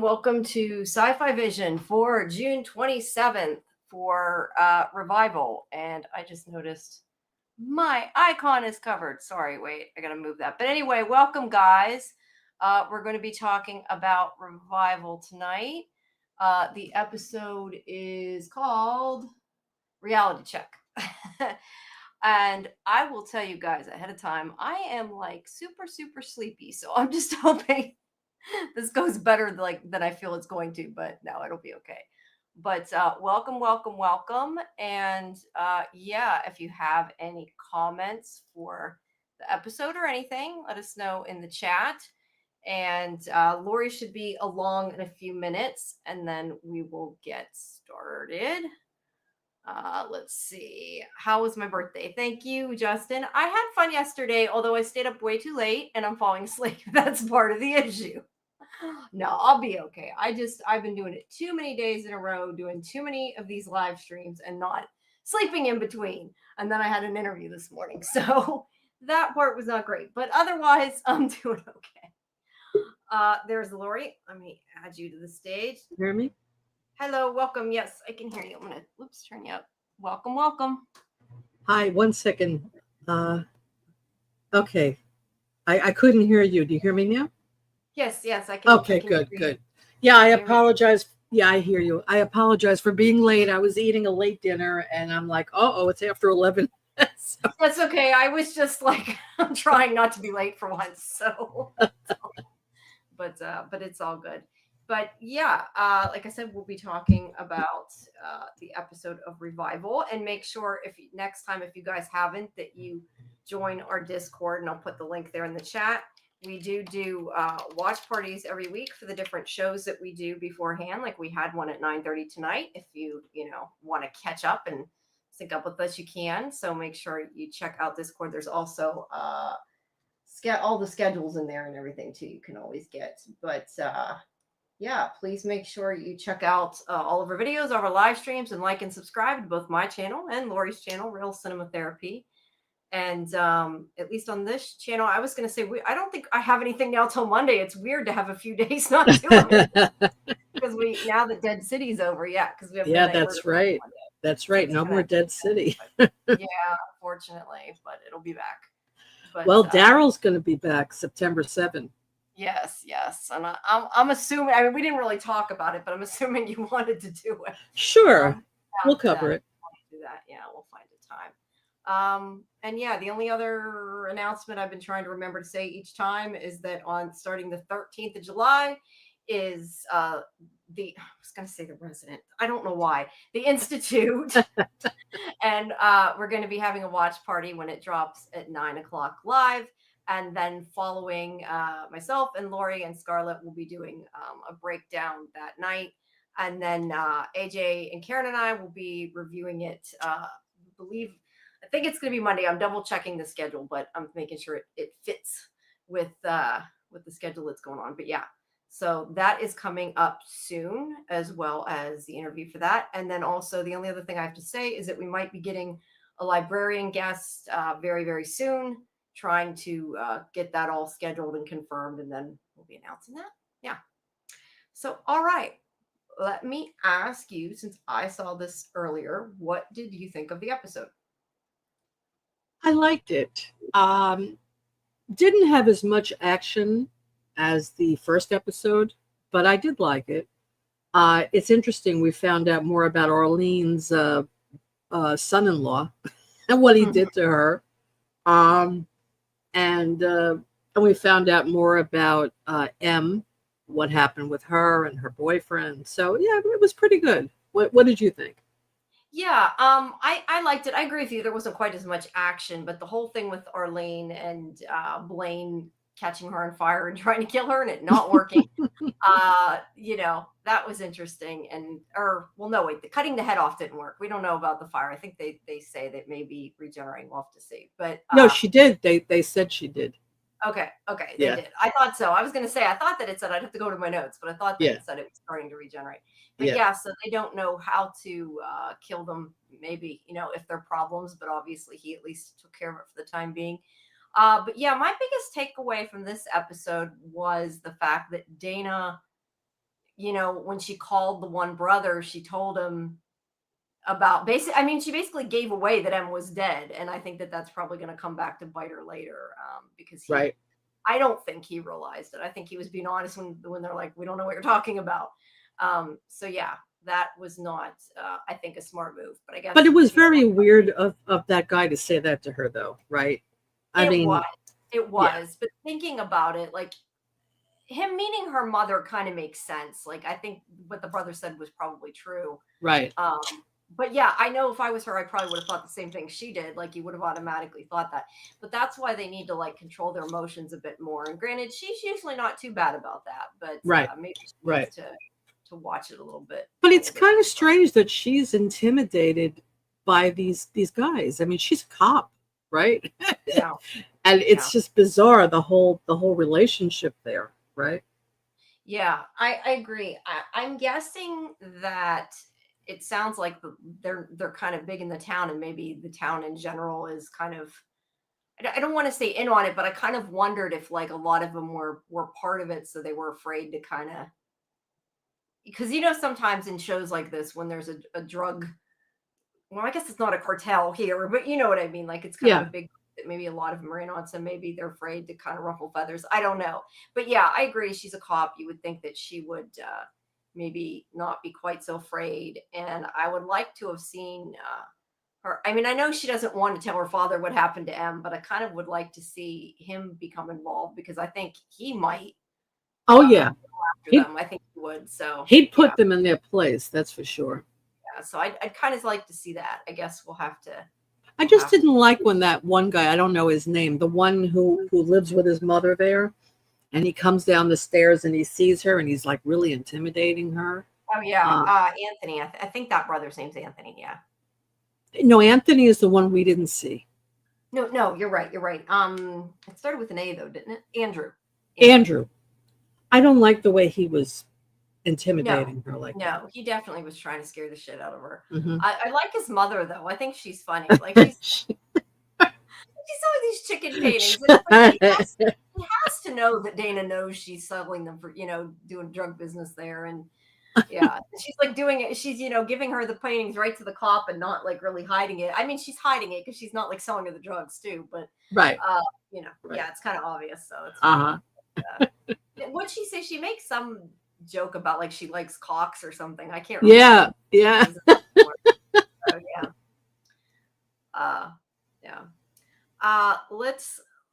welcome to Sci-Fi-Vision for June 27th for Revival. And I just noticed my icon is covered. Sorry, wait, I gotta move that. But anyway, welcome, guys. We're going to be talking about Revival tonight. The episode is called Reality Check. And I will tell you guys ahead of time, I am like super, super sleepy. So I'm just hoping this goes better than I feel it's going to, but no, it'll be okay. But welcome. And yeah, if you have any comments for the episode or anything, let us know in the chat. And Laurie should be along in a few minutes, and then we will get started. Let's see. How was my birthday? Thank you, Justin. I had fun yesterday, although I stayed up way too late and I'm falling asleep. That's part of the issue. No, I'll be okay. I've been doing it too many days in a row, doing too many of these live streams and not sleeping in between. And then I had an interview this morning. So that part was not great. But otherwise, I'm doing okay. There's Laurie. Let me add you to the stage. Hear me? Hello, welcome. Yes, I can hear you. I'm gonna turn you up. Welcome. Hi, 1 second. Okay. I couldn't hear you. Do you hear me now? Yes, I can. Okay, good. Yeah, I apologize. Yeah, I hear you. I apologize for being late. I was eating a late dinner and I'm like, it's after 11. So. That's okay. I was just like, I'm trying not to be late for once. So, but it's all good. But yeah, like I said, we'll be talking about the episode of Revival, and make sure next time, if you guys haven't, that you join our Discord, and I'll put the link there in the chat. We do watch parties every week for the different shows that we do beforehand. Like we had one at 9:30 tonight. If you want to catch up and sync up with us, you can. So make sure you check out Discord. There's also all the schedules in there and everything too. You can always get, but yeah, please make sure you check out all of our videos, our live streams, and like and subscribe to both my channel and Laurie's channel, Real Cinema Therapy. And at least on this channel, I was going to say, I don't think I have anything now till Monday. It's weird to have a few days not doing it because now that Dead City's over. Yeah, because we have. Yeah, that's right. That's right. No more Dead City. Yeah, unfortunately, but it'll be back. But, well, Daryl's going to be back September 7th. Yes. And I'm assuming, I mean, we didn't really talk about it, but I'm assuming you wanted to do it. Sure. We'll cover it. Do that. Yeah, we'll find a time. And yeah, the only other announcement I've been trying to remember to say each time is that starting the 13th of July is I was going to say the Resident. I don't know why. The Institute. And we're going to be having a watch party when it drops at 9:00 live. And then following myself and Laurie and Scarlett will be doing a breakdown that night. And then AJ and Karen and I will be reviewing it. I think it's going to be Monday. I'm double checking the schedule, but I'm making sure it fits with the schedule that's going on. But yeah, so that is coming up soon, as well as the interview for that. And then also the only other thing I have to say is that we might be getting a librarian guest very, very soon. Trying to get that all scheduled and confirmed, and then we'll be announcing that. Yeah. So, all right. Let me ask you, since I saw this earlier, what did you think of the episode? I liked it. Didn't have as much action as the first episode, but I did like it. It's interesting. We found out more about Arlene's son-in-law and what he did to her. And we found out more about M, what happened with her and her boyfriend. So yeah, it was pretty good. What did you think? Yeah, I liked it. I agree with you. There wasn't quite as much action, but the whole thing with Arlene and Blaine catching her on fire and trying to kill her and it not working, that was interesting. The cutting the head off didn't work. We don't know about the fire. I think they say that maybe regenerating. We'll have to see. But no, she did. They said she did. Okay, they did. I thought so. I was going to say, I thought that it said, I'd have to go to my notes, but I thought that it said it was starting to regenerate. But yeah, so they don't know how to kill them, maybe, if they're problems, but obviously he at least took care of it for the time being. But yeah, my biggest takeaway from this episode was the fact that Dana you know, when she called the one brother, she told him about she basically gave away that M was dead. And I think that that's probably going to come back to bite her later, because Right. I don't think he realized it. I think he was being honest when they're like, we don't know what you're talking about. So yeah, that was not, I think, a smart move. But I guess. But it was very weird of that guy to say that to her, though, right? I mean, it was. yeah. But thinking about it, like him meeting her mother kind of makes sense. Like I think what the brother said was probably true. Right. But yeah, I know if I was her, I probably would have thought the same thing she did. Like you would have automatically thought that. But that's why they need to like control their emotions a bit more. And granted, she's usually not too bad about that, but right. Maybe she right. needs to watch it a little bit. But it's kind of strange that she's intimidated by these guys. I mean, she's a cop, right? Yeah. And it's just bizarre, the whole relationship there, right? Yeah, I agree. I'm guessing that it sounds like they're kind of big in the town, and maybe the town in general is kind of, I don't want to say in on it, but I kind of wondered if like a lot of them were part of it, so they were afraid to kind of, because you know sometimes in shows like this when there's a drug, well I guess it's not a cartel here, but you know what I mean, like it's kind of a big, maybe a lot of them are in on, so maybe they're afraid to kind of ruffle feathers. I don't know, but yeah, I agree. She's a cop. You would think that she would maybe not be quite so afraid, and I would like to have seen her. I mean, I know she doesn't want to tell her father what happened to M, but I kind of would like to see him become involved, because I think he might. Oh yeah, them. I think he would. So he'd put them in their place. That's for sure. Yeah, so I'd kind of like to see that. I guess we'll have to. I just didn't like when that one guy, I don't know his name, the one who lives with his mother there, and he comes down the stairs and he sees her and he's like really intimidating her. Oh yeah, Anthony. I think that brother's name's Anthony. Yeah. No, Anthony is the one we didn't see. No, you're right. You're right. It started with an A though, didn't it? Andrew. I don't like the way he was intimidating her like that. He definitely was trying to scare the shit out of her. Mm-hmm. I like his mother though. I think she's funny. Like she's all these chicken paintings. And he has to know that Dana knows she's selling them for, doing drug business there. And yeah, she's like doing it. She's, giving her the paintings right to the cop and not like really hiding it. I mean, she's hiding it because she's not like selling her the drugs too, but right. Yeah, it's kind of obvious. So it's what'd she say? She makes some joke about like she likes cocks or something. I can't remember. Yeah.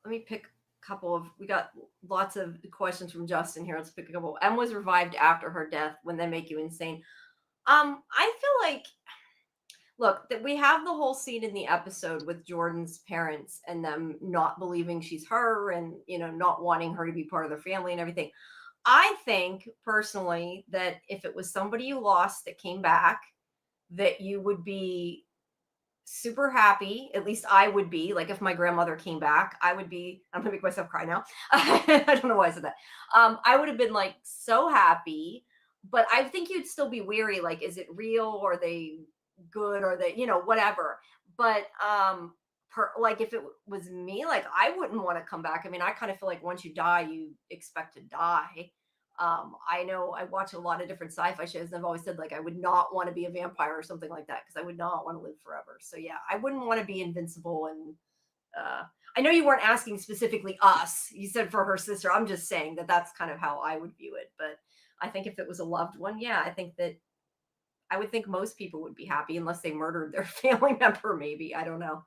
Let me pick a couple of, we got lots of questions from Justin here. Let's pick a couple. M was revived after her death. When they make you insane. I feel like, look, that we have the whole scene in the episode with Jordan's parents and them not believing she's her and, not wanting her to be part of their family and everything. I think personally that if it was somebody you lost that came back, that you would be super happy. At least I would be. Like if my grandmother came back, I would be, I'm gonna make myself cry now. I don't know why I said that. I would have been like so happy, but I think you'd still be weary. Like, is it real? Or are they good? Or they, whatever. But like if it was me, like I wouldn't want to come back. I mean, I kind of feel like once you die, you expect to die. I know I watch a lot of different sci-fi shows, and I've always said like I would not want to be a vampire or something like that, because I would not want to live forever. So yeah, I wouldn't want to be invincible. And I know you weren't asking specifically us. You said for her sister. I'm just saying that that's kind of how I would view it. But I think if it was a loved one, yeah, I would think most people would be happy unless they murdered their family member. Maybe, I don't know.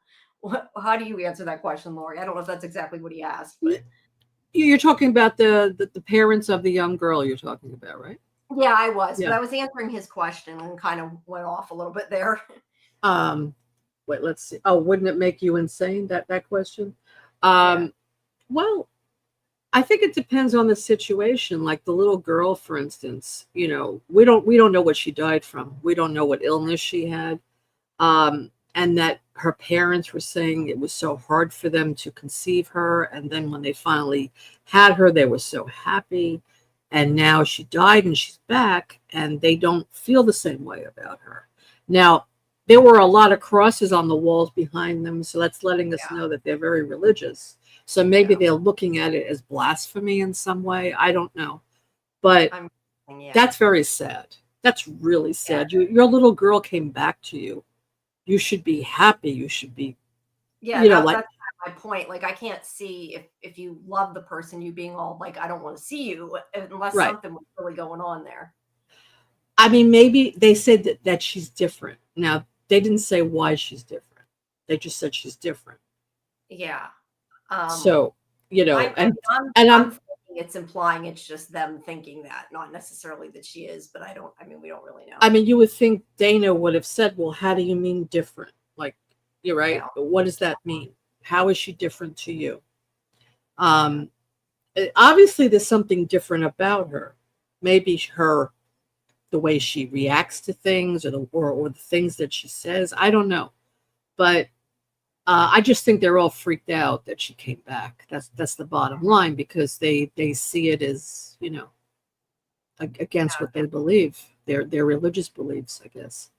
How do you answer that question, Laurie? I don't know if that's exactly what he asked, but you're talking about the parents of the young girl you're talking about, right? Yeah, I was. Yeah. But I was answering his question and kind of went off a little bit there. Wait, let's see. Oh, wouldn't it make you insane, that question? Well, I think it depends on the situation. Like the little girl, for instance, we don't know what she died from. We don't know what illness she had. And that her parents were saying it was so hard for them to conceive her. And then when they finally had her, they were so happy. And now she died and she's back, and they don't feel the same way about her. Now, there were a lot of crosses on the walls behind them, so that's letting us know that they're very religious. So maybe they're looking at it as blasphemy in some way. I don't know. But Yeah. That's very sad. That's really sad. Your little girl came back to you. You should be happy. You should be, Yeah, you know, like, that's kind of my point. Like, I can't see if you love the person, you being all like, I don't want to see you unless right. something was really going on there. I mean, maybe they said that she's different. Now, they didn't say why she's different. They just said she's different. Yeah. So, you know, I'm I'm thinking it's implying it's just them thinking that, not necessarily that she is, but we don't really know. I mean, you would think Dana would have said, well, how do you mean different? Like, you're right. Yeah. But what does that mean? How is she different to you? Obviously, there's something different about her. Maybe the way she reacts to things, or the things that she says. I don't know, but I just think they're all freaked out that she came back. That's the bottom line, because they see it as, you know, against what they believe, their religious beliefs, I guess.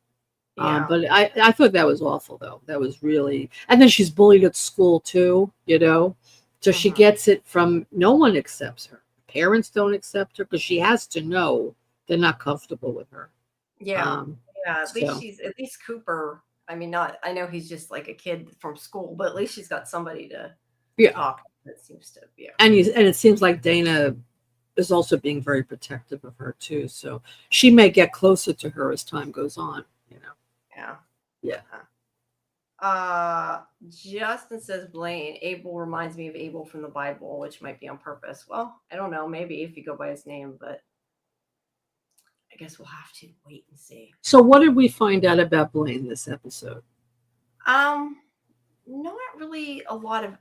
Yeah. But I thought that was awful, though. That was really, and then she's bullied at school too, you know. So she gets it from, no one accepts her. Parents don't accept her, because she has to know they're not comfortable with her. Yeah. At So. least Cooper. I mean, not. I know he's just like a kid from school, but at least she's got somebody to talk to. That seems to be. And it seems like Dana is also being very protective of her too. So she may get closer to her as time goes on. You know. Yeah. Justin says Blaine. Abel reminds me of Abel from the Bible, which might be on purpose. Well, I don't know. Maybe if you go by his name, but I guess we'll have to wait and see. So what did we find out about Blaine this episode? Not really a lot of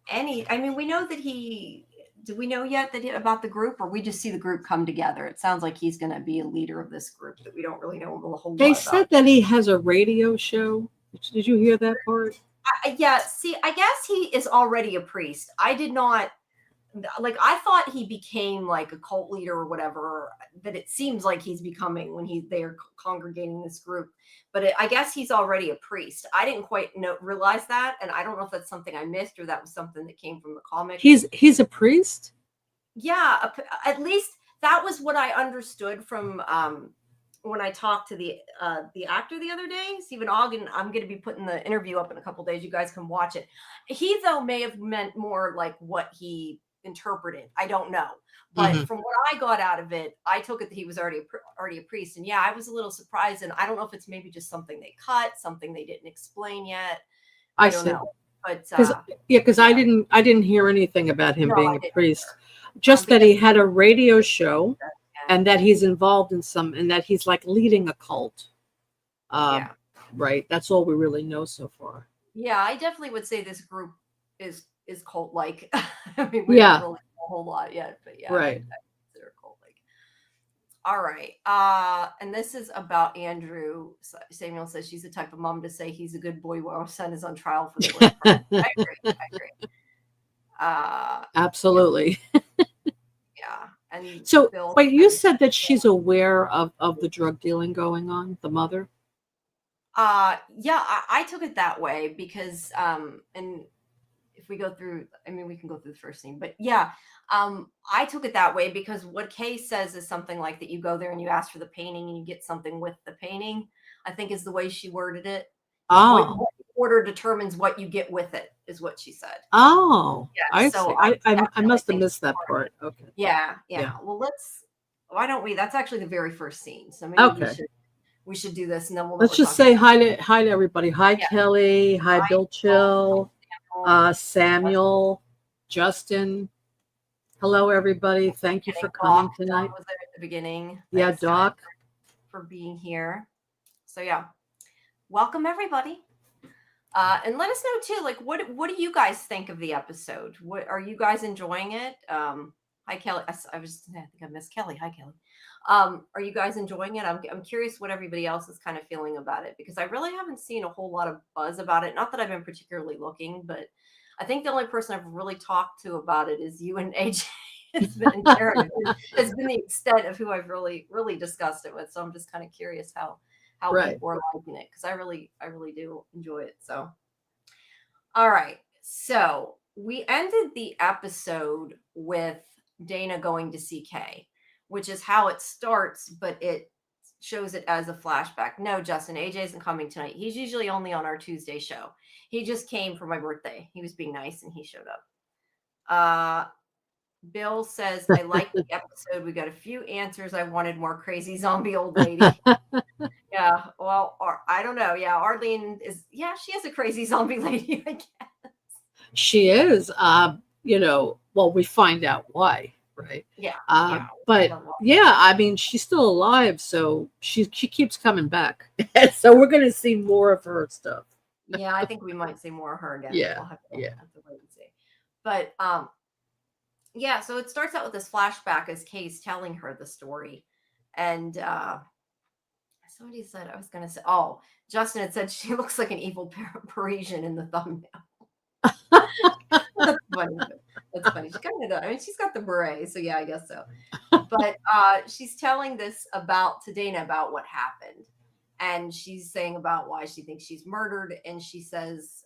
any. I mean, we know that do we know yet about the group, or we just see the group come together? It sounds like he's going to be a leader of this group that we don't really know a whole lot They about. said that he has a radio show. Did you hear that part? Yeah. See, I guess he is already a priest. I did not. Like, I thought he became like a cult leader or whatever, that it seems like he's becoming when they're congregating this group, but I guess he's already a priest. I didn't quite realize that, and I don't know if that's something I missed or that was something that came from the comic. He's a priest? Yeah, at least that was what I understood from when I talked to the actor the other day, Stephen Ogden. I'm going to be putting the interview up in a couple days. You guys can watch it. He, though, may have meant more like what he interpreted. I don't know, but from what I got out of it, I took it that he was already a priest. And yeah, I was a little surprised, and I don't know if it's maybe just something they cut, something they didn't explain yet. I don't know, but because I didn't hear anything about him being a priest. Just that he had a radio show, and that he's involved in and that he's like leading a cult. Right. That's all we really know so far. Yeah, I definitely would say this group is cult-like. I mean, we don't really know a whole lot yet, but yeah, right. I consider it cult-like. All right, and this is about Andrew. Samuel says she's the type of mom to say he's a good boy while her son is on trial for the worst part. I agree. Absolutely. Yeah. And so, wait, you said that she's aware of the drug dealing going on, the mother? Yeah, I took it that way because, and if we go through, I mean, we can go through the first scene, but yeah, I took it that way because what Kay says is something like that you go there and you ask for the painting and you get something with the painting, I think is the way she worded it. Oh. What order determines what you get with it is what she said. Oh, yeah, I must have missed that part. Okay. Yeah. Well, why don't we, that's actually the very first scene. So maybe we should do this, and then let's just say hi to everybody. Hi, Kelly. Hi, Bill Chill. Samuel, Justin. Hello, everybody. Thank you for coming tonight. Doc was there at the beginning. Yeah, Doc, for being here. So yeah, welcome everybody. And let us know too, like what do you guys think of the episode? What are you guys enjoying it? Hi Kelly. I think I missed Kelly. Hi Kelly. Are you guys enjoying it? I'm curious what everybody else is kind of feeling about it, because I really haven't seen a whole lot of buzz about it. Not that I've been particularly looking, but I think the only person I've really talked to about it is you and AJ. It's been the extent of who I've really discussed it with. So I'm just kind of curious how people are liking it, because I really do enjoy it. So, all right. So we ended the episode with Dana going to see Kay. which is how it starts, but it shows it as a flashback. No, Justin, AJ isn't coming tonight. He's usually only on our Tuesday show. He just came for my birthday. He was being nice and he showed up. Bill says, I like the episode. We got a few answers. I wanted more crazy zombie old lady. Yeah, well, I don't know. Yeah, Arlene is, she is a crazy zombie lady, I guess. She is. Well, we find out why, right? Yeah. But yeah, I mean, she's still alive, so she keeps coming back. So we're going to see more of her stuff. Yeah, I think we might see more of her again. Yeah, we'll have to wait and see. But yeah, so it starts out with this flashback as Kay's telling her the story, and somebody said, I was going to say, Justin had said she looks like an evil Parisian in the thumbnail. That's funny. That's funny. She kind of does. I mean, she's got the beret, so yeah, I guess so. But she's telling this to Dana about what happened, and she's saying about why she thinks she's murdered, and she says,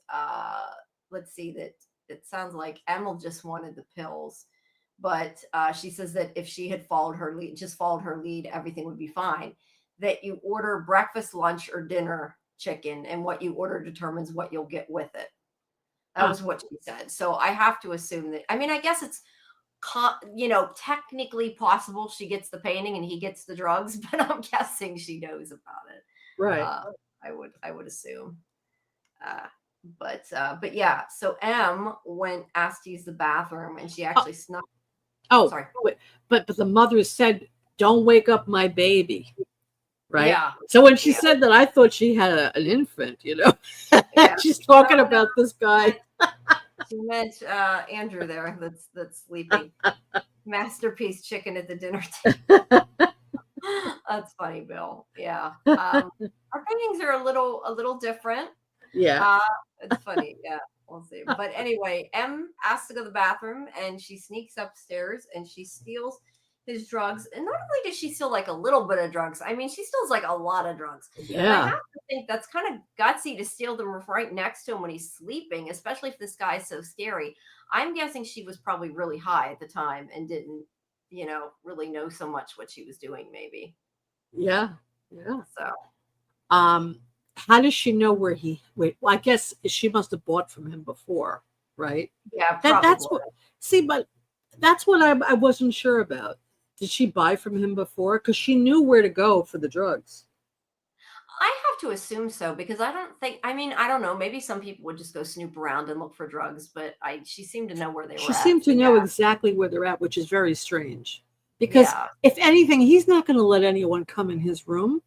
let's see, that it sounds like Emil just wanted the pills, but she says that if she had followed her lead, everything would be fine. That you order breakfast, lunch, or dinner chicken, and what you order determines what you'll get with it. That was what she said. So I have to assume that, I mean, I guess it's, technically possible she gets the painting and he gets the drugs, but I'm guessing she knows about it. Right. I would assume. But yeah, so M asked to use the bathroom and she actually snuck. Oh, sorry. But the mother said, "Don't wake up my baby." Right. Yeah. So when she said that, I thought she had an infant, She's talking about this guy. She meant Andrew there that's sleeping. Masterpiece chicken at the dinner table. That's funny, Bill. Yeah. Our paintings are a little different. Yeah. It's funny. Yeah. We'll see. But anyway, M asks to go to the bathroom and she sneaks upstairs and she steals his drugs. And not only does she steal like a little bit of drugs, I mean, she steals like a lot of drugs. Yeah. And I have to think that's kind of gutsy to steal them right next to him when he's sleeping, especially if this guy's so scary. I'm guessing she was probably really high at the time and didn't, really know so much what she was doing, maybe. Yeah. Yeah. So, how does she know where well, I guess she must have bought from him before, right? Yeah, that's what. See, but that's what I wasn't sure about. Did she buy from him before? Because she knew where to go for the drugs. I have to assume so because I don't know. Maybe some people would just go snoop around and look for drugs, but she seemed to know where they were. She seemed to know exactly where they're at, which is very strange. Because Yeah. if anything, he's not going to let anyone come in his room.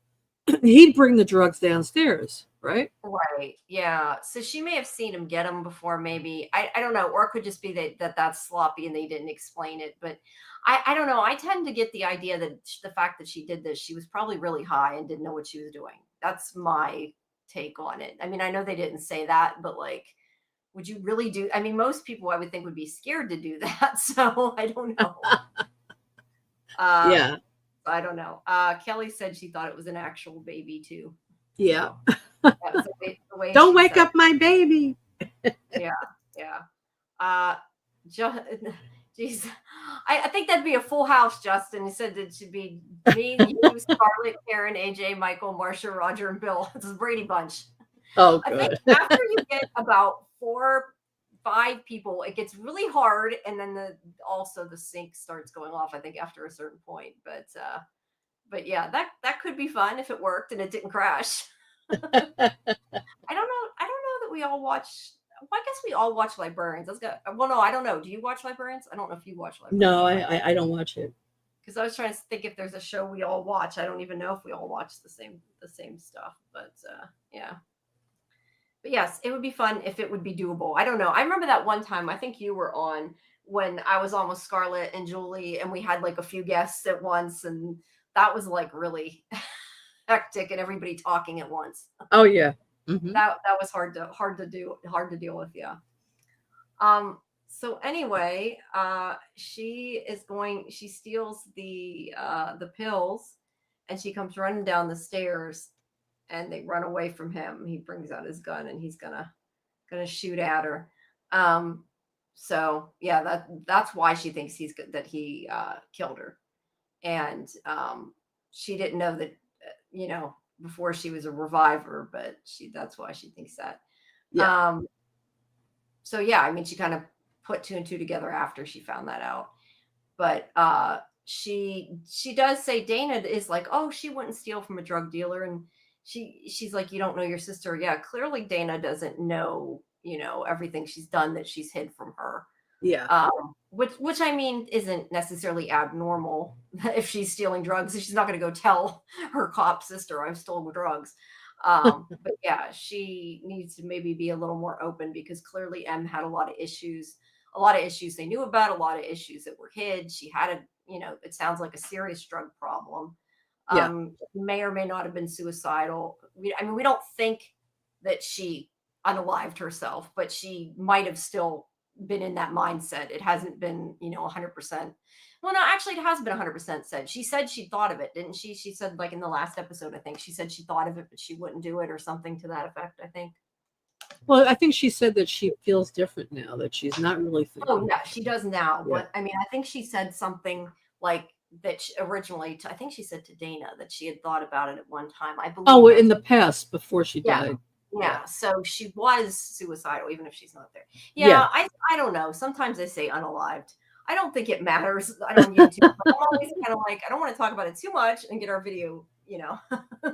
He'd bring the drugs downstairs, right? Right. Yeah. So she may have seen him get them before, maybe. I don't know. Or it could just be that's sloppy and they didn't explain it. But I don't know. I tend to get the idea that the fact that she did this, she was probably really high and didn't know what she was doing. That's my take on it. I mean, I know they didn't say that, but like, would you really do? I mean, most people I would think would be scared to do that. So I don't know. Yeah. I don't know. Kelly said she thought it was an actual baby too. Yeah. So that was the way Don't wake up my baby. Yeah. Jeez, I think that'd be a full house, Justin. He said it should be me, you, Scarlett, Karen, AJ, Michael, Marsha, Roger, and Bill. It's a Brady Bunch. Oh, I good. think after you get about 4, 5 people, it gets really hard, and then also the sync starts going off. I think after a certain point, but yeah, that could be fun if it worked and it didn't crash. I don't know that we all watch. Well, I guess we all watch Librarians. No, I don't know. Do you watch Librarians? I don't know if you watch Librarians. No, I don't watch it. Because I was trying to think if there's a show we all watch. I don't even know if we all watch the same stuff. But yeah. But yes, it would be fun if it would be doable. I don't know. I remember that one time, I think you were on when I was on with Scarlett and Julie, and we had like a few guests at once, and that was like really hectic and everybody talking at once. Oh yeah. Mm-hmm. That was hard to deal with. Yeah. So anyway, she steals the pills and she comes running down the stairs and they run away from him. He brings out his gun and he's gonna shoot at her. So yeah, that's why she thinks that he killed her. and she didn't know that, before she was a reviver, but that's why she thinks that. Yeah. So yeah, I mean, she kind of put two and two together after she found that out. But she does say Dana is like, oh, she wouldn't steal from a drug dealer, and she's like, you don't know your sister. Yeah, clearly Dana doesn't know, everything she's done that she's hid from her. Yeah. Which I mean isn't necessarily abnormal. If she's stealing drugs, she's not going to go tell her cop sister I've stolen drugs. But yeah, she needs to maybe be a little more open, because clearly M had a lot of issues they knew about, a lot of issues that were hid. She had it sounds like a serious drug problem. Yeah. May or may not have been suicidal. We don't think that she unalived herself, but she might have still been in that mindset. It hasn't been, 100%. Well, no, actually, it has been 100% said. She said she thought of it, didn't she? She said, like, in the last episode, I think she said she thought of it, but she wouldn't do it, or something to that effect, I think. Well, I think she said that she feels different now, that she's not really thinking. Oh, yeah, she does now. Yeah. But I mean, I think she said something like that originally, I think she said to Dana that she had thought about it at one time. I believe. Oh, in the past, before she Yeah. died. Yeah, so she was suicidal, even if she's not there. Yeah. I don't know. Sometimes they say unalived. I don't think it matters. I don't need to. I'm always kind of like, I don't want to talk about it too much and get our video,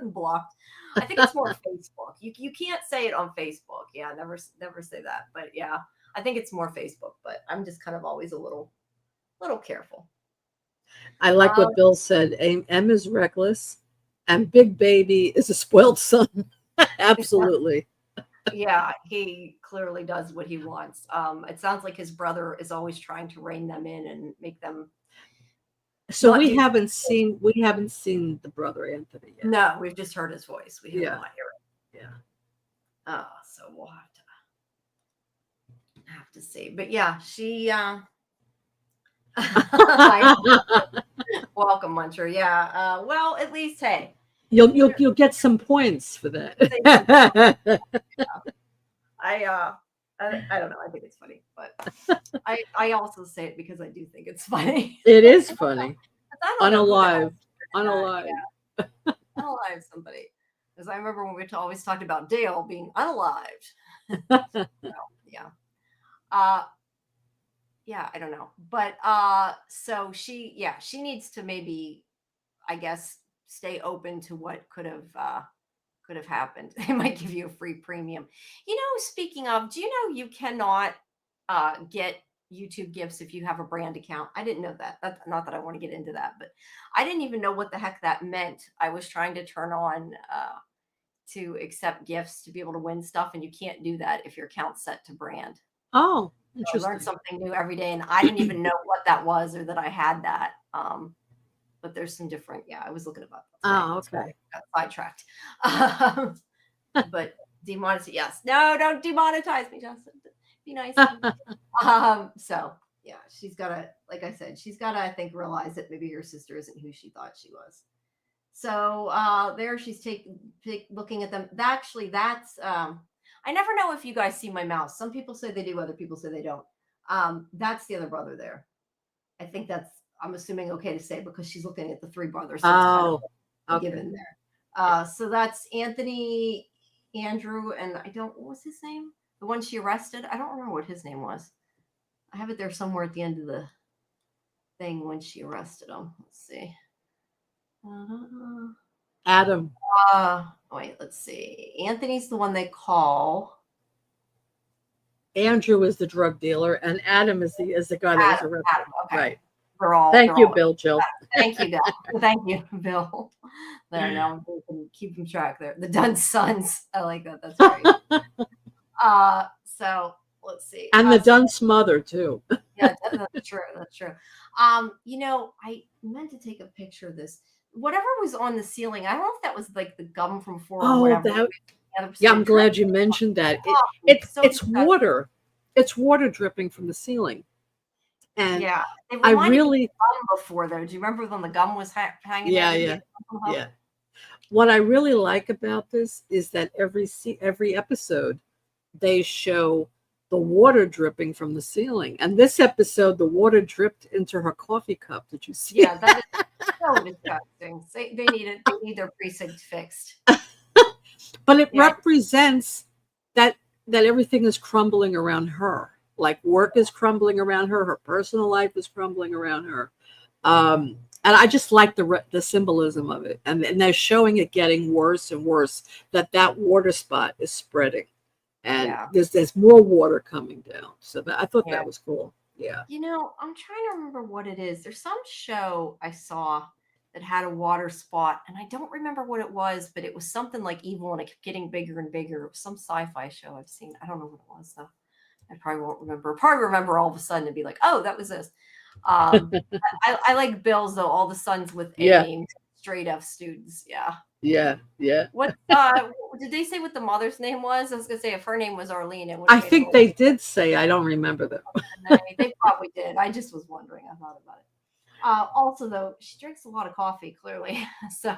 blocked. I think it's more Facebook. You can't say it on Facebook. Yeah, never say that. But yeah, I think it's more Facebook. But I'm just kind of always a little careful. I like what Bill said. M is reckless, and Big Baby is a spoiled son. Absolutely. Yeah, he clearly does what he wants. It sounds like his brother is always trying to rein them in and make them. So we haven't seen the brother Anthony yet. No, we've just heard his voice. We have not heard it. Yeah. So we'll have to see. But yeah, she. Welcome, Muncher. Yeah. Well, at least hey. You'll get some points for that. I don't know. I think it's funny, but I also say it because I do think it's funny. It is funny. Unalive. Unalive somebody. Because I remember when we always talked about Dale being unalived. Yeah. Yeah, I don't know. But so she needs to maybe, I guess, stay open to what could have happened. They might give you a free premium. Speaking of, do you know you cannot get YouTube gifts if you have a brand account? I didn't know that. Not that I want to get into that, but I didn't even know what the heck that meant. I was trying to turn on to accept gifts to be able to win stuff, and you can't do that if your account's set to brand. Oh, interesting. So I learned something new every day, and I didn't even know what that was or that I had that. But there's some different. Yeah, I was looking about that. Oh, okay. Got sidetracked. But demonetize. Yes. No, don't demonetize me, Justin. Be nice. So yeah, she's gotta, like I said, I think, realize that maybe her sister isn't who she thought she was. So there she's looking at them. Actually, that's I never know if you guys see my mouse. Some people say they do, other people say they don't. That's the other brother there. I think I'm assuming okay to say, because she's looking at the three brothers. So it's kind of given there. So that's Anthony, Andrew, and what was his name? The one she arrested? I don't remember what his name was. I have it there somewhere at the end of the thing when she arrested him. Let's see. Adam. Wait, let's see. Anthony's the one they call. Andrew is the drug dealer, and Adam is the guy that was arrested. Adam, okay. Right. Thank you, Bill. Jill. Thank you, Bill. Thank you, Bill. There, now we can keep them track there. The Dunn's sons. I like that. That's great. So let's see. And the Dunn's mother too. Yeah, that's true. That's true. I meant to take a picture of this. Whatever was on the ceiling, I don't know if that was like the gum from 4 or whatever. Yeah, I'm glad you mentioned that. It's water. It's water dripping from the ceiling. And yeah, I really gum before though. Do you remember when the gum was hanging? Yeah. What I really like about this is that every episode they show the water dripping from the ceiling, and this episode the water dripped into her coffee cup. Did you see? Yeah, So disgusting. They need it. They need their precinct fixed. But it Yeah, represents that everything is crumbling around her. Like work is crumbling around her. Her personal life is crumbling around her. And I just like the symbolism of it. And they're showing it getting worse and worse. That water spot is spreading, and yeah, there's more water coming down. So I thought yeah. that was cool. Yeah. You know, I'm trying to remember what it is. There's some show I saw that had a water spot, and I don't remember what it was, but it was something like evil, and it kept getting bigger and bigger. It was some sci-fi show I've seen. I don't know what it was though. I probably won't remember. Probably remember all of a sudden and be like, "Oh, that was this." I like Bills though. All the sons with A Yeah. names, straight F students. Yeah. Yeah. Yeah. What did they say? What the mother's name was? I was gonna say if her name was Arlene, it would I have made a think little. they did say. I don't remember them. They probably did. I just was wondering. I thought about it. Also, though, she drinks a lot of coffee, clearly, so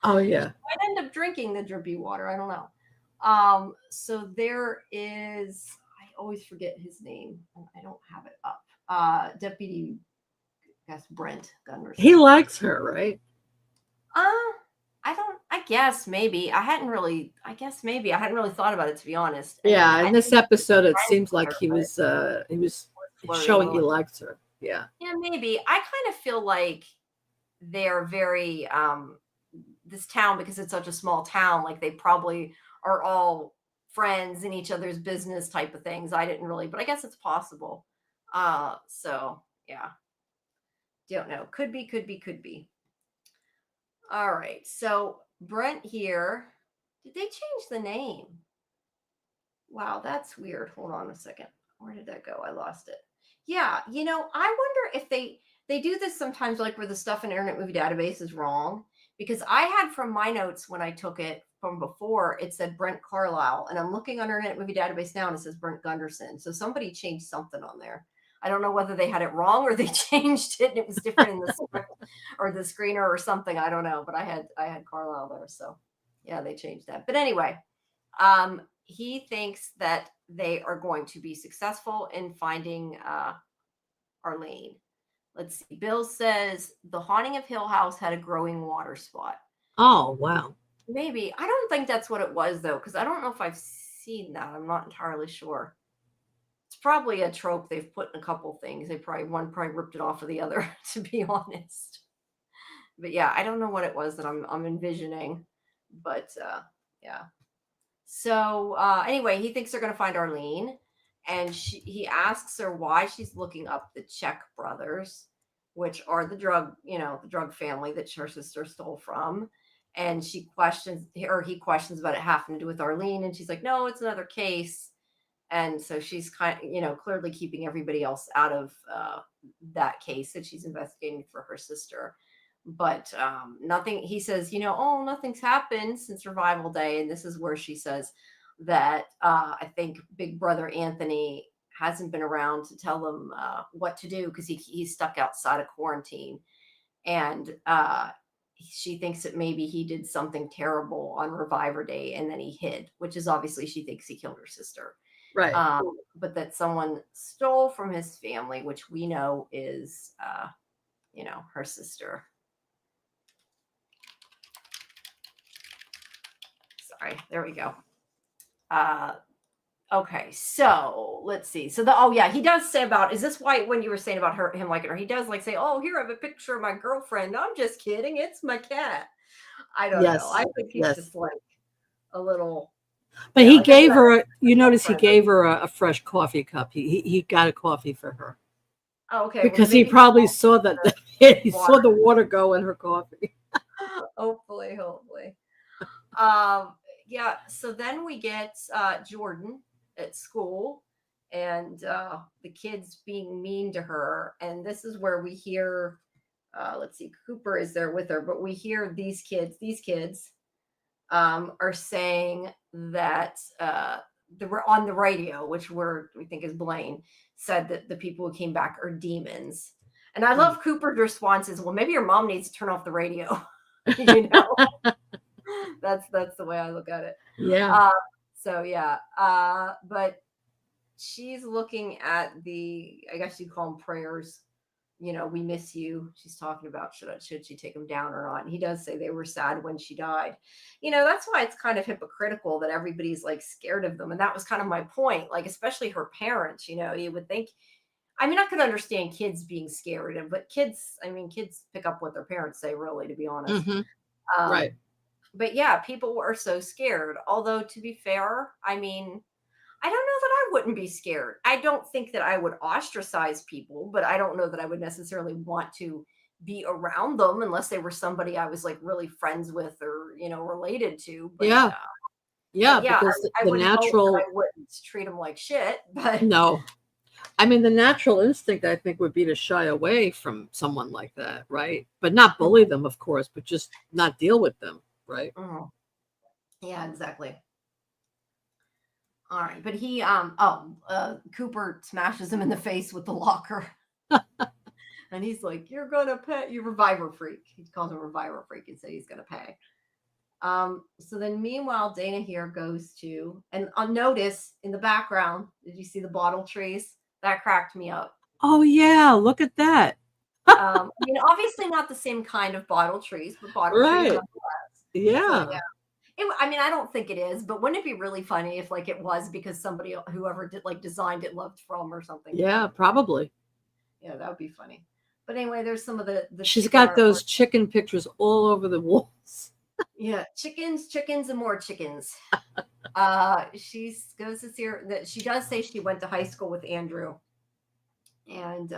Oh yeah. might end up drinking the drippy water. I don't know. So there is. I always forget his name, and I don't have it up. Deputy, I guess Brent Gunderson. He likes her, right? I don't. I guess maybe I hadn't really. I guess maybe I hadn't really thought about it, to be honest. Yeah. In this episode, it seems like he but was flirting showing a he little. likes her. Yeah. Yeah, maybe. I kind of feel like they're very this town, because it's such a small town, like they probably are all friends in each other's business type of things. I didn't really, but I guess it's possible. So yeah, don't know. Could be, could be, could be. All right. So Brent here. Did they change the name? Wow, that's weird. Hold on a second. Where did that go? I lost it. Yeah, I wonder if they do this sometimes, like where the stuff in Internet Movie Database is wrong. Because I had from my notes when I took it from before, it said Brent Carlisle, and I'm looking on Internet Movie Database now, and it says Brent Gunderson. So somebody changed something on there. I don't know whether they had it wrong or they changed it and it was different in the script or the screener or something. I don't know, but I had Carlisle there, so yeah, they changed that. But anyway, he thinks that they are going to be successful in finding Arlene. Let's see. Bill says the haunting of Hill House had a growing water spot. Oh wow. Maybe. I don't think that's what it was though, because I don't know if I've seen that. I'm not entirely sure. It's probably a trope they've put in a couple things. One probably ripped it off of the other, to be honest. But yeah, I don't know what it was that I'm envisioning. But yeah. So anyway, he thinks they're going to find Arlene, and he asks her why she's looking up the Czech brothers, which are the drug family that her sister stole from. And he questions about it having to do with Arlene, and she's like, no, it's another case. And so she's clearly keeping everybody else out of that case that she's investigating for her sister. But nothing, he says, nothing's happened since Revival Day. And this is where she says that I think Big Brother Anthony hasn't been around to tell them what to do, because he's stuck outside of quarantine. And she thinks that maybe he did something terrible on Revival Day and then he hid, which is obviously she thinks he killed her sister. Right. But that someone stole from his family, which we know is, her sister. Sorry, there we go. Okay, so let's see. So he does say about, is this why when you were saying about him liking her, he does say, oh, here I have a picture of my girlfriend. No, I'm just kidding. It's my cat. I don't know. I think he's just like a little. But he gave her. You notice he gave her a fresh coffee cup. He got a coffee for her. Oh, okay. Because he probably saw that he saw the water go in her coffee. Hopefully. Yeah. So then we get Jordan at school, and the kids being mean to her, and this is where we hear. Let's see, Cooper is there with her, but we hear these kids are saying that they were on the radio, which we think is Blaine, said that the people who came back are demons. And I love Cooper's responses. Well, maybe your mom needs to turn off the radio. That's the way I look at it. Yeah. But she's looking at I guess you'd call them prayers we miss you. She's talking about should she take him down or not. And he does say they were sad when she died. That's why it's kind of hypocritical that everybody's like scared of them. And that was kind of my point. Like, especially her parents, you would think, I mean, I could understand kids being scared, but kids pick up what their parents say, really, to be honest. Mhm. Um, Right. But yeah, people were so scared. Although, to be fair, I mean, I don't know that I wouldn't be scared. I don't think that I would ostracize people, but I don't know that I would necessarily want to be around them unless they were somebody I was like really friends with or, related to. Yeah. Yeah, But yeah, because I the would hope that natural I wouldn't treat them like shit. But no. I mean, the natural instinct, I think, would be to shy away from someone like that, right? But not bully them, of course, but just not deal with them, right? Mhm. Yeah, exactly. All right, but Cooper smashes him in the face with the locker. And he's like, "You're gonna pay, you reviver freak." He calls him reviver freak and said he's gonna pay. So then meanwhile, Dana here goes to, and I'll notice in the background, did you see the bottle trees? That cracked me up. Oh yeah, look at that. Obviously not the same kind of bottle trees, but bottle trees Right. nonetheless. Yeah. So yeah. I don't think it is, but wouldn't it be really funny if like it was because whoever did like designed it loved from or something? Yeah, probably. Yeah, that would be funny. But anyway, there's some of the She's chicken got those artwork. chicken pictures all over the walls. Yeah, chickens, and more chickens. She goes to see her. That she does say she went to high school with Andrew, and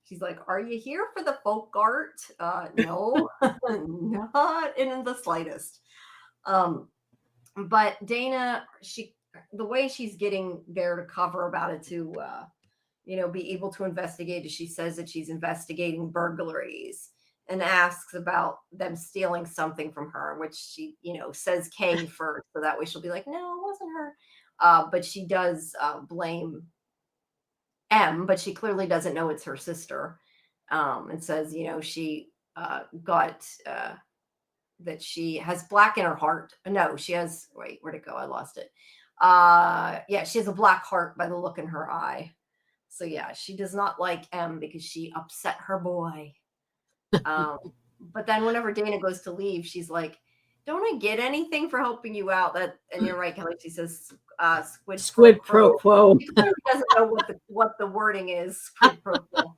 she's like, "Are you here for the folk art?" No, not in the slightest. But Dana, the way she's getting there to cover about it to be able to investigate is she says that she's investigating burglaries and asks about them stealing something from her, which she says K first, so that way she'll be like, no, it wasn't her. But she does blame M, but she clearly doesn't know it's her sister. And says she got that she has black in her heart. No, she has, wait, where'd it go? I lost it. Yeah, she has a black heart by the look in her eye. So yeah, she does not like M because she upset her boy. But then whenever Dana goes to leave, she's like, "Don't I get anything for helping you out?" And you're right, Kelly. She says, Squid pro quo. She clearly doesn't know what the wording is. Squid pro quo.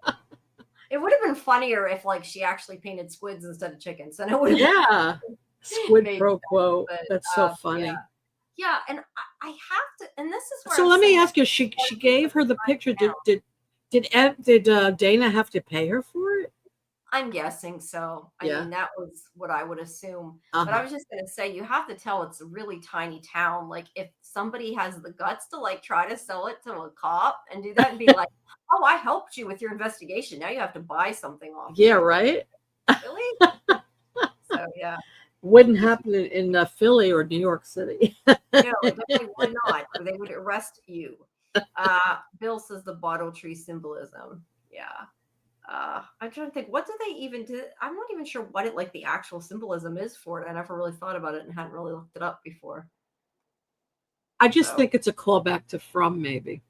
It would have been funnier if like she actually painted squids instead of chickens, and it would Yeah. Squid pro quo. But, That's so funny. yeah, and I have to, and this is where So I'm let me saying, ask you: she gave her the picture. Did Dana have to pay her for it? I'm guessing so. I Yeah. mean, that was what I would assume. But I Uh-huh. was just going to say, you have to tell it's a really tiny town. Like, if somebody has the guts to like try to sell it to a cop and do that and be like, "Oh, I helped you with your investigation. Now you have to buy something off." Yeah, me." right. Really? So yeah. Wouldn't happen in Philly or New York City. No, definitely would not. Or they would arrest you. Bill says the bottle tree symbolism. Yeah. I'm trying to think, what do they even do? I'm not even sure what it like the actual symbolism is for it. I never really thought about it and hadn't really looked it up before. I just think it's a callback to From, maybe.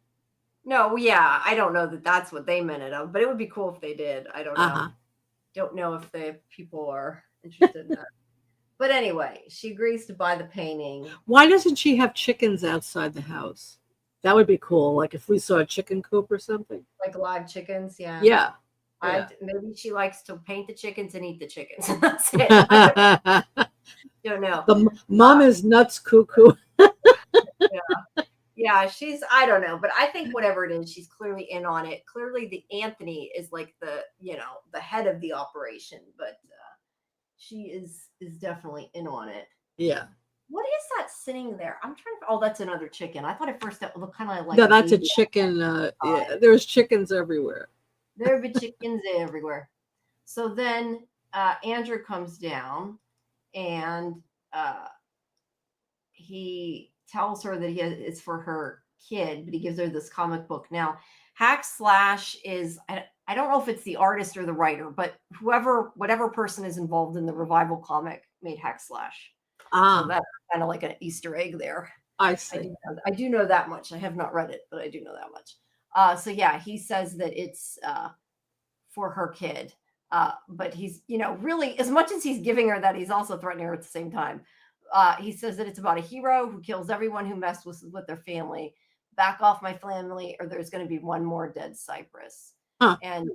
No, yeah, I don't know that that's what they meant it of, but it would be cool if they did. I don't know. Don't know if the people are interested in that. But anyway, she agrees to buy the painting. Why doesn't she have chickens outside the house? That would be cool. Like if we saw a chicken coop or something. Like live chickens, yeah. Yeah. Maybe she likes to paint the chickens and eat the chickens. That's it. I don't know. The mom is nuts cuckoo. Yeah, I don't know, but I think whatever it is, she's clearly in on it. Clearly the Anthony is like the head of the operation, but she is definitely in on it. Yeah. What is that sitting there? I'm trying to, oh, that's another chicken. I thought at first that looked kind of like no, that's a chicken. Yeah, there's chickens everywhere. There be chickens everywhere. So then Andrew comes down and he tells her that it's for her kid, but he gives her this comic book. Now, Hack Slash is, I don't know if it's the artist or the writer, but whatever person is involved in the revival comic made Hack Slash. So that's kind of like an Easter egg there. I see. I do know that much. I have not read it, but I do know that much. So yeah, he says that it's for her kid. But he's, really, as much as he's giving her that, he's also threatening her at the same time. He says that it's about a hero who kills everyone who messed with their family. Back off my family, or there's going to be one more dead Cypress. Huh. And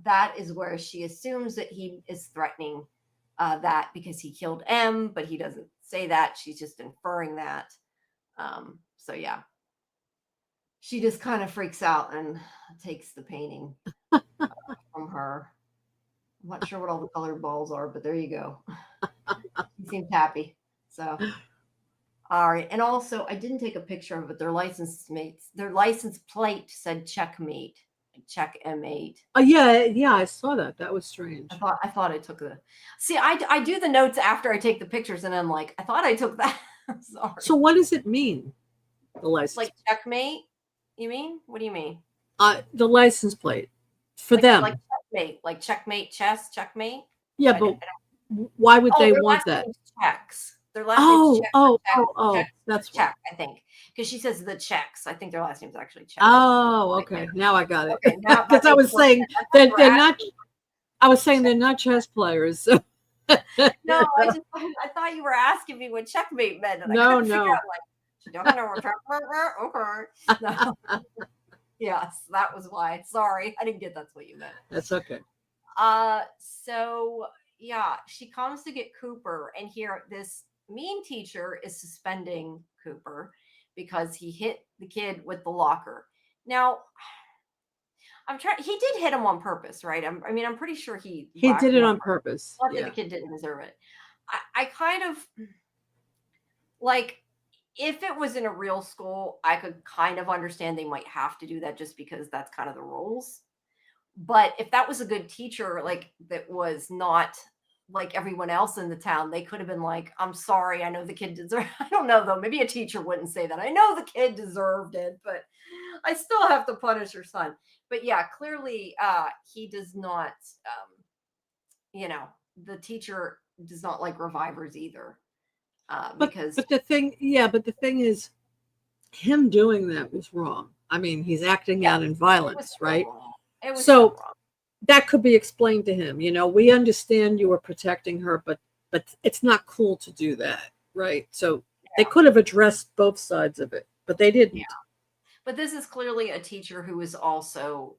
that is where she assumes that he is threatening that because he killed M, but he doesn't say that. She's just inferring that. So yeah, she just kind of freaks out and takes the painting from her. I'm not sure what all the colored balls are, but there you go. He seems happy. So, all right. And also, I didn't take a picture of it. Their license plate said checkmate, check M8. Oh yeah, I saw that. That was strange. I thought I took the. See, I do the notes after I take the pictures, and I'm like, I thought I took that. Sorry. So what does it mean? The license, like checkmate. You mean? What do you mean? The license plate for them. Like checkmate, like checkmate chess, checkmate. Yeah, but why would they want that? Checks. Their last name's Check. Oh, that's Check, I think, because she says the checks. I think their last name's actually Check. Oh, okay. Now I got it. Okay, because I was saying that they're not. I was saying they're not chess players. So. No, I thought you were asking me what checkmate meant. And no. She doesn't know what checkmate. Okay. No. Yes, that was why. Sorry, I didn't get that's what you meant. That's okay. So yeah, she comes to get Cooper, and here this mean teacher is suspending Cooper because he hit the kid with the locker. Now, he did hit him on purpose, right? I'm pretty sure he did it on purpose. Not that the kid didn't deserve it. I kind of like, if it was in a real school, I could kind of understand they might have to do that just because that's kind of the rules. But if that was a good teacher, like that was not like everyone else in the town, they could have been like, I'm sorry, I know the kid deserved. I don't know though. Maybe a teacher wouldn't say that. I know the kid deserved it, but I still have to punish your son. But yeah, clearly he does not, the teacher does not like revivers either. But the thing is, him doing that was wrong. I mean, he's acting out in violence, right? So that could be explained to him. We understand you were protecting her, but it's not cool to do that, right? So they could have addressed both sides of it, but they didn't. Yeah. But this is clearly a teacher who is also,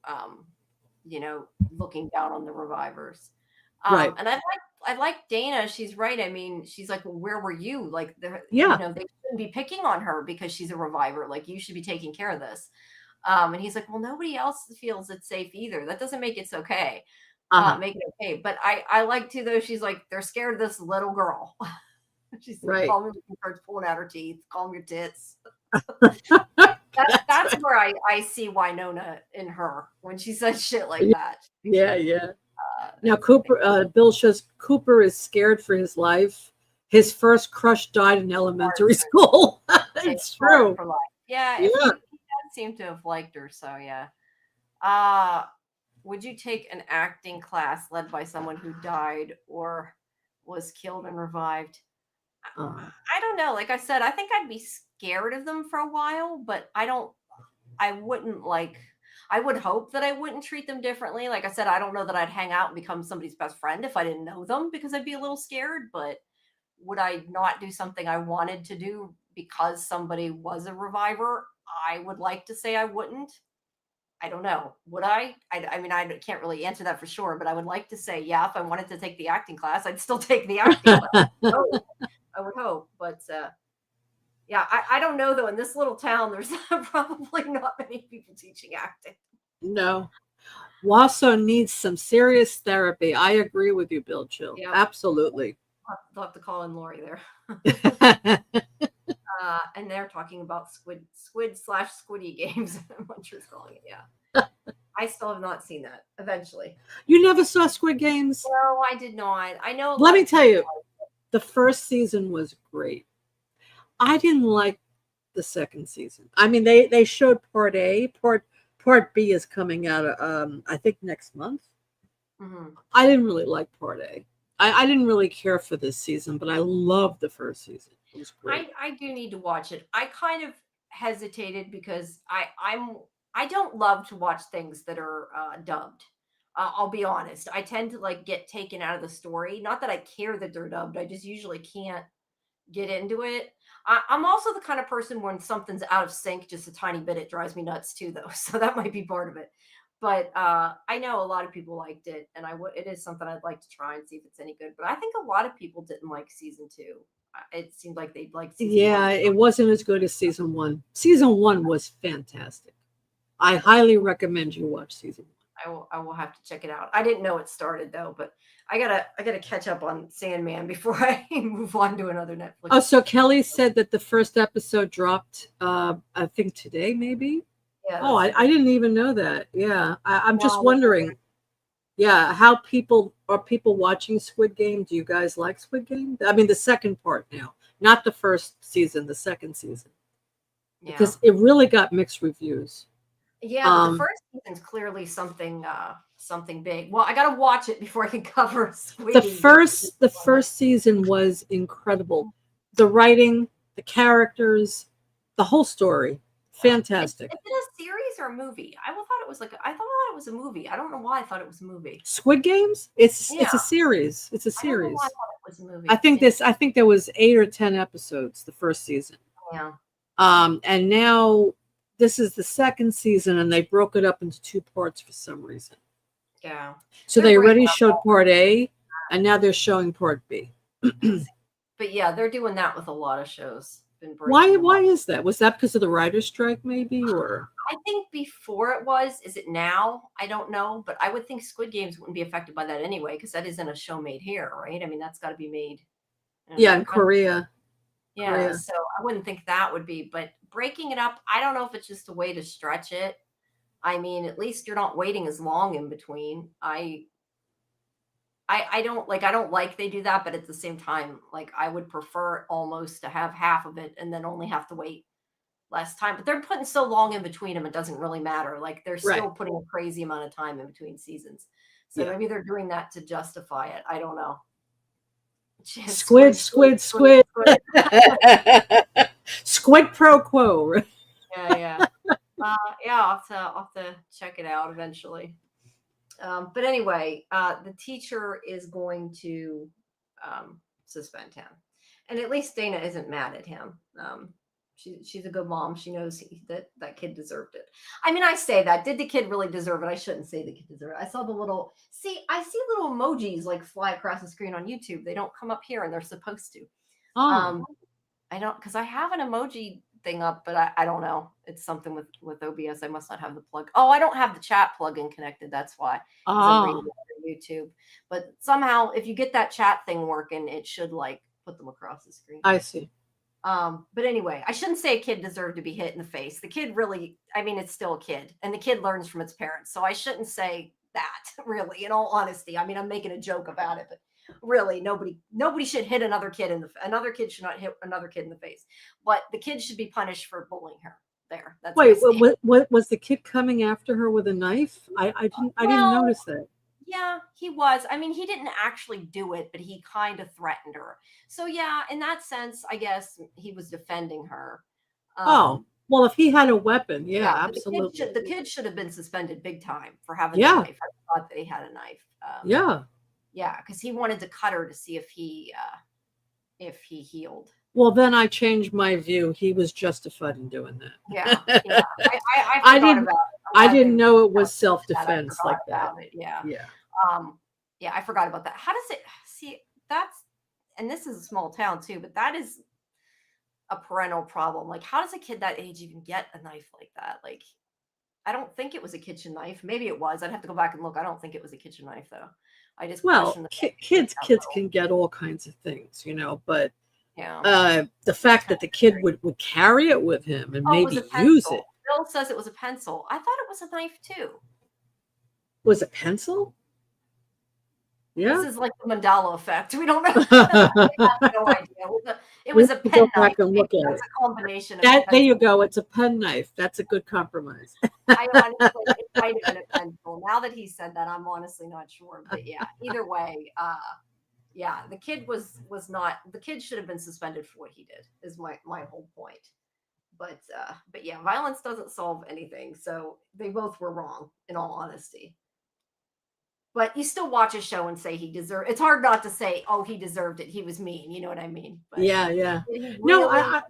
looking down on the revivers. Right. And I like Dana. She's right. I mean, she's like, well, where were you? Like, they shouldn't be picking on her because she's a reviver. Like, you should be taking care of this. And he's like, well, nobody else feels it's safe either. That doesn't make it okay. Make it okay. But I like to, though, she's like, they're scared of this little girl. She's right. Calm starts pulling out her teeth. Calm your tits. That's where I see Winona in her when she says shit like that. Yeah. Now Cooper, Bill says Cooper is scared for his life. His first crush died in elementary school. It's true. Yeah. He does seem to have liked her. So yeah. Would you take an acting class led by someone who died or was killed and revived? I don't know. Like I said, I think I'd be scared of them for a while, but I would hope that I wouldn't treat them differently. Like I said, I don't know that I'd hang out and become somebody's best friend if I didn't know them because I'd be a little scared, but would I not do something I wanted to do because somebody was a reviver? I would like to say I wouldn't. I don't know. Would I? I mean, I can't really answer that for sure, but I would like to say, yeah, if I wanted to take the acting class, I'd still take the acting class. I would hope, but yeah, I don't know though. In this little town, there's probably not many people teaching acting. No. Wausau needs some serious therapy. I agree with you, Bill Chill. Yep. Absolutely. I'll have to call in Laurie there. And they're talking about squid/squiddy games. Muncher's calling it, yeah. I still have not seen that. Eventually. You never saw Squid Games? No, I did not. I know. Let me tell you, the first season was great. I didn't like the second season. I mean, they showed part A. Part B is coming out, I think, next month. Mm-hmm. I didn't really like part A. I didn't really care for this season, but I loved the first season. It was great. I do need to watch it. I kind of hesitated because I don't love to watch things that are dubbed. I'll be honest. I tend to like get taken out of the story. Not that I care that they're dubbed. I just usually can't get into it. I'm also the kind of person when something's out of sync just a tiny bit, it drives me nuts too, though. So that might be part of it. But I know a lot of people liked it, and it is something I'd like to try and see if it's any good. But I think a lot of people didn't like season two. It seemed like they'd like season Yeah, one. it wasn't as good as season one. Season one was fantastic. I highly recommend you watch season one. I will have to check it out. I didn't know it started though, but I gotta catch up on Sandman before I move on to another Netflix. Oh, so Kelly said that the first episode dropped, I think today, maybe. Yeah. Oh, I didn't even know that. Yeah, I'm just No, wondering. Yeah, how people watching Squid Game? Do you guys like Squid Game? I mean, the second part now, not the first season, the second season, yeah. because it really got mixed reviews. Yeah, but the first season's clearly something big. Well, I gotta watch it before I can cover Squid The Game. first season was incredible. The writing, the characters, the whole story, fantastic. Is it a series or a movie? I thought it was a movie. I don't know why I thought it was a movie. Squid Games? It's a series. It's a I don't know series. why I thought it was a movie. I think there was 8 or 10 episodes the first season. Yeah. And now this is the second season, and they broke it up into 2 parts for some reason. Yeah. So they already showed part A, and now they're showing part B. But yeah, they're doing that with a lot of shows. Why is that? Was that because of the writer's strike, maybe, or? I think before it was. Is it now? I don't know, but I would think Squid Games wouldn't be affected by that anyway, because that isn't a show made here, right? I mean, that's got to be made. In Korea. Yeah, Korea. So I wouldn't think that would be, but breaking it up, I don't know if it's just a way to stretch it. I mean, at least you're not waiting as long in between. I don't like they do that, but at the same time, like I would prefer almost to have half of it and then only have to wait less time. But they're putting so long in between them, it doesn't really matter. Like they're still putting a crazy amount of time in between seasons. So maybe they're doing that to justify it. I don't know. Squid. Squid pro quo. Yeah. I'll have to check it out eventually. But anyway, the teacher is going to suspend him, and at least Dana isn't mad at him. She's a good mom. She knows that kid deserved it. I mean, I say that. Did the kid really deserve it? I shouldn't say the kid deserved it. I saw I see little emojis like fly across the screen on YouTube. They don't come up here, and they're supposed to. Oh. I don't, because I have an emoji thing up, but I don't know. It's something with OBS. I must not have the plug. Oh, I don't have the chat plugin connected. That's why. I'm reading it on YouTube. But somehow, if you get that chat thing working, it should like put them across the screen. I see. But anyway, I shouldn't say a kid deserved to be hit in the face. The kid really, I mean, it's still a kid, and the kid learns from its parents. So I shouldn't say that, really, in all honesty. I mean, I'm making a joke about it, but really, nobody should hit another kid another kid should not hit another kid in the face. But the kid should be punished for bullying her. There. That's what was the kid coming after her with a knife? I didn't notice that. Yeah, he was. I mean, he didn't actually do it, but he kind of threatened her. So yeah, in that sense, I guess he was defending her. Well, if he had a weapon, absolutely. The kid should have been suspended big time for having a knife. I thought that he had a knife. Yeah, because he wanted to cut her to see if he healed. Well, then I changed my view. He was justified in doing that. Yeah. I didn't know it was self-defense like that. Yeah. I forgot about that. How does it see? And this is a small town too, but that is a perennial problem. Like, how does a kid that age even get a knife like that? Like, I don't think it was a kitchen knife. Maybe it was. I'd have to go back and look. I don't think it was a kitchen knife though. I just kids can get all kinds of things, but the fact that the kid would carry it with him and maybe use it. Bill says it was a pencil. I thought it was a knife too. Was it pencil? Yeah. This is like the Mandela effect. We don't know. I have no idea. It was a pen knife. It's a combination of there you go. It's a pen knife. That's a good compromise. I honestly, it might have been a pencil. Now that he said that, I'm honestly not sure. But yeah, either way, the kid was not. The kid should have been suspended for what he did. Is my whole point. But yeah, violence doesn't solve anything. So they both were wrong, in all honesty. But you still watch a show and say he deserved. It's hard not to say, oh, he deserved it. He was mean. You know what I mean? But Yeah, yeah. did he No, really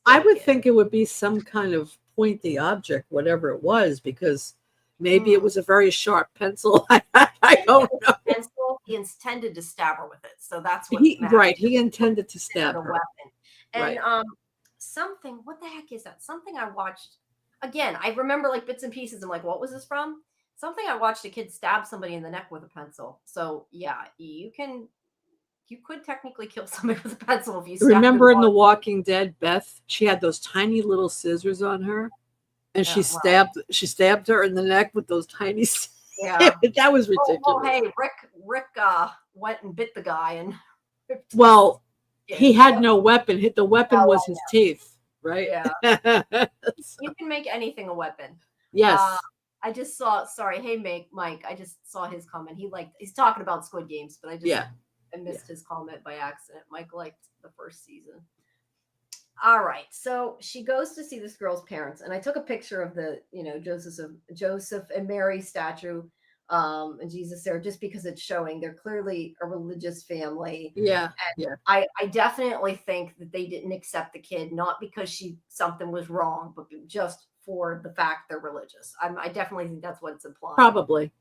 I take would it? think it would be some kind of pointy object, whatever it was, because maybe it was a very sharp pencil. I don't know. Pencil. He intended to stab her with it, so that's what matters. Right. He intended to stab A her. weapon. And Right. something. What the heck is that? Something I watched. Again, I remember like bits and pieces. I'm like, what was this from? Something I watched a kid stab somebody in the neck with a pencil. So yeah, you could technically kill somebody with a pencil if you stabbed Remember them in The hard. Walking Dead, Beth, she had those tiny little scissors on her, and Yeah, wow. she stabbed her in the neck with those tiny Yeah. that was Oh, ridiculous. hey, Rick went and bit the guy and ripped his Well, skin. he had no weapon. The weapon Oh, was I his teeth, right? Yeah. You can make anything a weapon. Yes. I just saw. Sorry, hey, Mike. I just saw his comment. He's talking about Squid Games, but I missed his comment by accident. Mike liked the first season. All right, so she goes to see this girl's parents, and I took a picture of the, Joseph and Mary statue, and Jesus there, just because it's showing they're clearly a religious family. Yeah. And Yeah. I definitely think that they didn't accept the kid, not because something was wrong, but just for the fact they're religious. I definitely think that's what it's implying. Probably.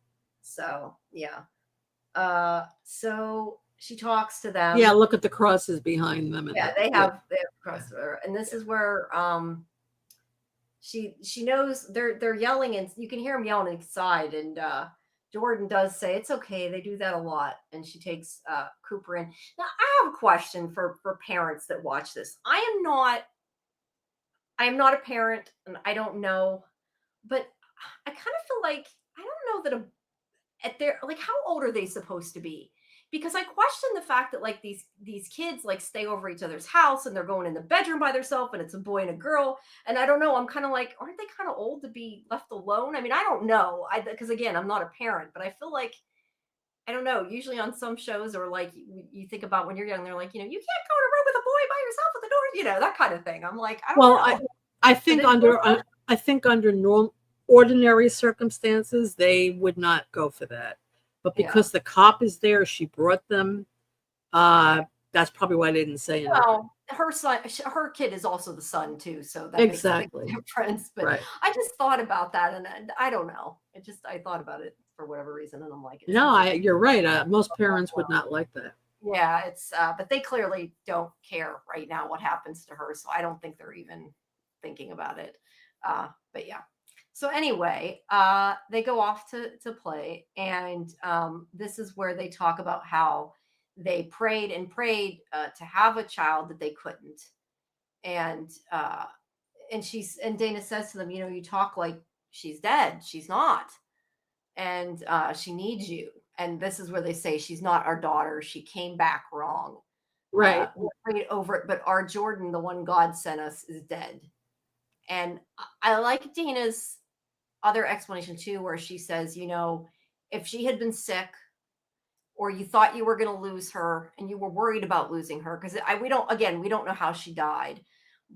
So yeah. So she talks to them. Yeah, look at the crosses behind them. Yeah, they have crosses, and this is where she knows they're yelling, and you can hear them yelling inside, and Jordan does say it's okay. They do that a lot, and she takes Cooper in. Now, I have a question for parents that watch this. I am not a parent, and I don't know, but I kind of feel like I don't know that at their like how old are they supposed to be? Because I question the fact that like these kids like stay over each other's house and they're going in the bedroom by themselves and it's a boy and a girl, and I don't know, I'm kind of like, aren't they kind of old to be left alone? I mean, I don't know, because again, I'm not a parent, but I feel like I don't know. Usually on some shows, or like you think about when you're young, they're like, you can't go in a room with a boy by yourself with the door, that kind of thing. I'm like, I don't know. I think under ordinary circumstances they would not go for that, but because the cop is there, she brought them. That's probably why they didn't say anything. Well, her kid is also the son too, so that exactly makes a big difference. But right. I just thought about that, and I don't know. I thought about it for whatever reason, and I'm like, no, you're right. Most parents would not like that. Yeah, it's but they clearly don't care right now what happens to her, so I don't think they're even thinking about it. But yeah. So anyway, they go off to play, and this is where they talk about how they prayed and prayed to have a child that they couldn't, and Dana says to them, you talk like she's dead. She's not, and she needs you. And this is where they say she's not our daughter. She came back wrong. Right. We prayed over it, but our Jordan, the one God sent us, is dead. And I like Dina's other explanation too, where she says, if she had been sick, or you thought you were going to lose her and you were worried about losing her, because we don't know how she died,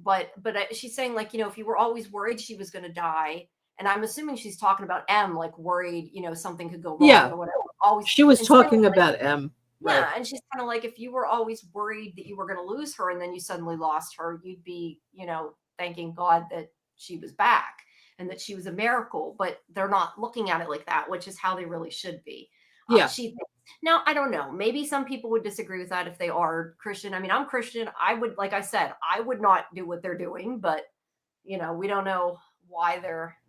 but she's saying like, if you were always worried she was going to die, and I'm assuming she's talking about M, like worried, something could go wrong or whatever. Always, she was talking about M. Right. Yeah, and she's kind of like, if you were always worried that you were going to lose her and then you suddenly lost her, you'd be, thanking God that she was back and that she was a miracle. But they're not looking at it like that, which is how they really should be. Yeah. Now, I don't know. Maybe some people would disagree with that if they are Christian. I mean, I'm Christian. I would, like I said, I would not do what they're doing, but we don't know why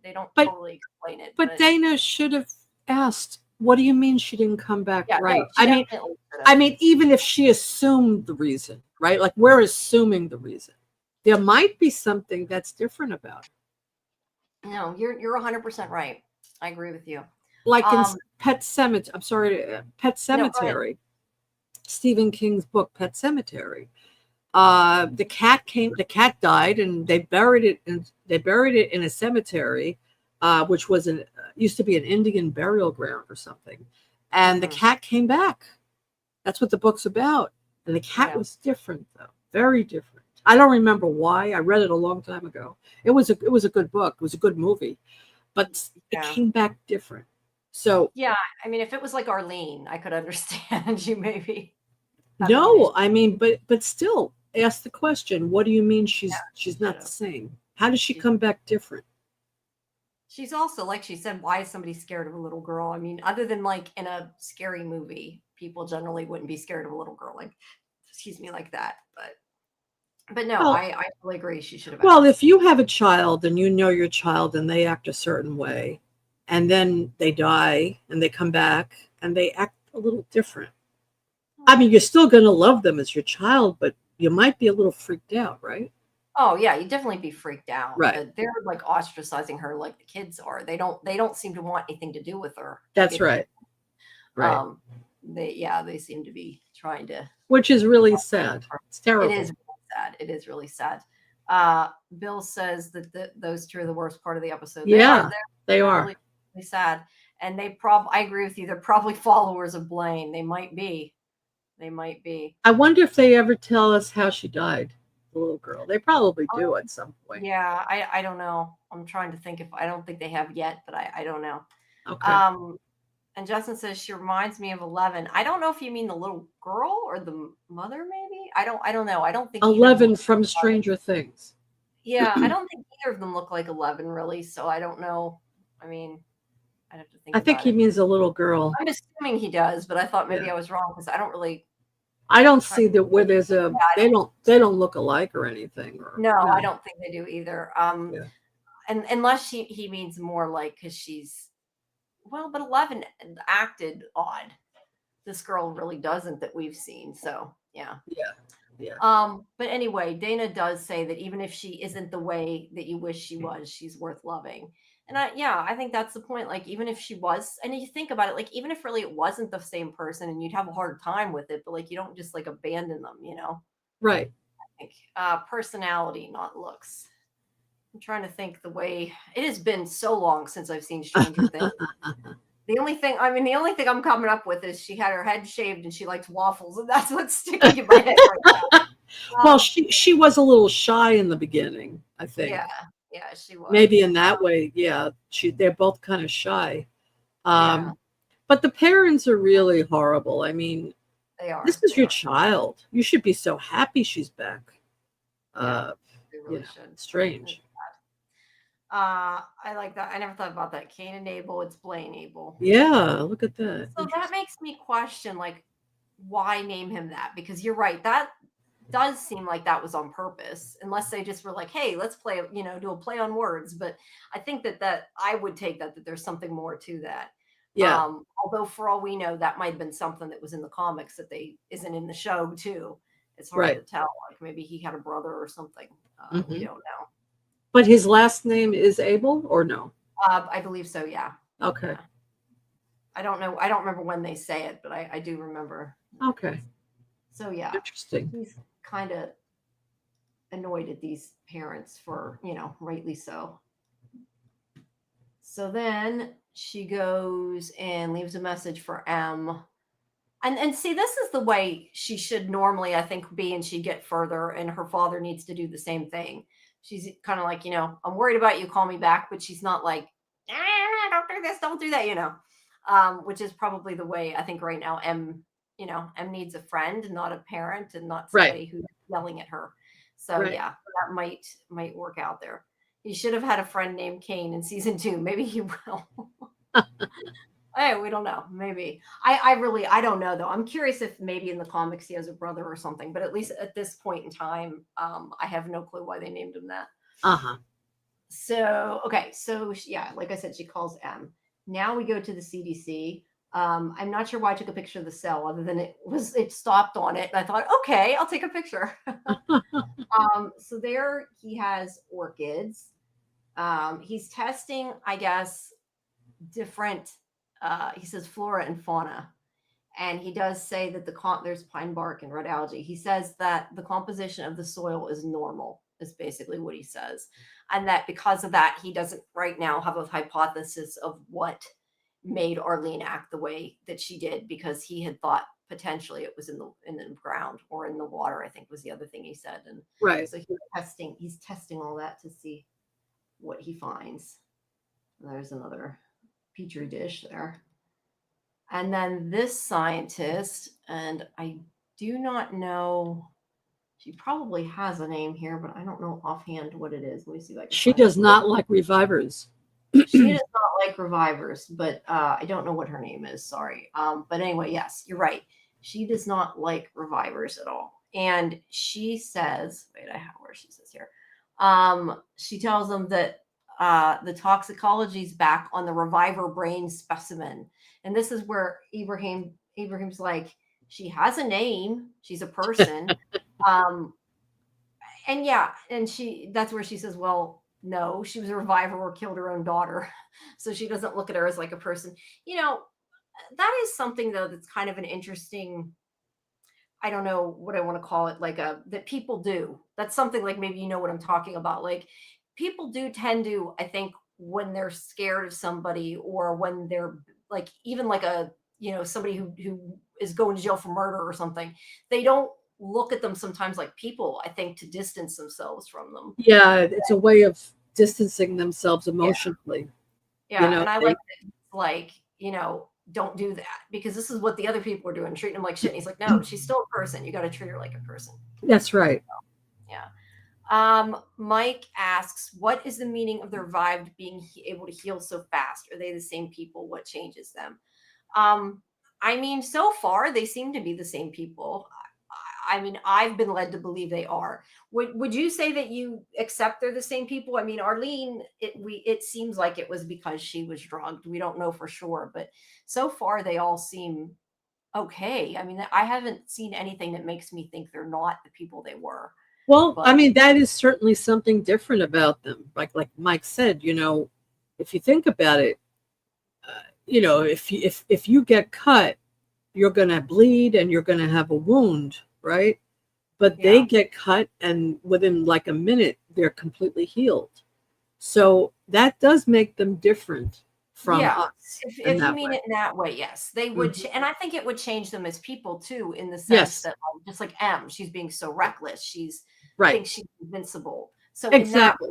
they don't totally explain it. But Dana should have asked, what do you mean she didn't come back right? No, I mean, even if she assumed the reason, right? Like we're assuming the reason. There might be something that's different about it. No, you're 100% right. I agree with you. Like in Pet Cemetery. Pet Cemetery. No, Stephen King's book, Pet Cemetery. The cat died, and they buried it in a cemetery, which was used to be an Indian burial ground or something. And the cat came back. That's what the book's about. And the cat was different, though, very different. I don't remember why. I read it a long time ago. It was a good book. It was a good movie, but it came back different. So Yeah, I mean, if it was like Arlene, I could understand you maybe having an issue. no, I mean, but still, ask the question. What do you mean Yeah, she's should not the have. same? How does she She's come back different? she's also like she said, why is somebody scared of a little girl? I mean, other than like in a scary movie, people generally wouldn't be scared of a little girl, like excuse me, like that. But no, Well, I totally agree. She should have well, asked. if you have a child and you know your child and they act a certain way, and then they die and they come back and they act a little different. I mean, you're still going to love them as your child, but you might be a little freaked out, right? Oh yeah, you'd definitely be freaked out. Right. But they're like ostracizing her like the kids are. They don't seem to want anything to do with her. That's right. Right. Um, they seem to be trying to. Which is really sad. It's It terrible. is really sad. It is really sad. Bill says that those two are the worst part of the episode. They are. Yeah, they They're are. really, really sad. And I agree with you. They're probably followers of Blaine. They might be. They might be. I wonder if they ever tell us how she died, the little girl. They probably do at some point. Yeah, I don't know. I'm trying to think if I don't think they have yet, but I don't know. Okay. And Justin says she reminds me of 11. I don't know if you mean the little girl or the mother, maybe. I don't know. I don't think either of them 11 look from like 11. Stranger Things. Yeah, I don't think either of them look like 11 really, so I don't know. I mean, I'd have to think I think about he it. means a little girl. I'm assuming he does, but I thought maybe Yeah. I was wrong because I don't really. I don't see that where there's a Yeah, they don't look alike or anything. Or no, I don't think they do either. Yeah. And unless he means more like because she's well, but 11 acted odd. This girl really doesn't that we've seen. So yeah. Yeah. Yeah. But anyway, Dana does say that even if she isn't the way that you wish she was, she's worth loving. And I think that's the point. Like, even if she was, and you think about it, like, even if really it wasn't the same person and you'd have a hard time with it, but like, you don't just like abandon them, you know? Right. I think personality, not looks. I'm trying to think the way it has been so long since I've seen Stranger Things. The only thing I'm coming up with is she had her head shaved and she likes waffles, and that's what's sticking in my head right now. Well, she was a little shy in the beginning, I think. Yeah, she was. Maybe in that way, yeah. They're both kind of shy. Yeah, But the parents are really horrible. I mean, they are. this is They your are. child. You should be so happy she's back. They really Yeah, should. strange. I like that. I never thought about that. Cain and Abel. It's Blaine Abel. Yeah, look at that. So that makes me question, like, why name him that? Because you're right. That does seem like that was on purpose, unless they just were like, "Hey, let's play," do a play on words. But I think that I would take that there's something more to that. Yeah. Although for all we know, that might have been something that was in the comics that they isn't in the show too. It's hard Right. to tell. Like maybe he had a brother or something. We don't know. But his last name is Abel or no? I believe so. Yeah. Okay. Yeah. I don't know. I don't remember when they say it, but I do remember. Okay. So yeah, Interesting. he's kind of annoyed at these parents for, rightly so. So then she goes and leaves a message for M. And see, this is the way she should normally, I think, be, and she'd get further, and her father needs to do the same thing. She's kind of like, I'm worried about you, call me back, but she's not like, don't do this, don't do that, which is probably the way I think right now M needs a friend, not a parent, and not somebody who's yelling at her. So yeah, that might work out there. He should have had a friend named Cain in season 2. Maybe he will. Hey, we don't know. Maybe. I don't know though. I'm curious if maybe in the comics he has a brother or something, but at least at this point in time, I have no clue why they named him that. So, okay. So yeah, like I said, she calls M. Now we go to the CDC. I'm not sure why I took a picture of the cell other than it stopped on it. And I thought, okay, I'll take a picture. So there he has orchids. He's testing, I guess, different, he says flora and fauna. And he does say that there's pine bark and red algae. He says that the composition of the soil is normal, is basically what he says. And that because of that, he doesn't right now have a hypothesis of what made Arlene act the way that she did, because he had thought potentially it was in the ground or in the water, I think was the other thing he said. And so he's testing all that to see what he finds. And there's another petri dish there. And then this scientist, and I do not know, she probably has a name here, but I don't know offhand what it is. Let me see if I can She find it. does not like revivers. She does not like revivers, but I don't know what her name is. Sorry. But anyway, yes, you're right. She does not like revivers at all. And she says, wait, I have where she says here. She tells them that the toxicology is back on the reviver brain specimen. And this is where Ibrahim's like, she has a name. She's a person. And yeah, and that's where she says, well, no, she was a reviver or killed her own daughter. So she doesn't look at her as like a person. That is something though that's kind of an interesting, I don't know what I want to call it, like that people do. That's something like maybe you know what I'm talking about. Like people do tend to, I think, when they're scared of somebody or when they're like even like somebody who is going to jail for murder or something, they don't look at them sometimes like people, I think, to distance themselves from them. Yeah, it's a way of distancing themselves Yeah. emotionally. Yeah. And I like, don't do that because this is what the other people are doing, treating him like shit. And he's like, no, she's still a person. You got to treat her like a person. That's right. Yeah. Mike asks, what is the meaning of the revived being able to heal so fast? Are they the same people? What changes them? I mean, so far they seem to be the same people. I mean, I've been led to believe they are. Would you say that you accept they're the same people? I mean, Arlene, it seems like it was because she was drugged. We don't know for sure, but so far they all seem okay. I mean, I haven't seen anything that makes me think they're not the people they were. Well, I mean, that is certainly something different about them. Like Mike said, if you think about it, if you get cut, you're going to bleed and you're going to have a wound, right? But they get cut and within like a minute, they're completely healed. So that does make them different from us. If you mean it in that way, yes, they would. And I think it would change them as people too, in the sense that just like she's being so reckless. Thinks she's invincible. So exactly.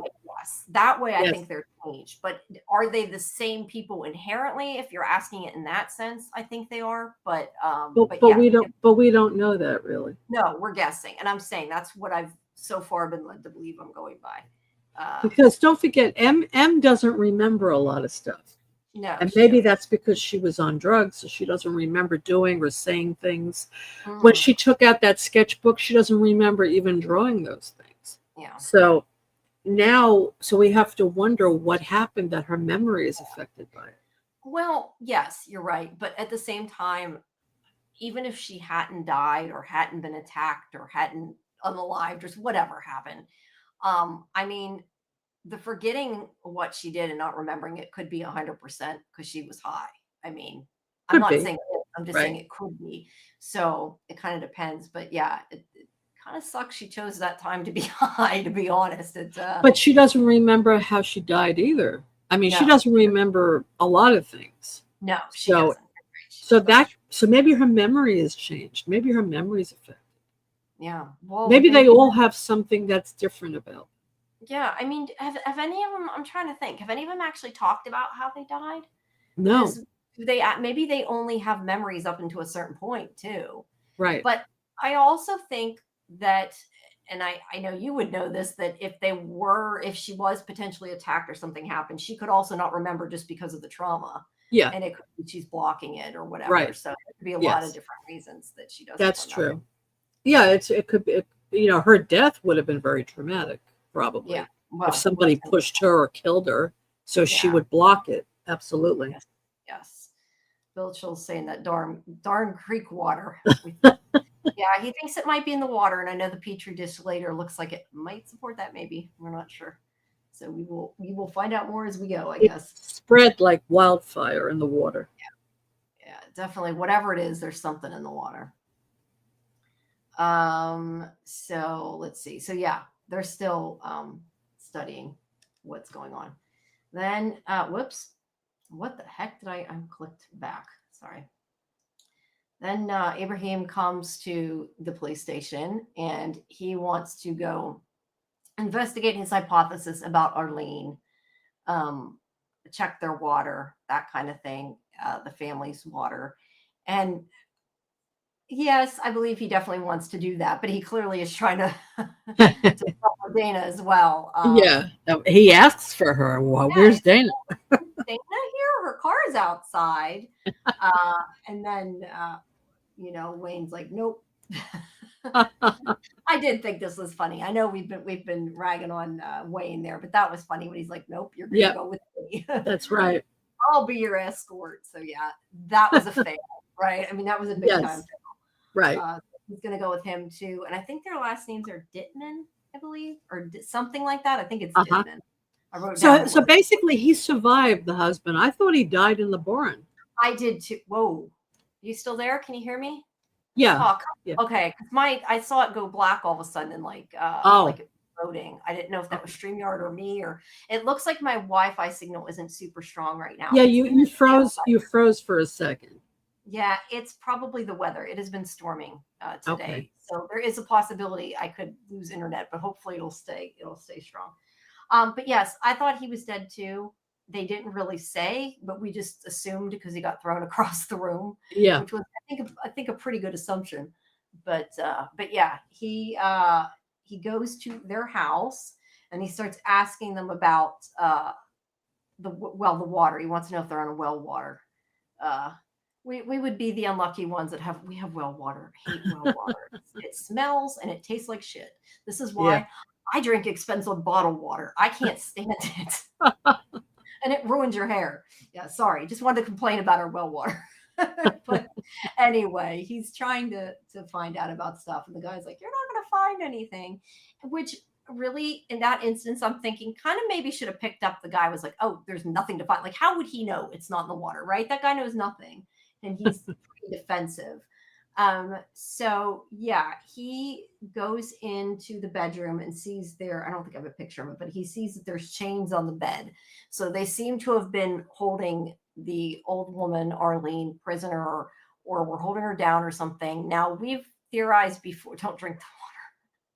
That way I think they're changed. But are they the same people inherently? If you're asking it in that sense, I think they are. But we don't know that really. No, we're guessing. And I'm saying that's what I've so far been led to believe I'm going by. Because don't forget, M doesn't remember a lot of stuff. No. And maybe that's because she was on drugs, so she doesn't remember doing or saying things. When she took out that sketchbook, she doesn't remember even drawing those things. Yeah. So we have to wonder what happened that her memory is affected by it. Well, yes, you're right. But at the same time, even if she hadn't died or hadn't been attacked or hadn't unalived or whatever happened, I mean, the forgetting what she did and not remembering it could be 100% because she was high. I mean, I'm not saying it, I'm just saying it could be. So it kind of depends. But yeah, it kind of sucks she chose that time to be high, to be honest. But she doesn't remember how she died either. I mean, she doesn't remember a lot of things. No, she doesn't. So maybe her memory has changed. Maybe her memory is affected. Yeah. Well, maybe they all have something that's different about them. Yeah, I mean, have any of them? I'm trying to think. Have any of them actually talked about how they died? No. Maybe they only have memories up until a certain point too. Right. But I also think that, and I know you would know this, that if she was potentially attacked or something happened, she could also not remember just because of the trauma. Yeah. And it could be she's blocking it or whatever. Right. So it could be a lot of different reasons that she doesn't. That's true. Yeah, it could be. Her death would have been very traumatic. Probably. Yeah. Well, if somebody pushed her or killed her, so she would block it. Absolutely. Yes. Bill Chill's saying that darn creek water. Yeah, he thinks it might be in the water, and I know the petri dish later looks like it might support that. Maybe we're not sure. So we will find out more as we go, I guess. Spread like wildfire in the water. Yeah, definitely. Whatever it is, there's something in the water. So let's see. So yeah. They're still studying what's going on. Then, whoops, what the heck did I clicked back? Sorry. Then Ibrahim comes to the police station and he wants to go investigate his hypothesis about Arlene. check their water, that kind of thing, the family's water. And yes, I believe he definitely wants to do that, but he clearly is trying to follow Dana as well. Yeah, he asks for her. Well, Yeah, where's Dana? Dana here, her car's outside. And then, Wayne's like, nope. I did think this was funny. I know we've been ragging on Wayne there, but that was funny when he's like, nope, you're gonna Yep, go with me. that's right. I'll be your escort. So yeah, that was a fail, right? I mean, that was a big time Yes, fail. right. He's gonna go with him too, and I think their last names are Dittman, I believe, or something like that. I think it's Dittman. I wrote down. So basically, he survived the husband. I thought he died in the barn. I did too. Whoa, you still there? Can you hear me? Yeah. Oh, Yeah. okay. Because I saw it go black all of a sudden, like it was loading. I didn't know if that was StreamYard or me, or it looks like my Wi-Fi signal isn't super strong right now. Yeah, you froze. You froze for a second. Yeah, it's probably the weather. It has been storming today, Okay. so there is a possibility I could lose internet, but hopefully it'll stay strong. But yes, I thought he was dead too. They didn't really say, but we just assumed because he got thrown across the room. Yeah. Which was I think a pretty good assumption. But yeah, he goes to their house and he starts asking them about the water. He wants to know if they're on a well water. We would be the unlucky ones that have well water. I hate well water. It smells and it tastes like shit. This is why I drink expensive bottled water. I can't stand it. And it ruins your hair. Yeah, sorry. Just wanted to complain about our well water. But anyway, he's trying to find out about stuff. And the guy's like, you're not going to find anything. Which really, in that instance, I'm thinking kind of maybe should have picked up the guy was like, oh, there's nothing to find. Like, how would he know it's not in the water, right? That guy knows nothing. And he's pretty defensive. So yeah, he goes into the bedroom and sees I don't think I have a picture of it, but he sees that there's chains on the bed. So they seem to have been holding the old woman, Arlene, prisoner, or we're holding her down or something. Now we've theorized before, don't drink the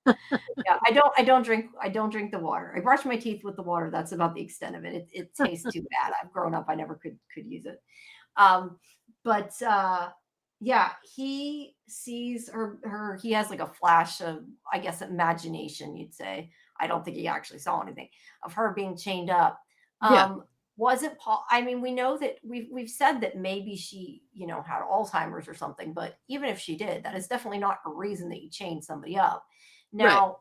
water. Yeah, I don't drink the water. I brush my teeth with the water. That's about the extent of it. It tastes too bad. I've grown up, I never could use it. But yeah, he sees her, he has like a flash of, I guess, imagination, you'd say. I don't think he actually saw anything of her being chained up. Wasn't Paul, I mean, we know that we've said that maybe she, had Alzheimer's or something, but even if she did, that is definitely not a reason that you chained somebody up. Now,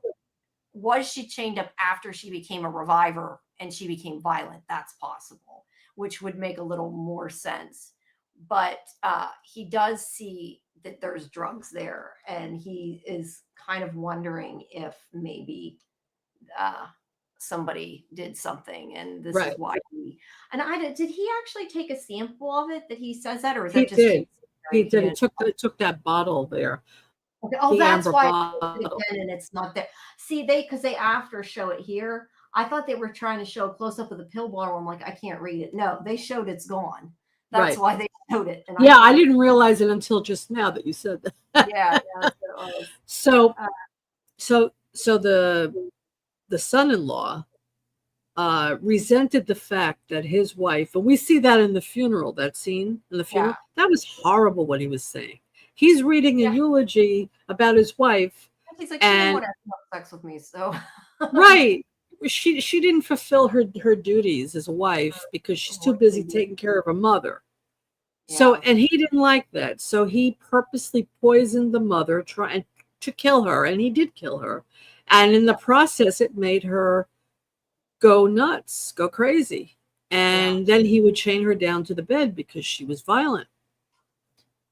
was she chained up after she became a reviver and she became violent? That's possible, which would make a little more sense. But he does see that there's drugs there, and he is kind of wondering if maybe somebody did something, and this is why did he actually take a sample of it that he says that, or is that just he did. It took that bottle there. Okay. Oh, that's why it again, and it's not there. See, because they after show it here. I thought they were trying to show a close up of the pill bottle. I'm like, I can't read it. No, they showed it's gone. That's why they showed it. And I didn't realize it until just now that you said that. Yeah. So the son-in-law resented the fact that his wife, and we see that in the funeral, that scene in the funeral, that was horrible what he was saying. He's reading a eulogy about his wife. He's like, she didn't want to have sex with me, so. Right. She didn't fulfill her duties as a wife because she's too busy taking care of her mother. So, and he didn't like that. So he purposely poisoned the mother, trying to kill her, and he did kill her. And in the process, it made her go nuts, go crazy. And then he would chain her down to the bed because she was violent.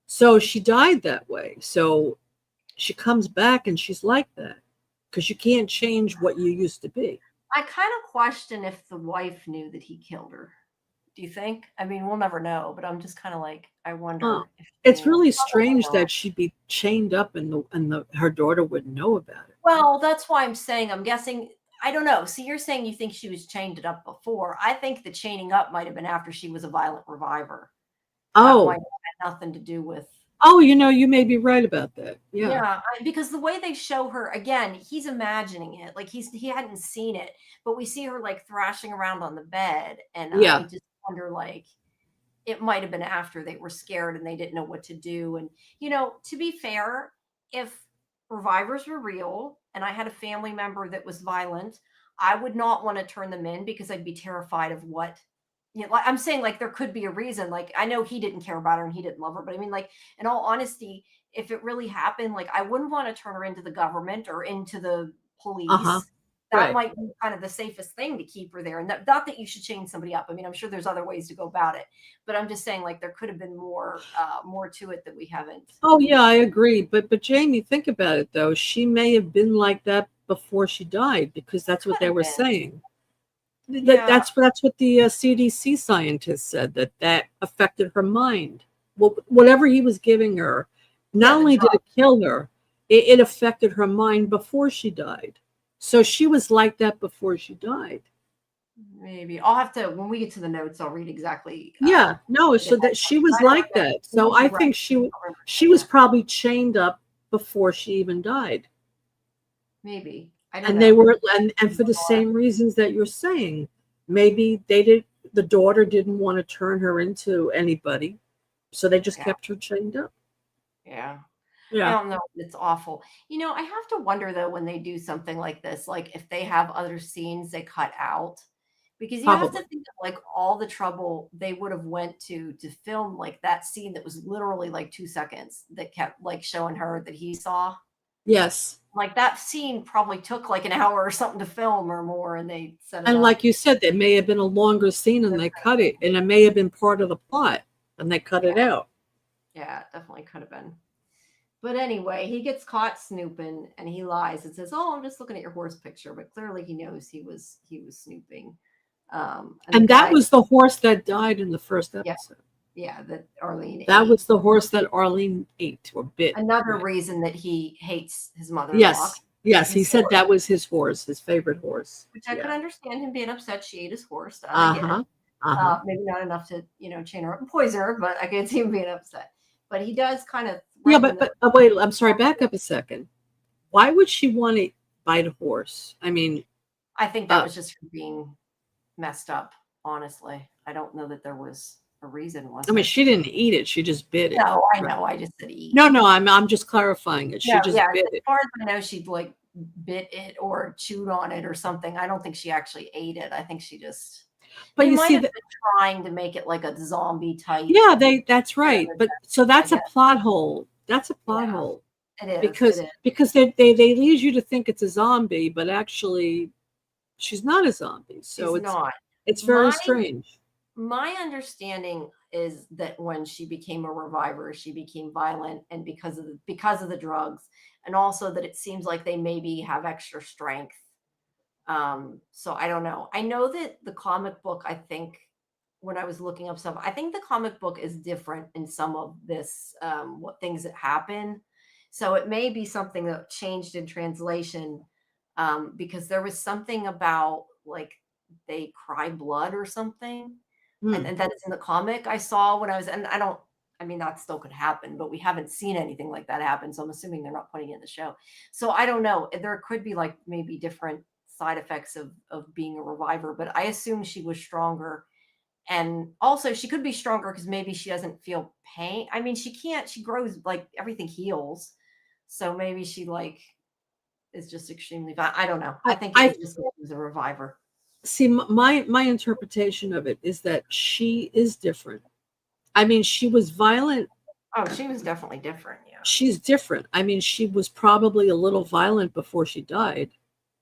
So she died that way. So she comes back and she's like that because you can't change what you used to be. I kind of question if the wife knew that he killed her. Do you think? I mean, we'll never know, but I'm just kind of like, I wonder. It's really strange that she'd be chained up and her daughter wouldn't know about it. Well, that's why I'm saying, I'm guessing, I don't know. See, you're saying you think she was chained up before. I think the chaining up might have been after she was a violent reviver. That might have had nothing to do with Oh, you may be right about that. Yeah. Yeah, because the way they show her again, he's imagining it. Like he hadn't seen it, but we see her like thrashing around on the bed, and I Yeah. just wonder like it might have been after they were scared and they didn't know what to do. And to be fair, if revivers were real and I had a family member that was violent, I would not want to turn them in because I'd be terrified of what. Like I'm saying, like there could be a reason. Like I know he didn't care about her and he didn't love her, but I mean, like in all honesty, if it really happened, like I wouldn't want to turn her into the government or into the Uh-huh. police. That Right. might be kind of the safest thing to keep her there. And not that you should chain somebody up. I mean, I'm sure there's other ways to go about it, but I'm just saying, like there could have been more to it that we haven't. Oh, yeah, I agree. But Jamie, think about it though. She may have been like that before she died because that's what Could they have were been. saying. Yeah, That's what the CDC scientists said, that affected her mind. Well, whatever he was giving her, not yeah, the only did drug it kill her, it affected her mind before she died. So she was like that before she died. maybe. I'll have to when we get to the notes. I'll read exactly. Yeah, no, What it so had. that she was I don't like remember. that. So Maybe I you're right. think I don't remember she saying was that. probably chained up before she even died. Maybe I don't And they know. were and for the same reasons that you're saying. Maybe the daughter didn't want to turn her into anybody, so they just Yeah, kept her chained up. yeah. I Yeah, don't know. It's awful. I have to wonder though when they do something like this, like if they have other scenes they cut out, because you have to probably. think of like all the trouble they would have went to film like that scene that was literally like 2 seconds that kept like showing her that he saw. Yes. Like that scene probably took like an hour or something to film or more, and they set it And up. like you said, there may have been a longer scene and they cut it, and it may have been part of the plot and they cut it Yeah, out. yeah, it definitely could have been. But anyway, he gets caught snooping and he lies and says, "Oh, I'm just looking at your horse picture," but clearly he knows he was snooping. And the And that guy, was the horse that died in the first yeah, episode. yeah, that Arlene That ate. was the horse that Arlene ate or bit. Another Right. reason that he hates his mother-in-law, Yes. Yes. He his said horse, that was his horse, his favorite horse. which I could Yeah. understand him being upset she ate his horse. That I get. Uh-huh. Uh-huh. Maybe not enough to chain her up and poison her, but I could see him being upset. But he does kind of Yeah, threaten but the. wait, I'm sorry, back up a second. Why would she want to bite a horse? I mean, I think that uh, was just her being messed up. Honestly, I don't know that there was a reason, was there? she didn't eat it, she just bit it. No, I Right. know. I just said eat. No, no, I'm just clarifying it. She No, just yeah. bit As it. far as I know, she like bit it or chewed on it or something. I don't think she actually ate it. I think she just. But They you might see have that, been trying to make it like a zombie type. yeah, that's Kind right. of But so event, I that's a guess. plot hole. That's a plot Yeah, hole it is. It because is. they lead you to think it's a zombie, but actually she's not a zombie. So She's not. it's very My strange. my understanding is that when she became a reviver, she became violent, and because of the drugs, and also that it seems like they maybe have extra strength. So I don't know. I know that the comic book, I think when I was looking up stuff, I think the comic book is different in some of this, what things that happen. So it may be something that changed in translation, because there was something about like they cry blood or something, and, Hmm. and that is in the comic I saw when I was, and I don't, I mean, that still could happen, but we haven't seen anything like that happen. So I'm assuming they're not putting it in the show. So I don't know. There could be like maybe different side effects of being a reviver, but I assume she was stronger. And also she could be stronger because maybe she doesn't feel pain. I mean, she can't, she grows like everything heals. So maybe she like is just extremely I don't know. I think it I was just it was a reviver. see my interpretation of it is that she is different. I mean, she was violent. Oh, she was definitely different. Yeah. She's different. I mean, she was probably a little violent before she died,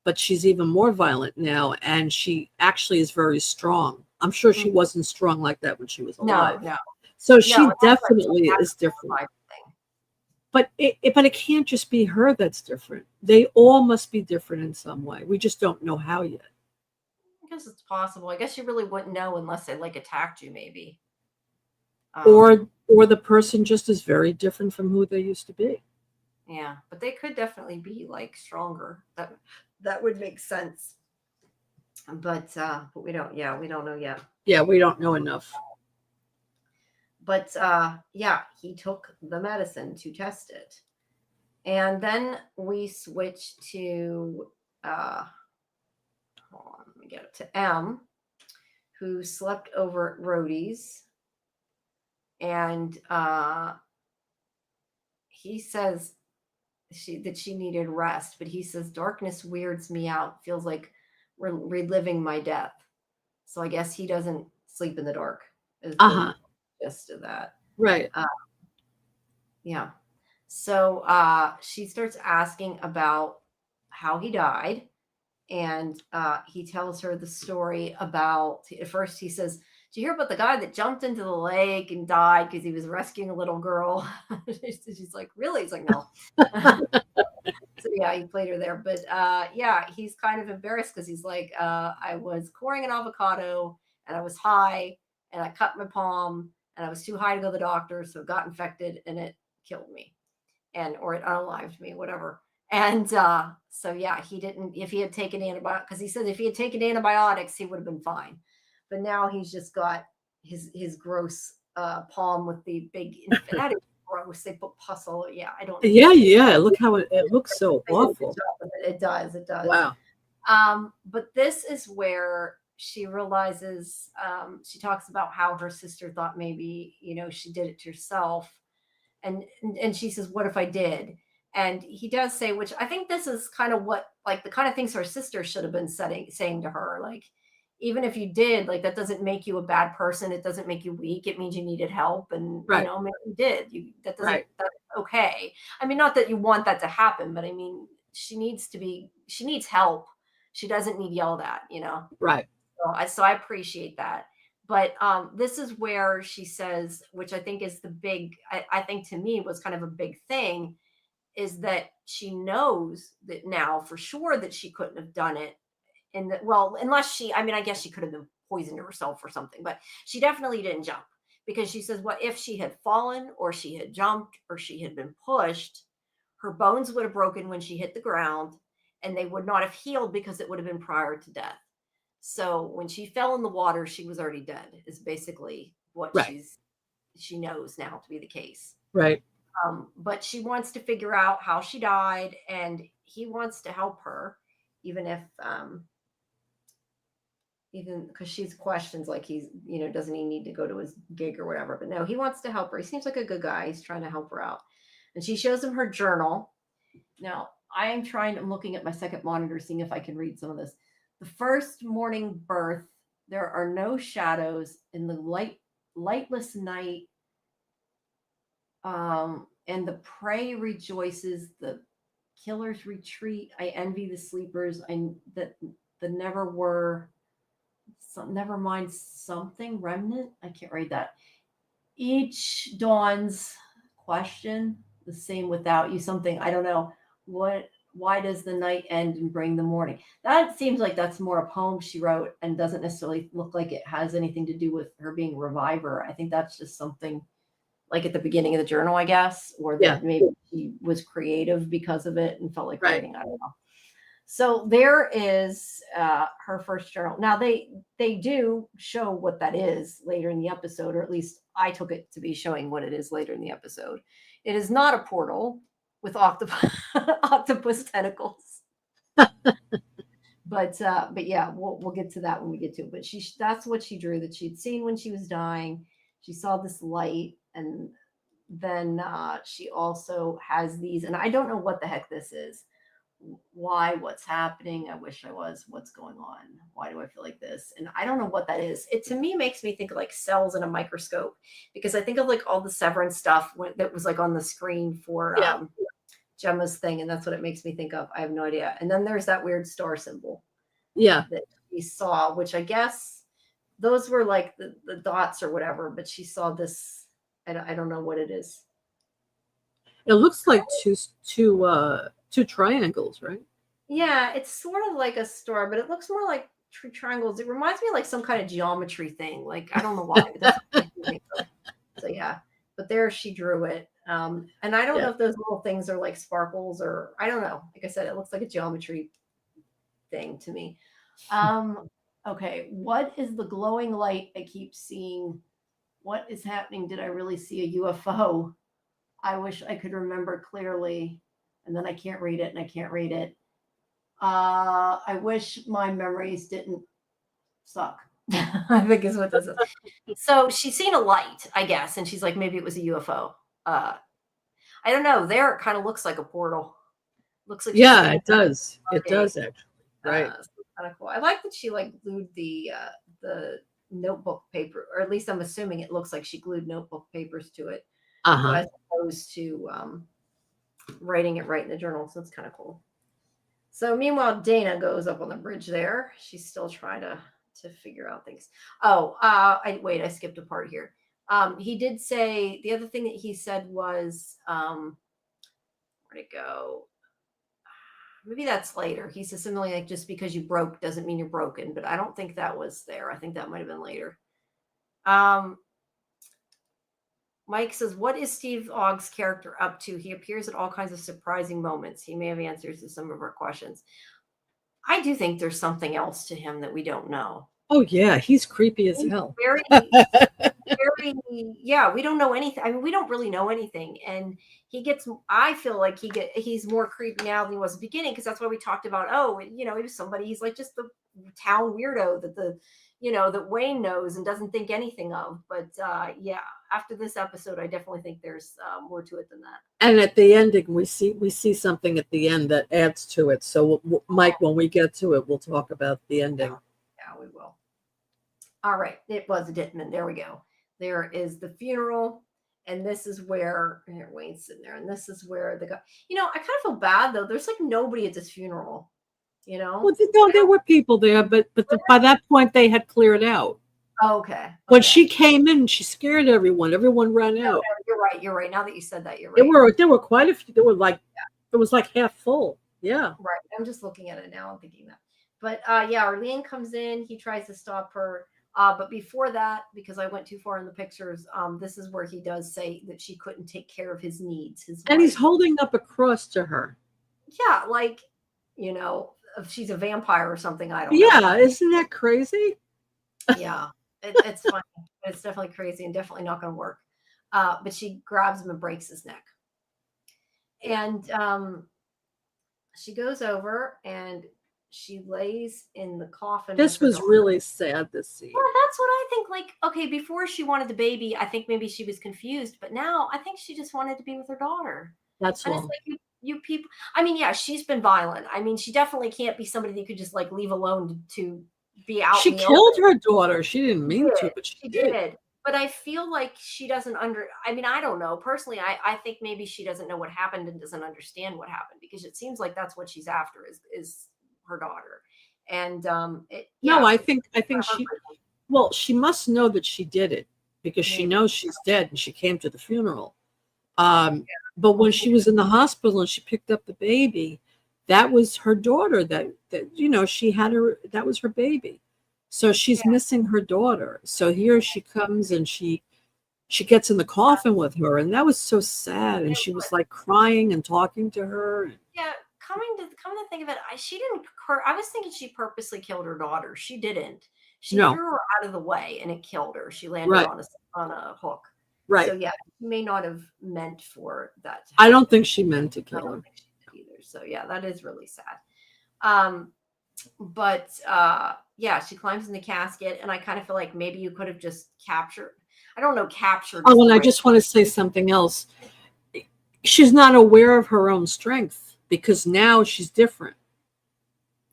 but she's even more violent now, and she actually is very strong. I'm sure she Mhm. wasn't strong like that when she was No, alive. no, So no. she And that's what definitely that's is the different. revival thing. But it can't just be her that's different. They all must be different in some way. We just don't know how yet. I guess it's possible. I guess you really wouldn't know unless they like attacked you, maybe. Um, Or the person just is very different from who they used to be. yeah, but they could definitely be like stronger. That would make sense. But we don't. Yeah, we don't know yet. Yeah, we don't know enough. But yeah, he took the medicine to test it. And then we switch to hold on, let me get it to M, who slept over at Rhodey's. And he says that she needed rest, but he says darkness weirds me out, feels like we're reliving my death. So I guess he doesn't sleep in the dark, is the gist of that. Right. Yeah. So she starts asking about how he died. And he tells her the story about, at first he says, "Did you hear about the guy that jumped into the lake and died because he was rescuing a little girl?" She's like, "Really?" He's like, "No." So yeah, he played her there. But yeah, he's kind of embarrassed because he's like, "I was coring an avocado and I was high and I cut my palm and I was too high to go to the doctor. So it got infected and it killed me, or it unalived me, whatever." And so yeah, he didn't, if he had taken antibiotics, because he said if he had taken antibiotics, he would have been fine. But now he's just got his gross palm with the big, that is gross. They put pus all, yeah, I don't. Yeah. Look how it looks so awful. It does. Wow. But this is where she realizes, she talks about how her sister thought maybe, she did it to herself. And she says, "What if I did?" And he does say, which I think this is kind of what, like, the kind of things her sister should have been saying to her, like, even if you did, like, that doesn't make you a bad person. It doesn't make you weak. It means you needed help, and Right. maybe you did. That doesn't. Right. That's okay. I mean, not that you want that to happen, but I mean, she needs help. She doesn't need yelled at. Right. So I appreciate that. But this is where she says, which I think is the big, I think to me was kind of a big thing, is that she knows that now for sure that she couldn't have done it. And that, well, unless I mean, I guess she could have been poisoned herself or something, but she definitely didn't jump, because she says, what if she had fallen or she had jumped or she had been pushed, her bones would have broken when she hit the ground and they would not have healed because it would have been prior to death. So when she fell in the water, she was already dead, is basically what Right. she knows now to be the case. Right. But she wants to figure out how she died, and he wants to help her, even if, even because she's questions like, he's, doesn't he need to go to his gig or whatever? But no, he wants to help her. He seems like a good guy. He's trying to help her out. And she shows him her journal. Now, I'm looking at my second monitor, seeing if I can read some of this. The first morning birth, there are no shadows in the lightless night. And the prey rejoices, the killers retreat. I envy the sleepers. That the never were. Never mind something remnant. I can't read that. Each dawn's question, the same without you. Something, I don't know what. Why does the night end and bring the morning? That seems like that's more a poem she wrote and doesn't necessarily look like it has anything to do with her being a reviver. I think that's just something like at the beginning of the journal, I guess, or that maybe she was creative because of it and felt like writing. I don't know. So there is her first journal. Now they do show what that is later in the episode, or at least I took it to be showing what it is later in the episode. It is not a portal with octopus tentacles. But yeah, we'll get to that when we get to it. But that's what she drew, that she'd seen when she was dying. She saw this light, and then she also has these, and I don't know what the heck this is. Why? What's happening? I wish I was. What's going on? Why do I feel like this? And I don't know what that is. It to me makes me think of like cells in a microscope, because I think of like all the Severance stuff that was like on the screen for Gemma's thing, and that's what it makes me think of. I have no idea. And then there's that weird star symbol. Yeah. That she saw, which I guess those were like the dots or whatever, but she saw this. I don't know what it is. It looks like two triangles, right? Yeah, it's sort of like a star, but it looks more like triangles. It reminds me of like some kind of geometry thing. Like, I don't know why. But that's what I think of. So yeah, but there she drew it. And I don't know if those little things are like sparkles, or I don't know. Like I said, it looks like a geometry thing to me. Okay, what is the glowing light I keep seeing What is happening? Did I really see a UFO? I wish I could remember clearly. And then I can't read it and I can't read it. I wish my memories didn't suck. I think is what this is. So she's seen a light, I guess, and she's like, maybe it was a UFO. I don't know. There, it kind of looks like a portal. Looks like yeah, it does. It does actually. Right. So kind of cool. I like that she like glued the notebook paper, or at least I'm assuming it looks like she glued notebook papers to it, as opposed to writing it right in the journal. So it's kind of cool. So meanwhile, Dana goes up on the bridge there. She's still trying to figure out things. Oh, I skipped a part here. He did say the other thing that he said was where'd it go? Maybe that's later. He says something like, just because you broke doesn't mean you're broken, but I don't think that was there. I think that might have been later. Mike says, what is Steve Ogg's character up to? He appears at all kinds of surprising moments. He may have answers to some of our questions. I do think there's something else to him that we don't know. Oh yeah, he's creepy as hell. Very, very, yeah, we don't know anything. I mean, we don't really know anything. And I feel like he's more creepy now than he was at the beginning, because that's why we talked about, he was somebody, he's like just the town weirdo that Wayne knows and doesn't think anything of. But yeah, after this episode, I definitely think there's more to it than that. And at the ending, we see something at the end that adds to it. So Mike, when we get to it, we'll talk about the ending. Yeah, we will. All right, it was a Dittman. There we go. There is the funeral, and this is where Wayne's sitting there, and this is where the guy. I kind of feel bad though. There's like nobody at this funeral. Well, there were people there, but by that point they had cleared out. Oh, okay. When she came in, she scared everyone. Everyone ran out. No, you're right. Now that you said that, you're right. There were quite a few. There were like it was like half full. Yeah. Right. I'm just looking at it now. I'm thinking that. But yeah, Arlene comes in. He tries to stop her. But before that, because I went too far in the pictures, this is where he does say that she couldn't take care of his needs. And he's holding up a cross to her. Yeah, like, if she's a vampire or something, I don't know. Yeah, isn't that crazy? Yeah, it's funny. It's definitely crazy and definitely not going to work. But she grabs him and breaks his neck. And she goes over and she lays in the coffin. This was really sad, this scene. Yeah, that's what I think. Like, okay, before she wanted the baby, I think maybe she was confused. But now I think she just wanted to be with her daughter. That's all. You people, I mean, yeah, she's been violent. I mean, she definitely can't be somebody that you could just like leave alone to be out. She killed her daughter. She didn't mean to, but she did. But I feel like she doesn't I mean, I don't know. Personally, I think maybe she doesn't know what happened and doesn't understand what happened, because it seems like that's what she's after is her daughter. And I think she must know that she did it, because she knows she's dead and she came to the funeral. But when she was in the hospital and she picked up the baby, that was her daughter that she had her, that was her baby. So she's missing her daughter. So here she comes and she gets in the coffin with her, and that was so sad. And she was like crying and talking to her. Yeah, coming to think of it, I was thinking she purposely killed her daughter. She didn't. She threw her out of the way and it killed her. She landed on a hook. Right. So yeah, she may not have meant for that. I don't think she meant to kill her either. So yeah, that is really sad. But yeah, she climbs in the casket, and I kind of feel like maybe you could have just captured. Oh, and I just want to say something else. She's not aware of her own strength, because now she's different.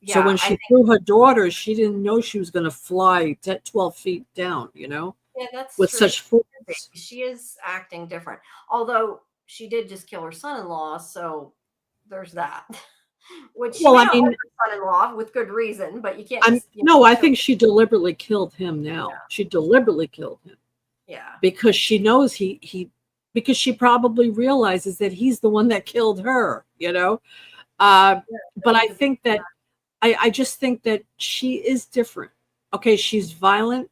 Yeah, so when she threw her daughter, she didn't know she was going to fly 12 feet down, Yeah, that's with true. Such force. She is acting different. Although she did just kill her son-in-law, so there's that. Which her son-in-law with good reason, but you can't. I think she deliberately killed him. Now she deliberately killed him. Yeah, because she knows because she probably realizes that he's the one that killed her. But I think that I just think that she is different. Okay, she's violent.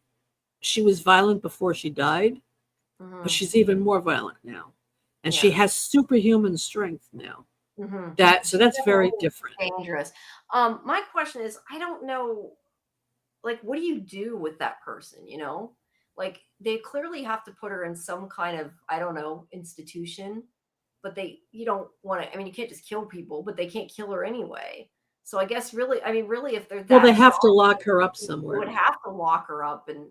She was violent before she died, but she's even more violent now, and she has superhuman strength now. That's very different. Dangerous. My question is, I don't know, like, what do you do with that person? Like, they clearly have to put her in some kind of, I don't know, institution, but you don't want to, I mean, you can't just kill people, but they can't kill her anyway. So I guess really, I mean, really, if they're Well, that they have to strong, lock her up you somewhere. would have to lock her up. And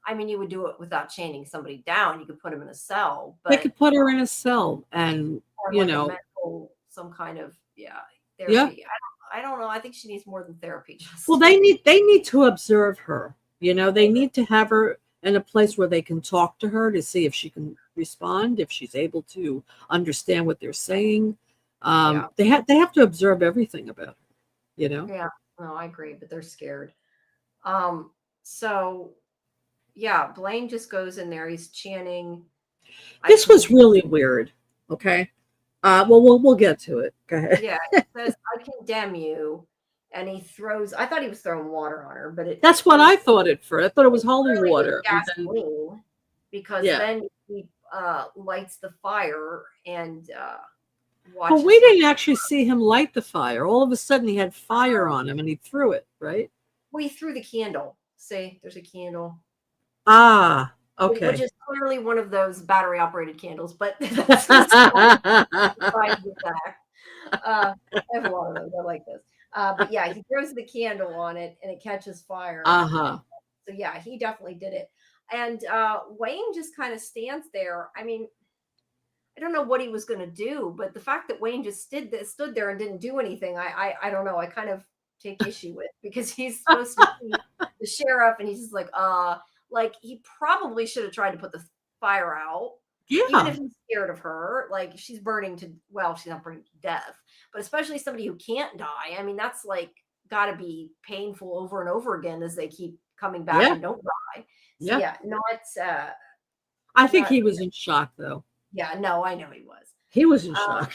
I mean, you would do it without chaining somebody down. You could put them in a cell, They but could put her in a cell and, or you like a know, mental, some kind of, yeah. therapy. I don't know. I think she needs more than therapy. Well, they need to observe her. You know, they need to have her in a place where they can talk to her to see if she can respond, if she's able to understand what they're saying. Yeah. They have to observe everything about her, you know? Yeah. No, I agree, but they're scared. So yeah, Blaine just goes in there. He's chanting. This was really weird. Okay. Well, we'll get to it. Go ahead. Yeah, it says, I condemn you. And he throws, I thought he was throwing water on her, but that's what I thought at first. I thought it was holy water. Gasoline, because then he lights the fire and watches. But we didn't actually see him light the fire. All of a sudden he had fire on him and he threw it, right? We threw the candle. See, there's a candle. Ah, okay. Which is clearly one of those battery operated candles, but that's I have a lot of those. I like this. But yeah, he throws the candle on it and it catches fire. Uh-huh. So yeah, he definitely did it. And Wayne just kind of stands there. I mean, I don't know what he was going to do, but the fact that Wayne just stood there and didn't do anything, I don't know. I kind of take issue with, because he's supposed to be the sheriff, and he's just like he probably should have tried to put the fire out. Yeah. Even if he's scared of her, like she's burning to, well, she's not burning to death, but especially somebody who can't die. I mean, that's like got to be painful over and over again as they keep coming back and don't die. So yeah, I think he was in shock though. Yeah, no, I know he was. He was in shock.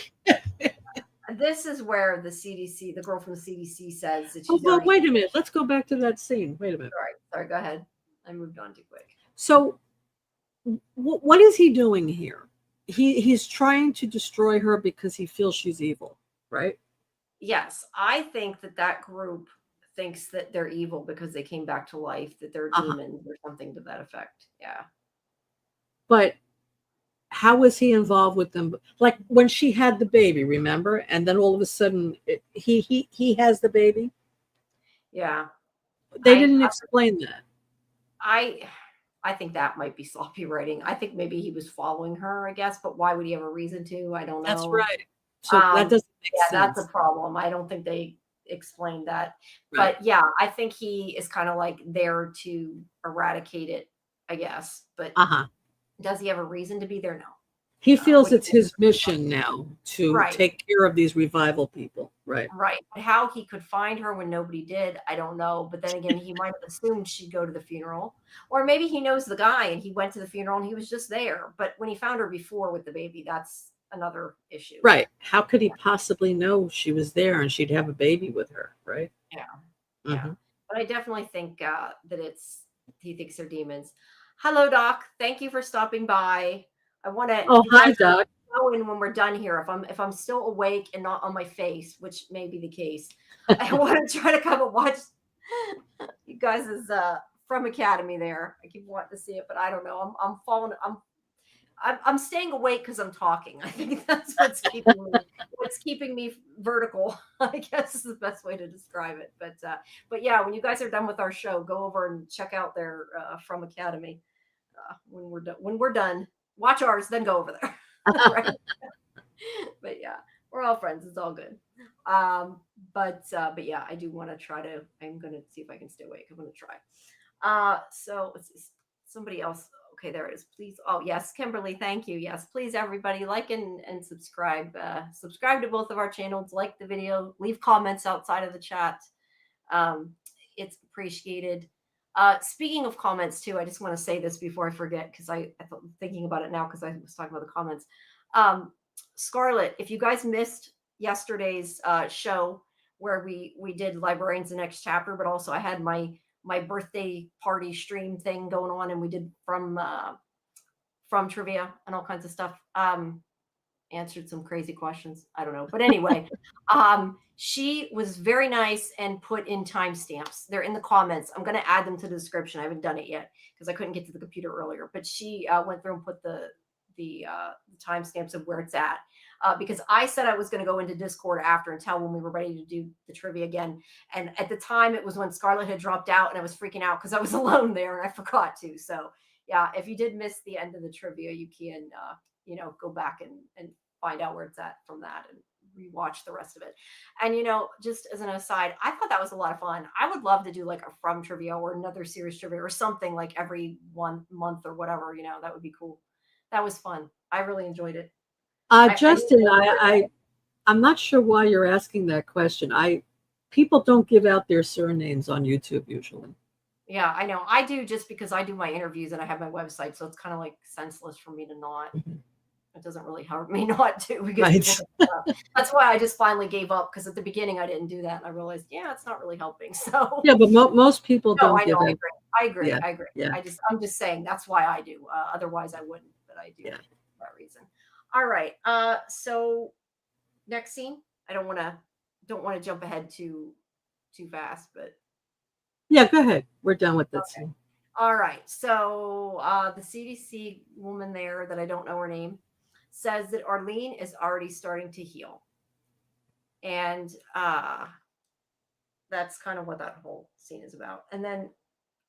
This is where the CDC, the girl from the CDC, says that she's. Oh, but wait a minute. Let's go back to that scene. Wait a minute. Sorry, go ahead. I moved on too quick. So, what is he doing here? He's trying to destroy her because he feels she's evil, right? Yes, I think that group thinks that they're evil because they came back to life, that they're demons or something to that effect. Yeah. But how was he involved with them? Like when she had the baby, remember? And then all of a sudden he has the baby. Yeah. They didn't explain that. I think that might be sloppy writing. I think maybe he was following her, I guess, but why would he have a reason to? I don't know. That's right. So that doesn't make sense. That's a problem. I don't think they explained that. Right. But yeah, I think he is kind of like there to eradicate it, I guess. But does he have a reason to be there? No. He feels it's his mission now to take care of these revival people. Right. Right. But how he could find her when nobody did, I don't know. But then again, he might have assumed she'd go to the funeral. Or maybe he knows the guy and he went to the funeral and he was just there. But when he found her before with the baby, that's another issue. Right. How could he possibly know she was there and she'd have a baby with her? Right. Yeah. Yeah. But I definitely think that he thinks they're demons. Hello, Doc. Thank you for stopping by. I want to. Oh, hi, Doc. Go in when we're done here. If I'm still awake and not on my face, which may be the case, I want to try to come and watch you guys' From Academy there. I keep wanting to see it, but I don't know. I'm falling. I'm staying awake because I'm talking. I think that's what's keeping me vertical, I guess is the best way to describe it. But yeah, when you guys are done with our show, go over and check out their From Academy. When we're done, watch ours, then go over there. Right? But yeah, we're all friends. It's all good. But yeah, I do want to try to. I'm gonna see if I can stay awake. I'm gonna try. So somebody else. Okay, there it is. Please. Oh, yes, Kimberly, thank you. Yes, please, everybody, like and subscribe. Subscribe to both of our channels. Like the video. Leave comments outside of the chat. It's appreciated. Speaking of comments, too, I just want to say this before I forget, because I'm thinking about it now because I was talking about the comments. Scarlett, if you guys missed yesterday's show where we did Librarians the Next Chapter, but also I had my birthday party stream thing going on, and we did from trivia and all kinds of stuff. answered some crazy questions. I don't know. But anyway, she was very nice and put in timestamps. They're in the comments. I'm going to add them to the description. I haven't done it yet because I couldn't get to the computer earlier. But she went through and put the timestamps of where it's at. Because I said I was going to go into Discord after and tell when we were ready to do the trivia again. And at the time, it was when Scarlett had dropped out, and I was freaking out because I was alone there and I forgot to. So yeah, if you did miss the end of the trivia, you can go back and find out where it's at from that and rewatch the rest of it. And just as an aside, I thought that was a lot of fun. I would love to do like a From trivia or another series trivia or something like every 1 month or whatever. That would be cool. That was fun. I really enjoyed it. Justin, I'm not sure why you're asking that question. People don't give out their surnames on YouTube usually. Yeah, I know. I do just because I do my interviews and I have my website, so it's kind of like senseless for me to not. It doesn't really hurt me not to. Because that's why I just finally gave up, because at the beginning I didn't do that, and I realized, it's not really helping. So yeah, but most people don't give I it. agree. Yeah, I agree. yeah. I'm just saying that's why I do. Otherwise I wouldn't, but I do for that reason. All right. So next scene. I don't want to jump ahead too fast, but yeah, go ahead. We're done with that scene. All right. So the CDC woman there, that I don't know her name, says that Arlene is already starting to heal. And that's kind of what that whole scene is about. And then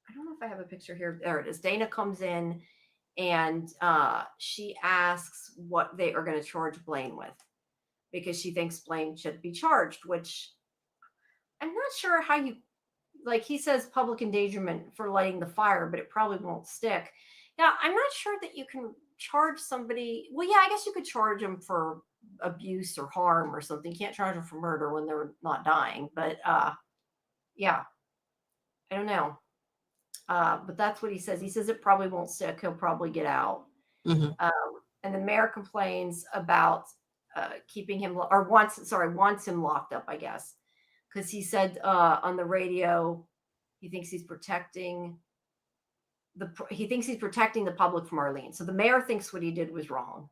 I don't know if I have a picture here. There it is. Dana comes in and she asks what they are going to charge Blaine with, because she thinks Blaine should be charged, which I'm not sure how you, like, he says public endangerment for lighting the fire, but it probably won't stick. Yeah, I'm not sure that you can charge somebody. Well, yeah, I guess you could charge them for abuse or harm or something. You can't charge them for murder when they're not dying. But yeah, I don't know. But that's what he says. He says it probably won't stick. He'll probably get out. Mm-hmm. And the mayor complains about keeping him, or wants him locked up, I guess, because he said on the radio he thinks he's protecting the public from Arlene. So the mayor thinks what he did was wrong.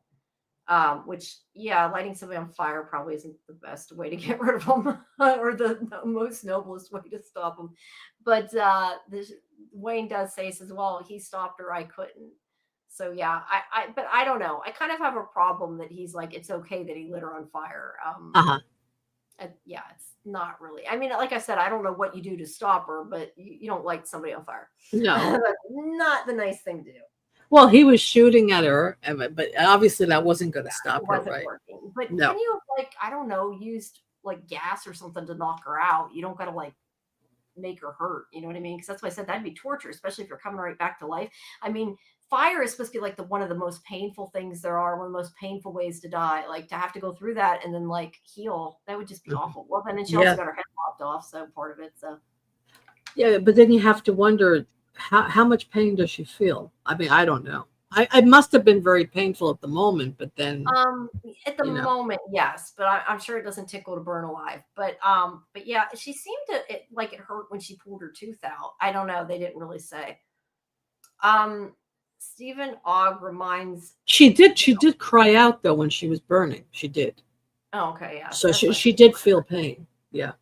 Which, lighting somebody on fire probably isn't the best way to get rid of them or the most noblest way to stop them. But Wayne does say, says, well, he stopped her, I couldn't. So yeah, but I don't know. I kind of have a problem that he's like, it's okay that he lit her on fire. It's not really. I mean, like I said, I don't know what you do to stop her, but you don't light somebody on fire. No, not the nice thing to do. Well, he was shooting at her, but obviously that wasn't going to stop her, right? Working. But no. Can you, like, I don't know, used like gas or something to knock her out? You don't got to like make her hurt. You know what I mean? Because that's why I said that'd be torture, especially if you're coming right back to life. I mean, fire is supposed to be like one of the most painful things there are, one of the most painful ways to die. Like, to have to go through that and then like heal, that would just be awful. Well, then she also got her head lopped off, so part of it. So yeah, but then you have to wonder how much pain does she feel? I mean, I don't know. I must have been very painful at the moment, but then at the moment, yes, but I'm sure it doesn't tickle to burn alive. But yeah, she seemed to it hurt when she pulled her tooth out. I don't know. They didn't really say. Stephen Ogg reminds. She did cry out though when she was burning. She did. Oh, okay, yeah. So she did feel pain. Yeah.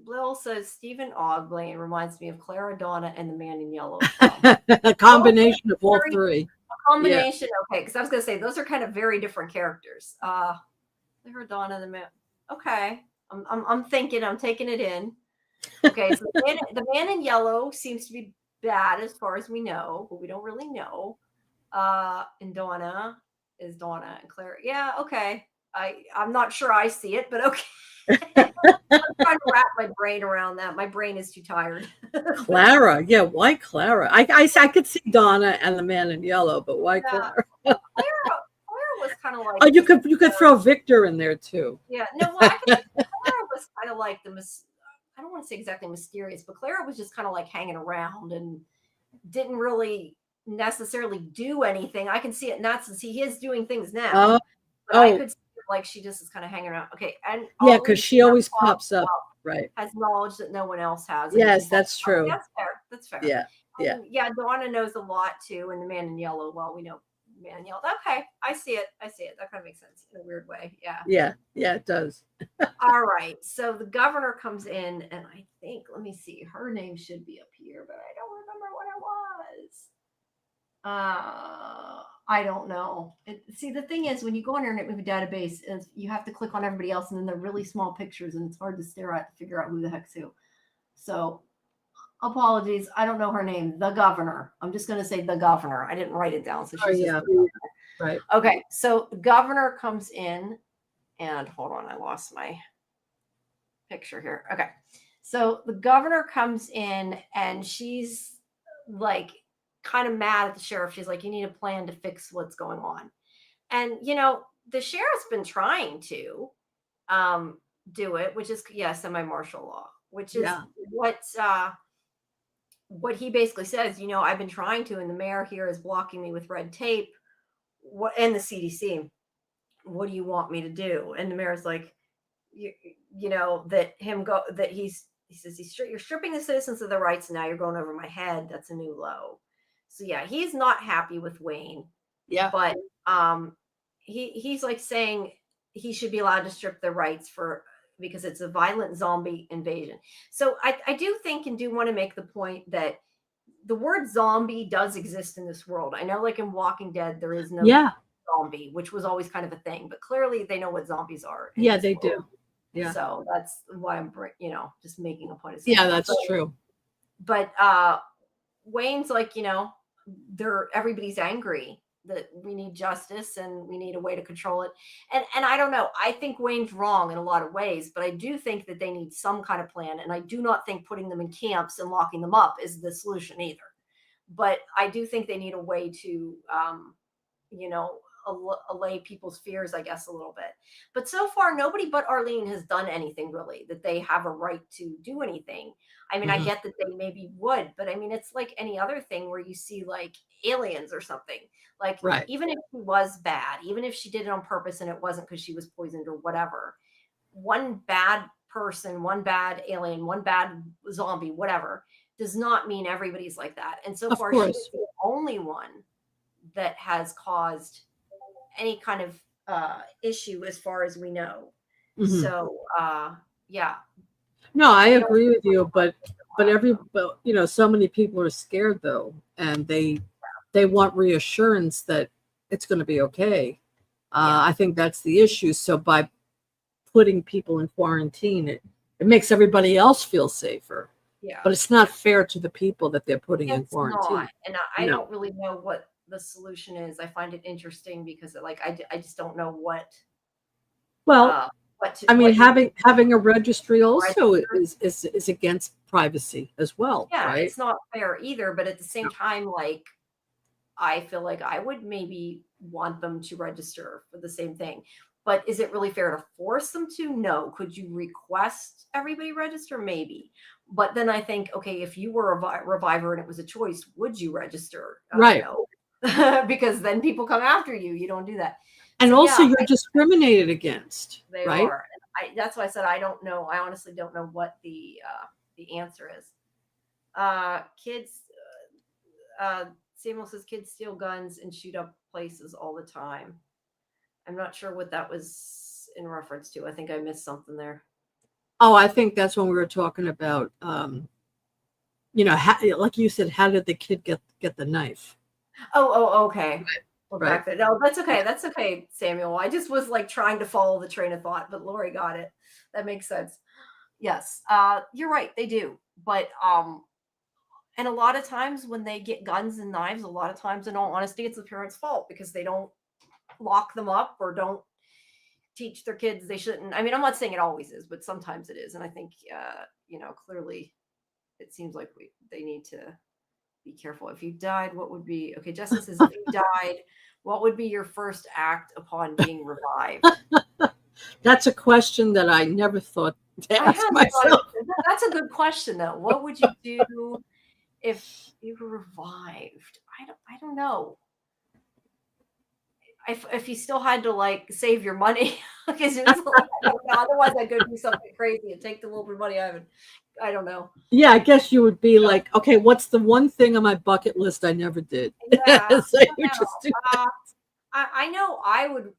Lil says Stephen Ogg, Blaine, reminds me of Clara, Donna, and the Man in Yellow. A combination of all three. A combination, okay, because I was going to say those are kind of very different characters. Clara, Donna, and the Man. Okay, I'm thinking, I'm taking it in. Okay, so the Man in Yellow seems to be bad as far as we know, but we don't really know. And Donna is Donna, and Clara. Yeah, okay. I'm not sure I see it, but okay. I'm trying to wrap my brain around that. My brain is too tired. Clara, yeah, why Clara? I could see Donna and the Man in Yellow, but why Clara? Clara was kind of like. Oh, you could throw Victor in there too. Yeah, no, well, Clara was kind of like I don't want to say exactly mysterious, but Clara was just kind of like hanging around and didn't really necessarily do anything. I can see it now since he is doing things now. I could see it like she just is kind of hanging around. Okay, and yeah, because she always pops up, right? Has knowledge that no one else has. Yes, that's true. That's fair. That's fair. Yeah, yeah. Yeah, Donna knows a lot too, and the Man in Yellow. Well, we know man yelled. Okay, I see it. I see it. That kind of makes sense in a weird way. Yeah. Yeah, it does. All right. So the governor comes in, and I think, let me see, her name should be up here, but I don't remember what it was. I don't know. See, the thing is, when you go on Internet Movie Database, you have to click on everybody else, and then they're really small pictures, and it's hard to stare at to figure out who the heck's who. So, apologies. I don't know her name. The governor. I'm just going to say the governor. I didn't write it down, so she's just right. Okay. So the governor comes in, and hold on, I lost my picture here. Okay. So the governor comes in, and she's like kind of mad at the sheriff. She's like, you need a plan to fix what's going on. And, the sheriff's been trying to do it, which is, semi-martial law, which is what he basically says, I've been trying to, and the mayor here is blocking me with red tape. And the CDC, what do you want me to do? And the mayor's like, he says, you're stripping the citizens of their rights, and now you're going over my head. That's a new low. So yeah, he's not happy with Wayne. Yeah. But he's like saying he should be allowed to strip their rights because it's a violent zombie invasion. So I do think and do want to make the point that the word zombie does exist in this world. I know, like in Walking Dead, there is no zombie, which was always kind of a thing, but clearly they know what zombies are. Yeah, they do. Yeah. So that's why I'm, just making a point of saying that's true. But Wayne's like, everybody's angry that we need justice and we need a way to control it. And I don't know. I think Wayne's wrong in a lot of ways, but I do think that they need some kind of plan. And I do not think putting them in camps and locking them up is the solution either. But I do think they need a way to, allay people's fears, I guess, a little bit. But so far, nobody but Arlene has done anything really that they have a right to do anything. I mean, I get that they maybe would, but I mean, it's like any other thing where you see like aliens or something. Like, even if she was bad, even if she did it on purpose and it wasn't because she was poisoned or whatever, one bad person, one bad alien, one bad zombie, whatever, does not mean everybody's like that. And so far, she's the only one that has caused any kind of issue as far as we know. So, yeah. No, I agree with you, but so many people are scared though, and they want reassurance that it's going to be okay. I think that's the issue. So by putting people in quarantine, it makes everybody else feel safer. Yeah. But it's not fair to the people that they're putting in quarantine. Not. And I don't really know what the solution is. I find it interesting because I just don't know what. Well, having a registry also is against privacy as well. Yeah, right? It's not fair either. But at the same time, I feel like I would maybe want them to register for the same thing. But is it really fair to force them to? No. Could you request everybody register? Maybe. But then I think, okay, if you were a reviver and it was a choice, would you register? Right. No. Because then people come after you. You don't do that. And so, also you're discriminated against. They right? are. And that's why I said I don't know. I honestly don't know what the answer is. Kids, Samuel says kids steal guns and shoot up places all the time. I'm not sure what that was in reference to. I think I missed something there. Oh, I think that's when we were talking about, like you said, how did the kid get the knife? Oh, okay. Right. No, that's okay. That's okay, Samuel. I just was trying to follow the train of thought, but Laurie got it. That makes sense. Yes, you're right. They do. But, and a lot of times when they get guns and knives, a lot of times, in all honesty, it's the parents' fault because they don't lock them up or don't teach their kids they shouldn't. I mean, I'm not saying it always is, but sometimes it is. And I think, clearly it seems like they need to be careful. If you died, what would be, okay, Justin says, if you died, what would be your first act upon being revived? That's a question that I never thought to ask myself. That's a good question, though. What would you do if you were revived? I don't know. If you still had to save your money, because otherwise I could do something crazy and take the little bit of money I have. I don't know. Yeah, I guess you would be like, okay, what's the one thing on my bucket list I never did? Yeah, so you just do I know I would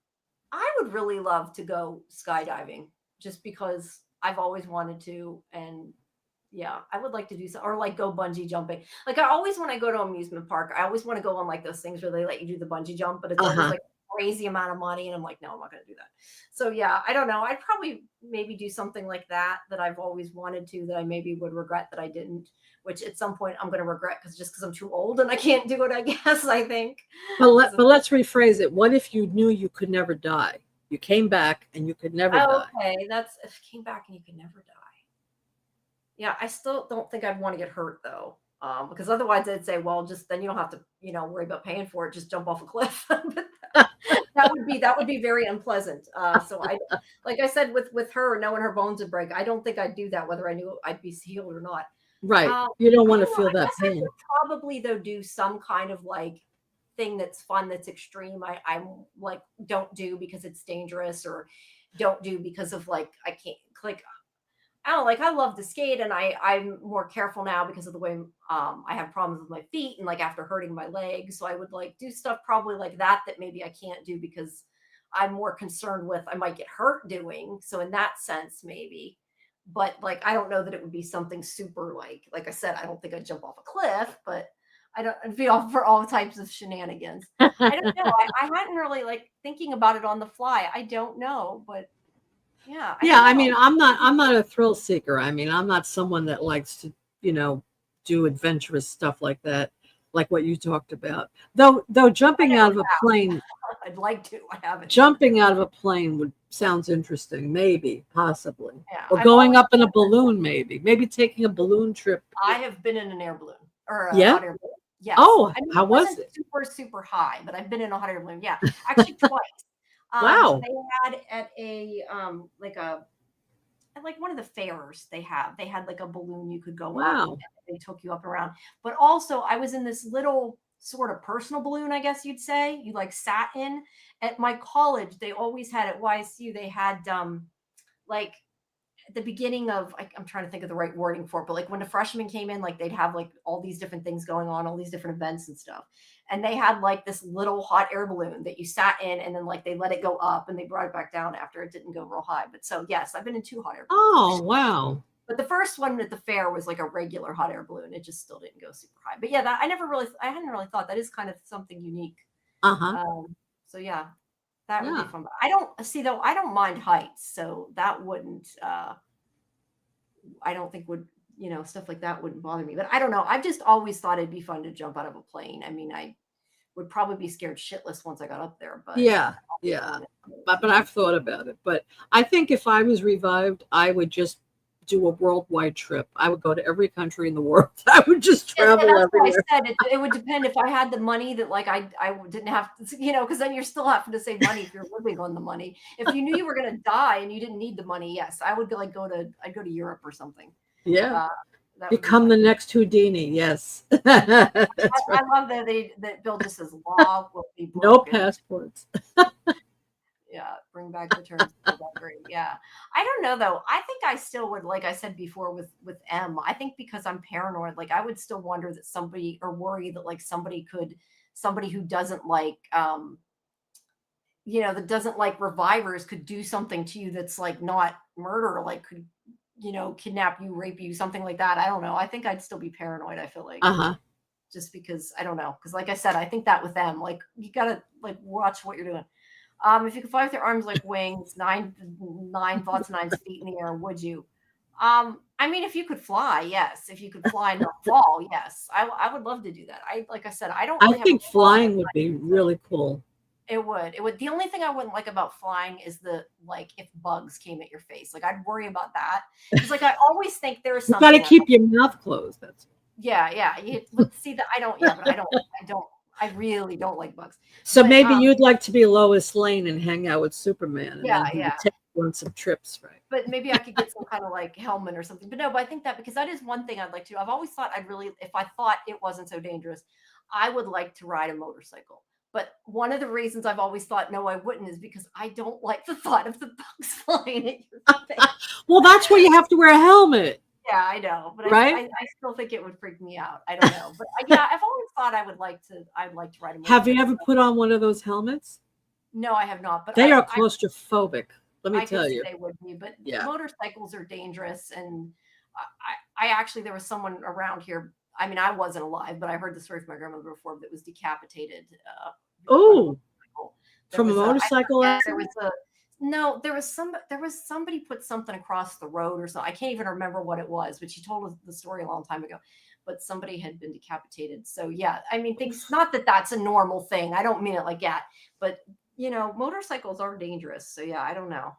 really love to go skydiving just because I've always wanted to. And yeah, I would like to do so, or like go bungee jumping. Like I always, when I go to amusement park, I always want to go on like those things where they let you do the bungee jump, but it's always Uh-huh. like a crazy amount of money. And I'm like, no, I'm not going to do that. So yeah, I don't know. I'd probably maybe do something like that that I've always wanted to, that I maybe would regret that I didn't, which at some point I'm going to regret because I'm too old and I can't do it, I guess, I think. But let's rephrase it. What if you knew you could never die? You came back and you could never Oh, die. okay, that's if it came back and you could never die. Yeah, I still don't think I'd want to get hurt though, because otherwise I'd say, well, just then you don't have to, worry about paying for it. Just jump off a cliff. But that would be very unpleasant. So I, like I said, with her knowing her bones would break, I don't think I'd do that whether I knew I'd be healed or not. Right. You don't I want to don't know. feel I that guess I pain. would probably though do some kind of like thing that's fun, that's extreme. I'm like don't do because it's dangerous, or don't do because of like I can't click. I don't like I love to skate, and I'm more careful now because of the way I have problems with my feet and like after hurting my legs. So I would like do stuff probably like that maybe I can't do because I'm more concerned with I might get hurt doing. So in that sense, maybe. But like I don't know that it would be something super like I said, I don't think I'd jump off a cliff, but I don't I'd be off for all types of shenanigans. I don't know. I hadn't really like thinking about it on the fly. I don't know, but yeah, I Yeah, don't I know. mean, I'm not a thrill seeker. I mean, I'm not someone that likes to, you know, do adventurous stuff like that, like what you talked about. Though I jumping never out of a plane, I'd like to. I haven't. jumping out of a plane would sounds interesting, maybe, possibly. Yeah, Or I've going always. up in a balloon, maybe. Maybe taking a balloon trip. I have been in an air balloon or a Yeah. hot air balloon. Yes, Oh, I mean how it was wasn't it? super high, but I've been in a hot air balloon. Yeah, actually twice. Wow. They had at a like a at like one of the fairs they had like a balloon you could go up, Wow. and they took you up around. But also I was in this little sort of personal balloon, I guess you'd say. You like sat in at my college. They always had at YSU. They had like at the beginning of I'm trying to think of the right wording for it, but like when the freshmen came in, like they'd have like all these different things going on, all these different events and stuff. And they had like this little hot air balloon that you sat in, and then like they let it go up and they brought it back down after it didn't go real high. But so yes, I've been in two hot air balloons Oh, actually. wow. But the first one at the fair was like a regular hot air balloon. It just still didn't go super high. But yeah, that I hadn't really thought that is kind of something unique. Uh-huh. So yeah, that would be Yeah. fun. But I don't see though. I don't mind heights, so that wouldn't. I don't think would stuff like that wouldn't bother me. But I don't know. I've just always thought it'd be fun to jump out of a plane. I mean, I would probably be scared shitless once I got up there, but Yeah. Yeah. But I've thought about it. But I think if I was revived, I would just do a worldwide trip. I would go to every country in the world. I would just and travel that's why I everywhere. said it would depend if I had the money that like I didn't have to, because then you're still having to save money if you're living on the money. If you knew you were going to die and you didn't need the money, yes, I would like I'd go to Europe or something. Yeah. Uh, that would be Become fun. the next Houdini. Yes. That's right. I love that Bill just says law will be No broken. passports. Yeah, bring back the terms. Great. Yeah, I don't know though. I think I still would, like I said before with M. I think because I'm paranoid, like I would still wonder that somebody, or worry that like somebody who doesn't like that doesn't like revivers could do something to you that's like not murder, like could kidnap you, rape you, something like that. I don't know. I think I'd still be paranoid. I feel like Uh-huh. just because I don't know, because like I said, I think that with them, like you gotta like watch what you're doing. If you could fly with your arms like wings, lots of 9 feet in the air, would you? I mean, if you could fly, yes. If you could fly and not fall, yes. I would love to do that. Like I said, I don't I really have a think problem with flying would be heights, so really cool. it would. It would. The only thing I wouldn't like about flying is the like if bugs came at your face. Like I'd worry about that. Because like I always think there's You got to something. keep your mouth closed. That's Yeah. But see that I don't. Yeah, but I don't. I really don't like bugs. so But maybe you'd like to be Lois Lane and hang out with Superman, and then he yeah. would take you on some trips, right? But maybe I could get some kind of like helmet or something. But no, but I think that because that is one thing I'd like to do. I've always thought if I thought it wasn't so dangerous, I would like to ride a motorcycle. But one of the reasons I've always thought no, I wouldn't is because I don't like the thought of the bugs flying at your face. Well, that's where you have to wear a helmet. Yeah, I know, but right? I still think it would freak me out. I don't know, but yeah, I've always thought I'd like to ride a Have you motorcycle. ever put on one of those helmets? No, I have not, but They are claustrophobic. Let me I could tell see you. they would be, but Yeah. motorcycles are dangerous. And I actually, there was someone around here. I mean, I wasn't alive, but I heard the story from my grandmother before that was decapitated on a Oh, motorcycle. There from a was a, I motorcycle forget, there was accident? a, no, there was somebody put something across the road or something. I can't even remember what it was, but she told us the story a long time ago. But somebody had been decapitated. So yeah, I mean, things, not that that's a normal thing. I don't mean it like that, but motorcycles are dangerous. So yeah, I don't know.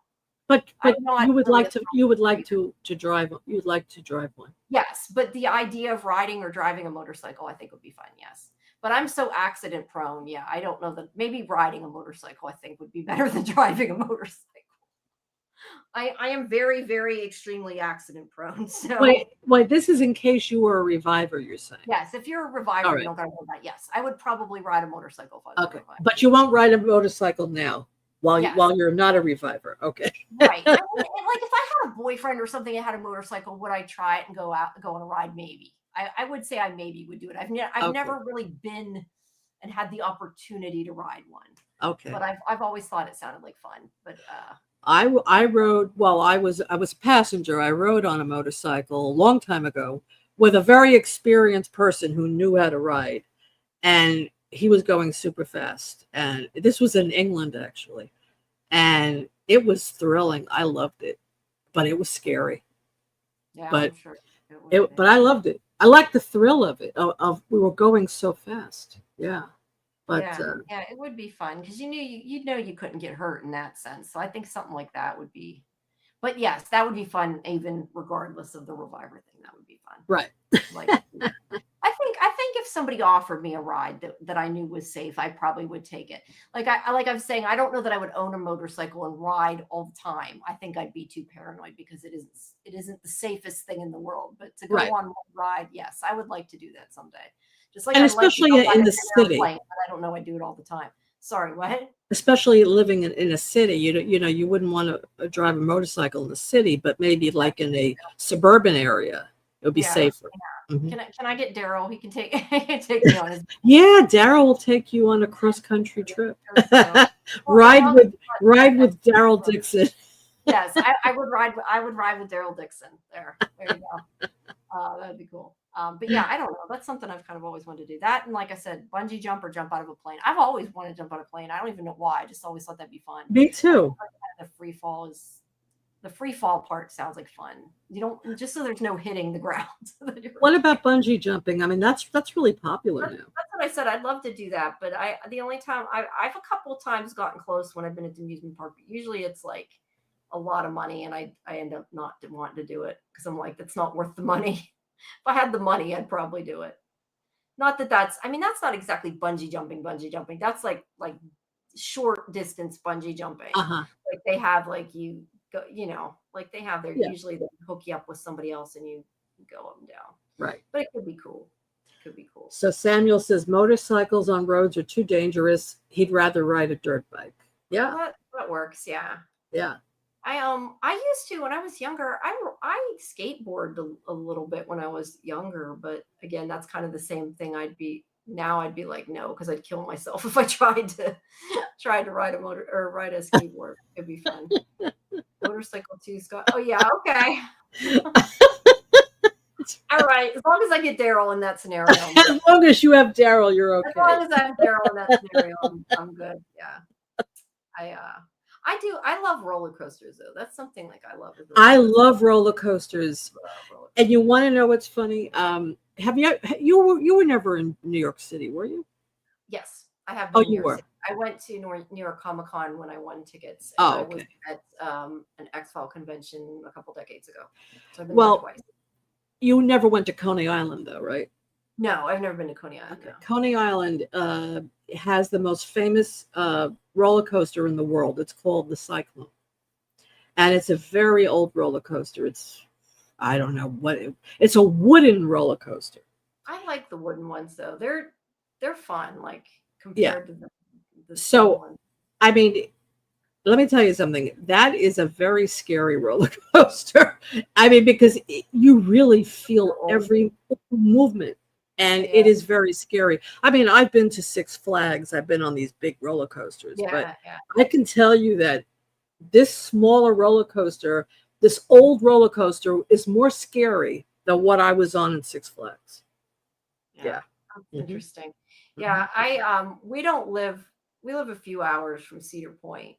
But I'm not really a you would strong like to drive you'd like to drive one. yes, but the idea of riding or driving a motorcycle, I think would be fun. Yes. But I'm so accident prone. Yeah. I don't know that maybe riding a motorcycle, I think would be better than driving a motorcycle. I am very, very extremely accident prone. So Wait, this is in case you were a reviver, you're saying. yes, if you're a All reviver, you right. don't gotta know that. Yes. I would probably ride a motorcycle if I was a Okay. reviver. But you won't ride a motorcycle now Yes. while you're not a reviver. Okay. Right. I mean, like if I had a boyfriend or something that had a motorcycle, would I try it and go on a ride? Maybe. I would say I maybe would do it. I've Okay. never really been and had the opportunity to ride one. Okay. But I've always thought it sounded like fun. But I rode, well, I was a passenger. I rode on a motorcycle a long time ago with a very experienced person who knew how to ride, and he was going super fast. And this was in England actually, and it was thrilling. I loved it, but it was scary. yeah, But I'm sure it would be. but I loved it. I liked the thrill of it. Of we were going so fast. Yeah. But Yeah, it would be fun because you know you couldn't get hurt in that sense. So I think something like that would be. But yes, that would be fun, even regardless of the reviver thing. That would be fun. right. Like, I think if somebody offered me a ride that I knew was safe, I probably would take it. Like I was saying, I don't know that I would own a motorcycle and ride all the time. I think I'd be too paranoid because it isn't the safest thing in the world. But to go Right. on one ride, yes, I would like to do that someday. Just like And I'd like to especially go on in an the city. airplane, but I don't know I do it all the time. Sorry, what? Especially living in a city, you wouldn't want to drive a motorcycle in the city, but maybe like in a suburban area, it would be Yeah. safer. Yeah. Mhm. Can I get Daryl? He can take take me on his Yeah, Daryl will take you on a cross country trip. Well, ride well, with Daryl Dixon. yes, I would ride. I would ride with Daryl Dixon. There you go. That'd be cool. But yeah, I don't know. That's something I've kind of always wanted to do. That and like I said, bungee jump or jump out of a plane. I've always wanted to jump out of a plane. I don't even know why. I just always thought that'd be fun. Me too. The free fall part sounds like fun. You don't just so there's no hitting the ground. What about bungee jumping? I mean, that's really popular now. That's what I said. I'd love to do that, but the only time I've a couple of times gotten close when I've been at the amusement park. But usually it's like a lot of money, and I end up not wanting to do it because I'm like, that's not worth the money. If I had the money, I'd probably do it. Not that I mean, that's not exactly bungee jumping. That's like short distance bungee jumping. Uh-huh. Like they have like you go, like they have their Yeah. usually they hook you up with somebody else and you go up and down. Right. But it could be cool. So Samuel says motorcycles on roads are too dangerous. He'd rather ride a dirt bike. Yeah. Well, that works. Yeah. Yeah. I used to when I was younger. I skateboarded a little bit when I was younger, but again, that's kind of the same thing. I'd be like no, because I'd kill myself if I tried to ride a motor or ride a skateboard. It'd be fun. Motorcycle too, Scott. Oh yeah, okay. All right, as long as I get Daryl in that scenario. As long as you have Daryl, you're okay. As long as I have Daryl in that scenario, I'm good. Yeah. I love roller coasters though. That's something like I love. I love roller coasters. And you want to know what's funny? Have you were never in New York City, were you? Yes, I have. Oh, you were. I went to New York Comic Con when I won tickets. Oh, okay. I was at an X-File convention a couple decades ago. So I've been there twice. You never went to Coney Island though, right? No, I've never been to Coney Island. Okay. No. Coney Island has the most famous roller coaster in the world. It's called the Cyclone. And it's a very old roller coaster. I don't know it's a wooden roller coaster. I like the wooden ones though. They're fun, like compared to the so ones. I mean, let me tell you something. That is a very scary roller coaster. I mean, because you really feel every movement, and Yeah, it is very scary. I mean, I've been to Six Flags. I've been on these big roller coasters, but yeah. I can tell you that this smaller roller coaster, this old roller coaster, is more scary than what I was on in Six Flags. Yeah, Yeah. that's Mhm. interesting. Yeah, we don't live we live a few hours from Cedar Point.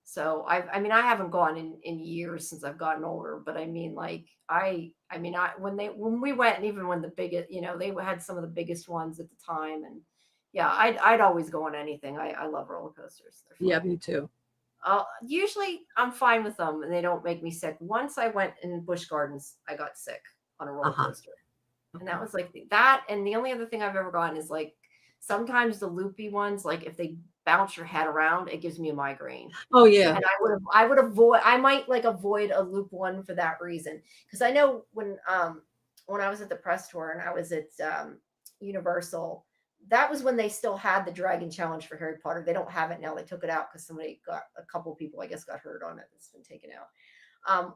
So I mean I haven't gone in years since I've gotten older, but I mean like I mean I when we went and even when the biggest, they had some of the biggest ones at the time, and yeah, I'd always go on anything. I love roller coasters. They're Yeah, fun. me too. Usually I'm fine with them and they don't make me sick. Once I went in Busch Gardens, I got sick on a roller Uh-huh. coaster. And that was like that. And the only other thing I've ever gotten is like sometimes the loopy ones, like if they bounce your head around, it gives me a migraine. Oh yeah. And I might like avoid a loop one for that reason. Because I know when I was at the press tour and I was at Universal, that was when they still had the Dragon Challenge for Harry Potter. They don't have it now. They took it out because a couple people, I guess, got hurt on it. It's been taken out.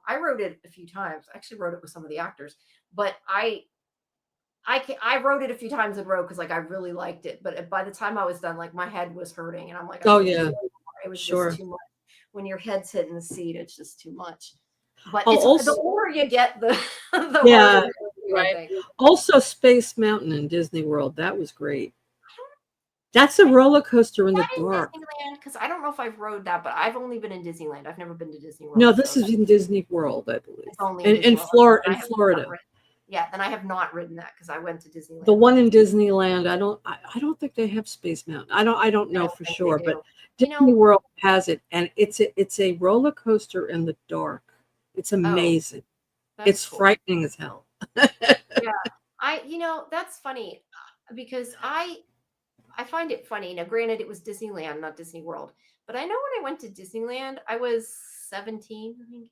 I wrote it a few times. I actually wrote it with some of the actors, but I wrote it a few times in a row because like I really liked it. But by the time I was done, like my head was hurting, and I'm like, I Oh can't do yeah. it anymore. It was Sure. just too much. When your head's hitting the seat, it's just too much. But Oh, it's also, the older you get, the the yeah, harder it is, I right. think. Also, Space Mountain in Disney World. That was great. That's a I roller coaster in the that in dark. Disneyland because I don't know if I've rode that, but I've only been in Disneyland. I've never been to Disney No, World, this so is in Disney World, I believe. it's only in Disney World. In Florida. Yeah, then I have not ridden that because I went to Disneyland. The one in Disneyland, I don't think they have Space Mountain. I don't I know don't for think sure, they but do. Disney World has it, and it's a roller coaster in the dark. It's amazing. That's It's cool. frightening as hell. Yeah, that's funny because I find it funny. Now, granted, it was Disneyland, not Disney World, but I know when I went to Disneyland, I was 17. I think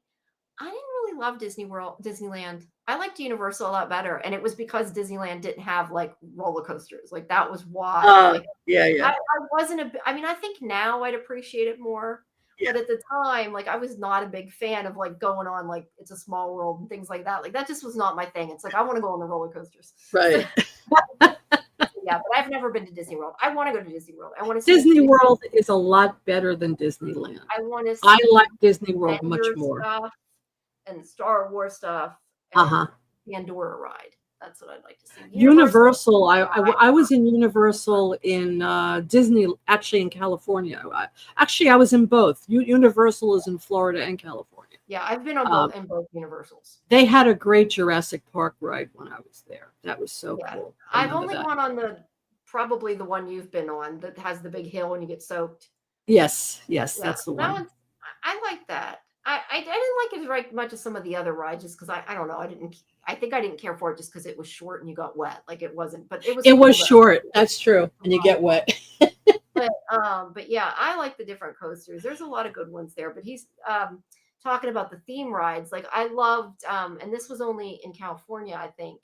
I didn't really love Disneyland. I liked Universal a lot better, and it was because Disneyland didn't have like roller coasters. Like that was why. Like Yeah. I wasn't I mean, I think now I'd appreciate it more. Yeah. But at the time, like I was not a big fan of like going on like It's a Small World and things like that. Like that just was not my thing. It's like I want to go on the roller coasters. Right. Yeah, but I've never been to Disney World. I want to go to Disney World. I want to see Disney World is a lot better than Disneyland. I want to I see like Disney World much Avengers more. stuff and Star Wars stuff and Uh-huh. Pandora ride. That's what I'd like to see. Universal. I was in Universal in Disney, actually in California. I was in both. Universal is in Florida and California. Yeah, I've been on in both Universals. They had a great Jurassic Park ride when I was there. That was so cool. I've only gone on probably the one you've been on that has the big hill and you get soaked. Yes, Yeah, that's the one. I like that. I didn't like it very much as some of the other rides just because I don't know. I think I didn't care for it just because it was short and you got wet. Like it wasn't, but it was cool short. That's true. And you get wet. But yeah, I like the different coasters. There's a lot of good ones there. But he's talking about the theme rides. Like I loved, and this was only in California, I think,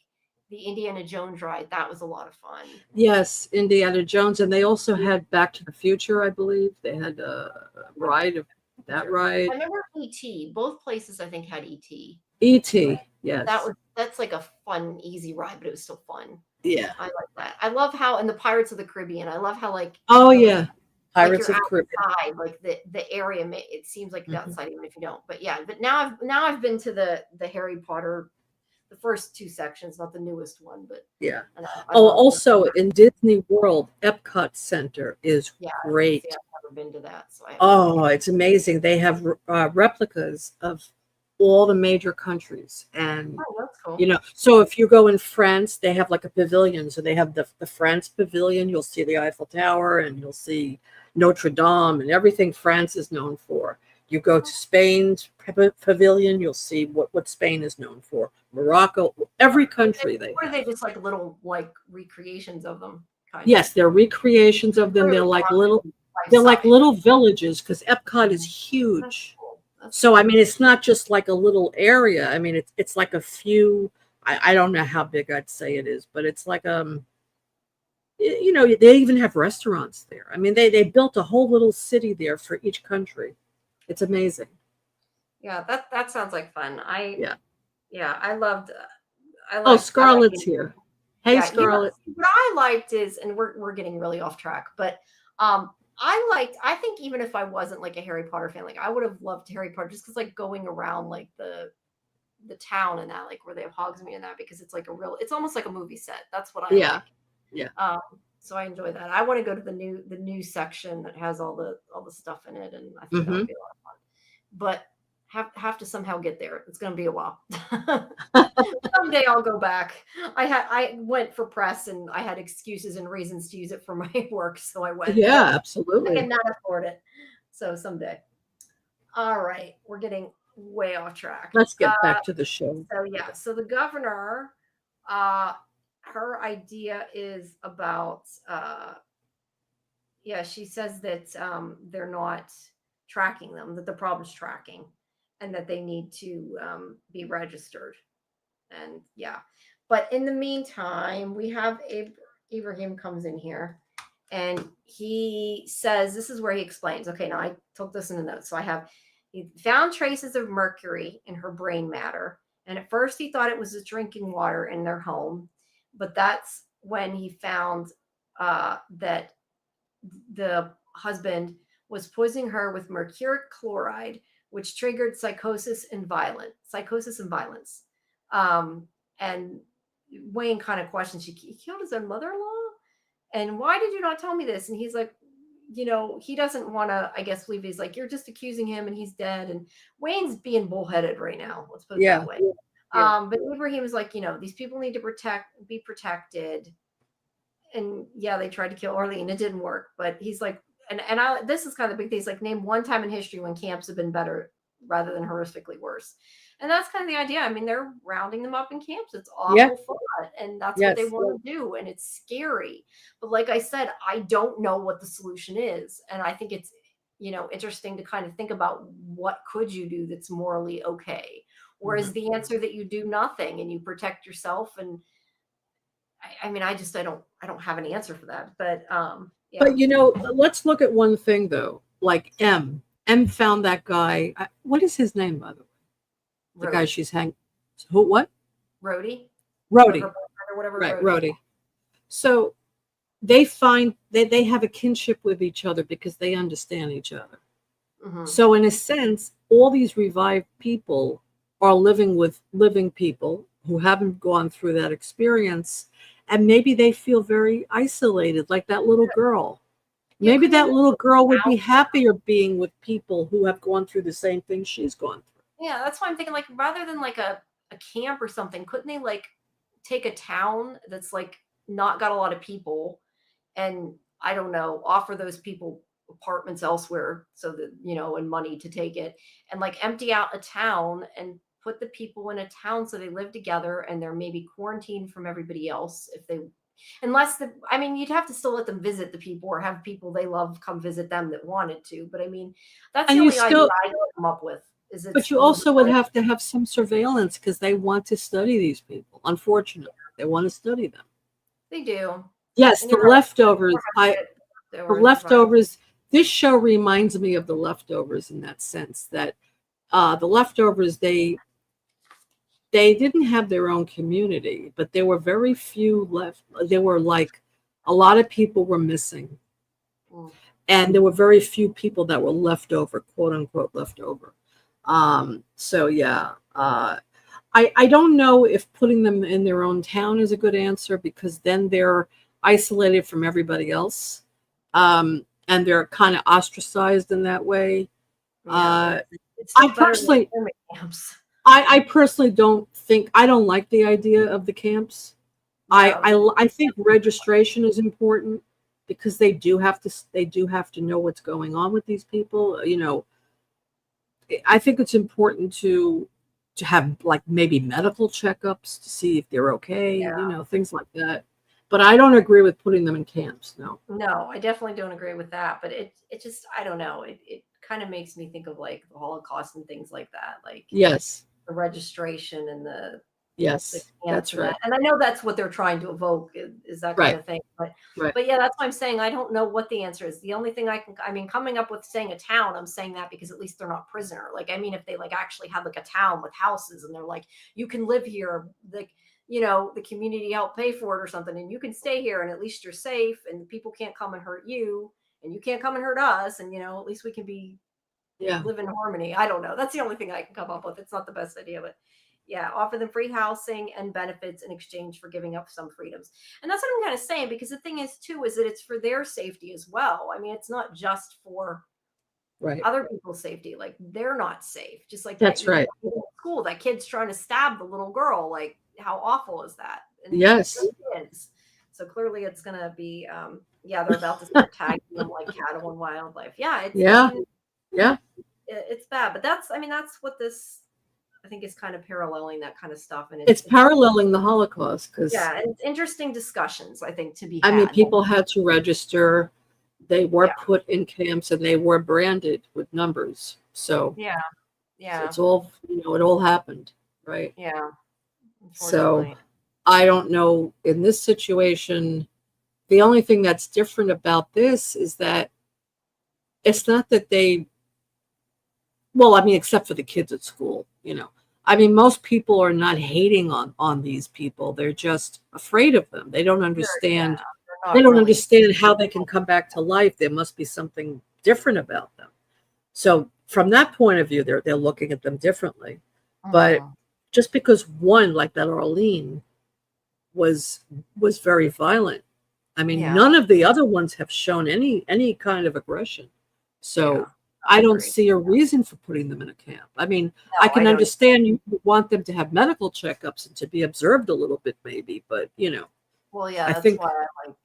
the Indiana Jones ride. That was a lot of fun. Yes, Indiana Jones, and they also had Back to the Future, I believe. They had a ride of that ride. I remember E.T. Both places I think had E.T. E.T. Yes. That's like a fun, easy ride, but it was still fun. Yeah. I like that. I love how in the Pirates of the Caribbean, I love how like Pirates of the Caribbean. Outside, like the area, it seems like you're outside even if you don't. But yeah, but now I've been to the Harry Potter, the first two sections, not the newest one, but yeah. Also in Disney World, Epcot Center is great. I've never been to that, so it's amazing. They have replicas of all the major countries, and that's cool. So if you go in France, they have like a pavilion. So they have the France pavilion. You'll see the Eiffel Tower, and you'll see Notre Dame, and everything France is known for. You go to Spain's pavilion, you'll see what Spain is known for. Morocco, every country Or are they just like little like recreations of them? Yes, they're recreations of them. They're like little villages because Epcot is huge. So I mean, it's not just like a little area. I mean, it's like a few. I don't know how big I'd say it is, but it's like they even have restaurants there. I mean, they built a whole little city there for each country. It's amazing. Yeah, that sounds like fun. Yeah. I loved. Oh, Scarlett's here. Hey, Yeah, Scarlett. what I liked is, and we're getting really off track, but I think even if I wasn't like a Harry Potter fan, like I would have loved Harry Potter just because like going around like the town and that, like where they have Hogsmeade and that, because it's like it's almost like a movie set. That's what I Yeah. like. Yeah. So I enjoy that. I want to go to the new section that has all the stuff in it, and I think that would be a lot of fun. But have to somehow get there. It's going to be a while. Someday I'll go back. I went for press and I had excuses and reasons to use it for my work, so I went. Yeah, I absolutely. cannot afford it. So someday. All right, we're getting way off track. Let's get back to the show. So yeah, so the governor, her idea is about she says that they're not tracking them, that the problem's tracking, and that they need to be registered. And yeah, but in the meantime, we have Ibrahim comes in here, and he says, this is where he explains. Okay, now I took this in the notes, so he found traces of mercury in her brain matter, and at first he thought it was the drinking water in their home, but that's when he found that the husband was poisoning her with mercuric chloride, which triggered psychosis and violence. And Wayne kind of questions, he killed his own mother-in-law? And why did you not tell me this? And he's like, he doesn't want to, I guess, believe. He's like, you're just accusing him and he's dead. And Wayne's being bullheaded right now. Let's put it that way. Yeah. But Ibrahim is like, these people need to be protected. And yeah, they tried to kill Arlene. It didn't work. But he's like, this is kind of the big thing. He's like, name one time in history when camps have been better rather than horrifically worse. And that's kind of the idea. I mean, they're rounding them up in camps. It's awful fun. And that's what they want to do. And it's scary. But like I said, I don't know what the solution is. And I think it's, interesting to kind of think about what could you do that's morally okay? Or is the answer that you do nothing and you protect yourself? And I mean, I don't have an answer for that. But yeah. But let's look at one thing though. Like M found that guy. What is his name, by the way? The guy she's hanging. Who? What? Rhodey. Or whatever. Right, Rhodey. So they find they have a kinship with each other because they understand each other. Mm-hmm. So in a sense, all these revived people are living with living people who haven't gone through that experience, and maybe they feel very isolated, like that little girl. Maybe that little girl would be happier being with people who have gone through the same thing she's gone through. Yeah, that's why I'm thinking, like, rather than like a camp or something, couldn't they like take a town that's like not got a lot of people and, I don't know, offer those people apartments elsewhere so that, and money to take it, and like empty out a town and put the people in a town so they live together and they're maybe quarantined from everybody else you'd have to still let them visit the people or have people they love come visit them that wanted to. But I mean, that's the only idea I come up with. But you also would have to have some surveillance because they want to study these people. Unfortunately, they want to study them. They do. Yes, the leftovers. The leftovers. This show reminds me of the leftovers in that sense that the leftovers they didn't have their own community, but there were very few left. There were like a lot of people were missing, and there were very few people that were left over, quote unquote, left over. So yeah, I don't know if putting them in their own town is a good answer because then they're isolated from everybody else, and they're kind of ostracized in that way. Yeah, I personally don't think I don't like the idea of the camps. No. I think registration is important because they do have to know what's going on with these people. I think it's important to have like maybe medical checkups to see if they're okay, things like that. But I don't agree with putting them in camps. No, I definitely don't agree with that. But it just, I don't know. It kind of makes me think of like the Holocaust and things like that. Like yes, the registration and the Yes, that's right. And I know that's what they're trying to evoke is that kind Right. of thing. Right. But yeah, that's why I'm saying I don't know what the answer is. The only thing I mean, coming up with saying a town, I'm saying that because at least they're not prisoner. Like, I mean, if they like actually had like a town with houses and they're like, you can live here, like, the community help pay for it or something, and you can stay here and at least you're safe and the people can't come and hurt you and you can't come and hurt us. And, at least we can live in harmony. I don't know. That's the only thing I can come up with. It's not the best idea, but yeah, offer them free housing and benefits in exchange for giving up some freedoms. And that's what I'm kind of saying, because the thing is too, is that it's for their safety as well. I mean, it's not just for other people's safety. Like, they're not safe. Just like that's that, right. School, that kid's trying to stab the little girl. Like, how awful is that? And yes. kids. So clearly it's going to be, they're about to start tagging them like cattle and wildlife. Yeah. It's bad, but that's what this, I think, is kind of paralleling that kind of stuff. And it's paralleling the Holocaust because and it's interesting discussions, I think, to be had. I mean, people had to register. They were put in camps and they were branded with numbers. So so it's all, it all happened, right? Yeah. So I don't know, in this situation, the only thing that's different about this is that it's not that except for the kids at school, I mean, most people are not hating on these people. They're just afraid of them. They don't understand. They don't understand how they can come back to life. There must be something different about them. So from that point of view, they're looking at them differently. But just because one, like that Arlene, was very violent, I mean, none of the other ones have shown any kind of aggression. So I don't see a reason for putting them in a camp. I mean, I can understand you want them to have medical checkups and to be observed a little bit, maybe, but Well, yeah, that's why I like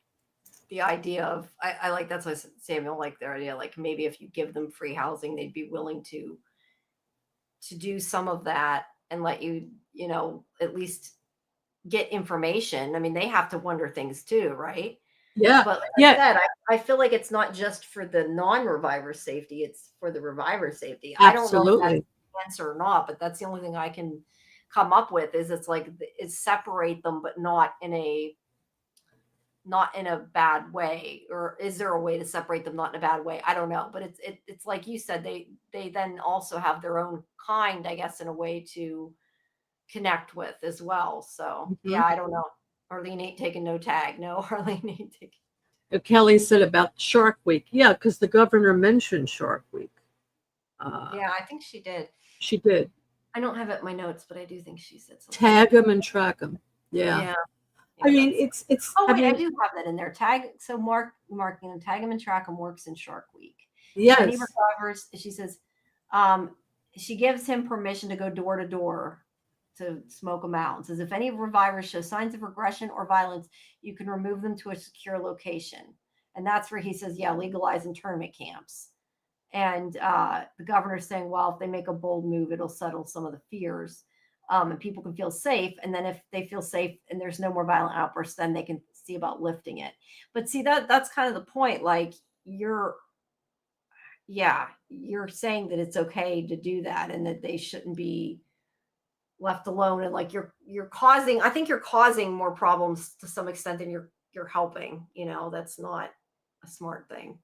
the idea of I like, that's why Samuel liked their idea. Like, maybe if you give them free housing, they'd be willing to do some of that and let you, at least get information. I mean, they have to wonder things too, right? Yeah. But like I said, I feel like it's not just for the non-reviver safety, it's for the reviver safety. Absolutely. I don't know if that's the answer or not, but that's the only thing I can come up with is separate them, but not in a bad way. Or is there a way to separate them not in a bad way? I don't know. But it's like you said, they then also have their own kind, I guess, in a way to connect with as well. So yeah, I don't know. Arlene ain't taking no tag. No, Arlene ain't taking. Kelly said about Shark Week. Yeah, because the governor mentioned Shark Week. Yeah, I think she did. She did. I don't have it in my notes, but I do think she said something. Tag them and track them. Yeah. I mean, it's. Oh wait, I do have that in there. Tag. So marking and tag them and track them works in Shark Week. Yes. Any revivers, she says, she gives him permission to go door to door to smoke them out. And says, if any revivers show signs of regression or violence, you can remove them to a secure location. And that's where he says, legalize internment camps. And the governor's saying, well, if they make a bold move, it'll settle some of the fears. And people can feel safe. And then if they feel safe and there's no more violent outbursts, then they can see about lifting it. But see, that's kind of the point. Like, you're saying that it's okay to do that and that they shouldn't be left alone. And like, you're causing more problems to some extent than you're helping. That's not a smart thing.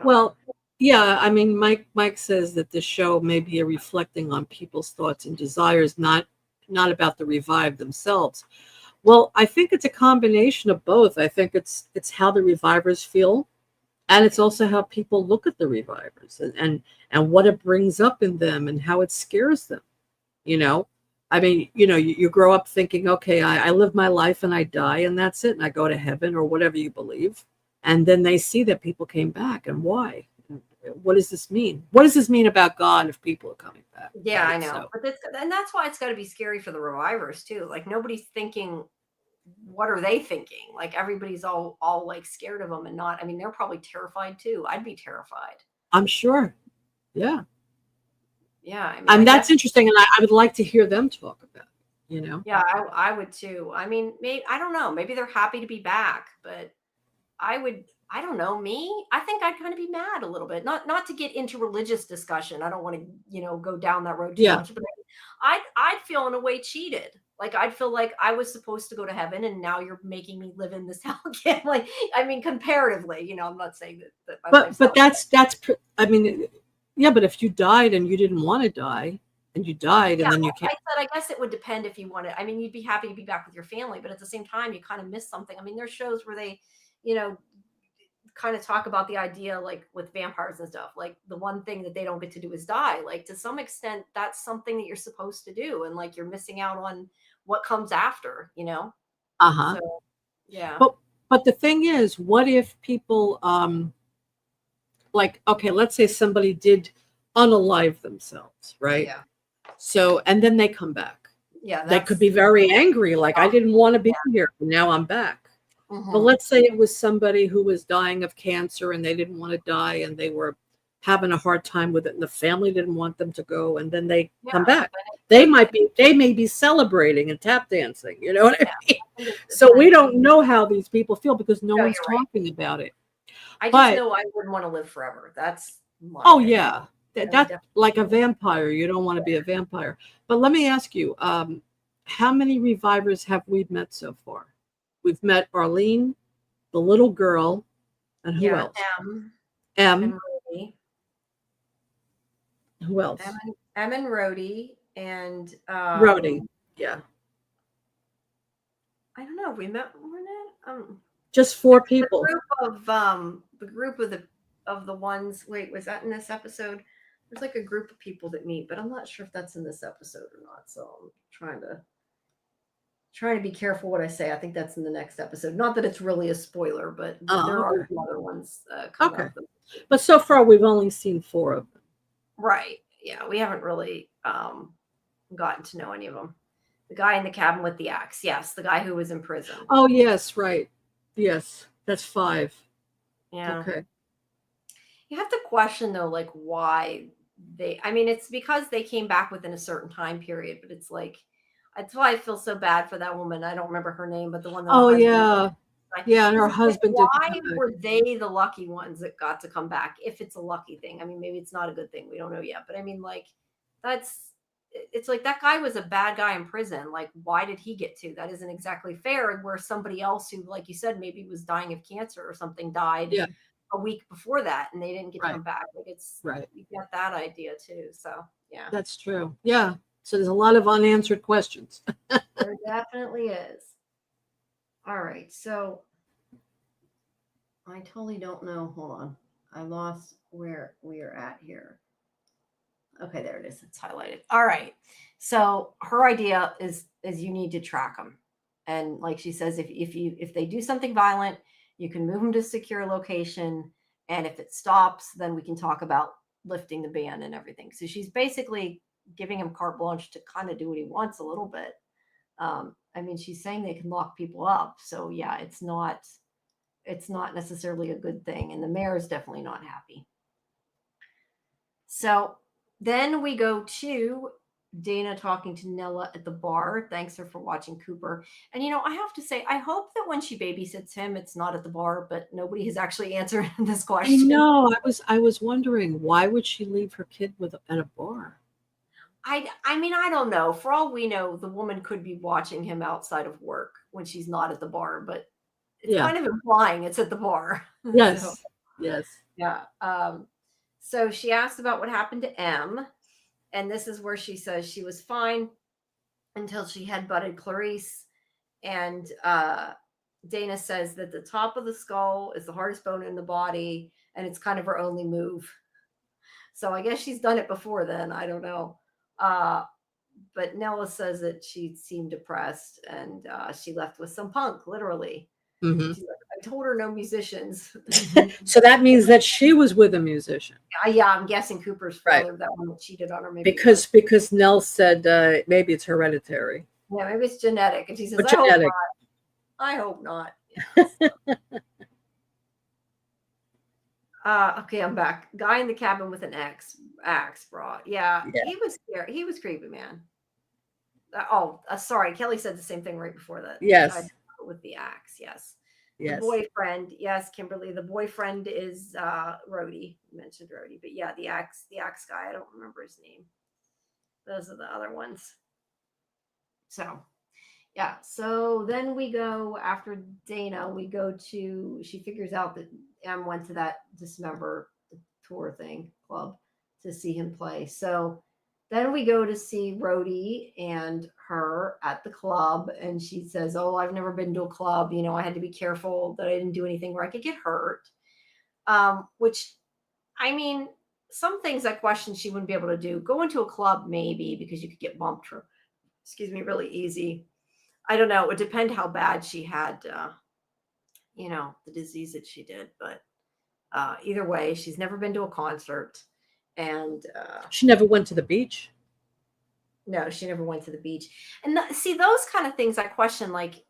So yeah, I mean, Mike says that the show may be a reflecting on people's thoughts and desires, not about the revived themselves. Well, I think it's a combination of both. I think it's how the revivers feel, and it's also how people look at the revivers and what it brings up in them and how it scares them. I mean, you grow up thinking, okay, I live my life and I die and that's it, and I go to heaven or whatever you believe. And then they see that people came back, and why? What does this mean? What does this mean about God if people are coming back? Yeah, right? I know. So. And that's why it's got to be scary for the revivers too. Like, nobody's thinking, what are they thinking? Like, everybody's all like scared of them and not. I mean, they're probably terrified too. I'd be terrified. I'm sure. Yeah. Yeah. I mean, that's interesting. And I would like to hear them talk about it, Yeah, I would too. I mean, I don't know. Maybe they're happy to be back, but I don't know, I think I'd kind of be mad a little bit. Not to get into religious discussion. I don't want to, go down that road too much, but I'd feel in a way cheated. Like I'd feel like I was supposed to go to heaven, and now you're making me live in this hell again. Like, I mean, comparatively, I'm not saying that my life's But hell. I mean, yeah. But if you died and you didn't want to die, and you died, Yeah, and then you I can't. said, I guess it would depend if you wanted. I mean, you'd be happy to be back with your family, but at the same time, you kind of miss something. I mean, there's shows where they, you know, kind of talk about the idea, like with vampires and stuff, like the one thing that they don't get to do is die. Like to some extent, that's something that you're supposed to do, and like you're missing out on what comes after. Uh-huh. So yeah. But the thing is, what if people like, okay, let's say somebody did unalive themselves, right? Yeah. So, and then they come back. Yeah, They could be very angry, like, I didn't want to be here, and now I'm back. But let's say it was somebody who was dying of cancer and they didn't want to die and they were having a hard time with it and the family didn't want them to go, and then they come back. They may be celebrating and tap dancing, you know what I mean? So we don't know how these people feel because no one's talking about it. I just know I wouldn't want to live forever. That's my opinion. Yeah. That's like a vampire. You don't want to be a vampire. But let me ask you, how many revivers have we met so far? We've met Arlene, the little girl, and who else? M. M. And Rhodey. Who else? M and Rhodey and Rhodey. Yeah. I don't know. We met just 4 people. The group of the ones. Wait, was that in this episode? There's like a group of people that meet, but I'm not sure if that's in this episode or not. So I'm trying to be careful what I say. I think that's in the next episode. Not that it's really a spoiler, but there are some other ones coming up. But so far we've only seen 4 of them. Right. Yeah, we haven't really gotten to know any of them. The guy in the cabin with the axe. Yes, the guy who was in prison. Oh, yes, right. Yes, that's 5. Yeah. Okay. You have to question, though, like why I mean, it's because they came back within a certain time period, but it's like, that's why I feel so bad for that woman. I don't remember her name, but the one that yeah, and her husband did. Why were they the lucky ones that got to come back? If it's a lucky thing, I mean, maybe it's not a good thing. We don't know yet, but I mean, like, it's like that guy was a bad guy in prison. Like, why did he get to? That isn't exactly fair. And where somebody else who, like you said, maybe was dying of cancer or something, died a week before that, and they didn't get to come back. Like, it's you get that idea too. So yeah, that's true. Yeah. So there's a lot of unanswered questions. There definitely is. All right, so I totally don't know. Hold on, I lost where we are at here. Okay, there it is. It's highlighted. All right. So her idea is you need to track them, and like she says, if they do something violent, you can move them to a secure location, and if it stops, then we can talk about lifting the ban and everything. So she's basically giving him carte blanche to kind of do what he wants a little bit. I mean, she's saying they can lock people up. So yeah, it's not necessarily a good thing. And the mayor is definitely not happy. So then we go to Dana talking to Nella at the bar. Thanks her for watching Cooper. And I have to say, I hope that when she babysits him, it's not at the bar, but nobody has actually answered this question. I know. I was wondering, why would she leave her kid at a bar? I mean, I don't know. For all we know, the woman could be watching him outside of work when she's not at the bar, but it's kind of implying it's at the bar. Yes. So, yes. Yeah. So she asked about what happened to M, and this is where she says she was fine until she headbutted Clarice. And Dana says that the top of the skull is the hardest bone in the body, and it's kind of her only move. So I guess she's done it before then. I don't know. But Nella says that she seemed depressed, and she left with some punk, literally. Mm-hmm. Like, I told her no musicians. So that means that she was with a musician. Yeah, I'm guessing Cooper's father, that one that cheated on her. Maybe because Nell said maybe it's hereditary. Yeah, maybe it's genetic. And she says, I hope not. Okay, I'm back. Guy in the cabin with an axe brought. Yeah, he was scary. He was creepy, man. Sorry. Kelly said the same thing right before that. Yes. With the axe, yes. Yes. The boyfriend, yes, Kimberly. The boyfriend is Rhodey. You mentioned Rhodey, but yeah, the axe guy. I don't remember his name. Those are the other ones. So, yeah. So then we go after Dana. We go to. She figures out that M went to that Dismember tour thing club to see him play. So then we go to see Rhodey and her at the club, and she says, "Oh, I've never been to a club. You know, I had to be careful that I didn't do anything where I could get hurt." Which, I mean, some things I question she wouldn't be able to do. Go into a club maybe because you could get bumped, really easy. I don't know. It would depend how bad she had, the disease that she did. But either way, she's never been to a concert, and She never went to the beach. no, she never went to the beach. And see, those kind of things I question. Like,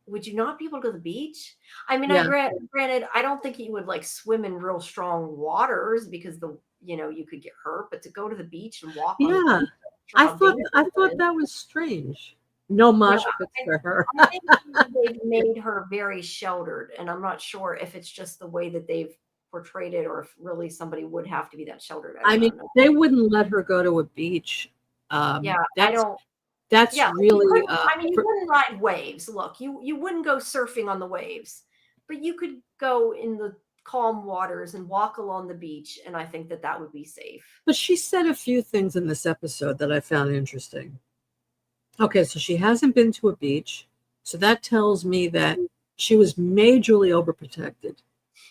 would you not be able to go to the beach? I mean, Yeah. granted, I don't think you would like swim in real strong waters because you could get hurt. But to go to the beach and walk on the Yeah. beach, I thought that was strange. No mosh pits for her. I think they've made her very sheltered, and I'm not sure if it's just the way that they've portrayed it, or if really somebody would have to be that sheltered. I mean, don't know. they wouldn't let her go to a beach. Yeah, that's, I don't. That's Yeah, really. you wouldn't ride waves. Look, you wouldn't go surfing on the waves, but you could go in the calm waters and walk along the beach, and I think that would be safe. But she said a few things in this episode that I found interesting. Okay, so she hasn't been to a beach, so that tells me that she was majorly overprotected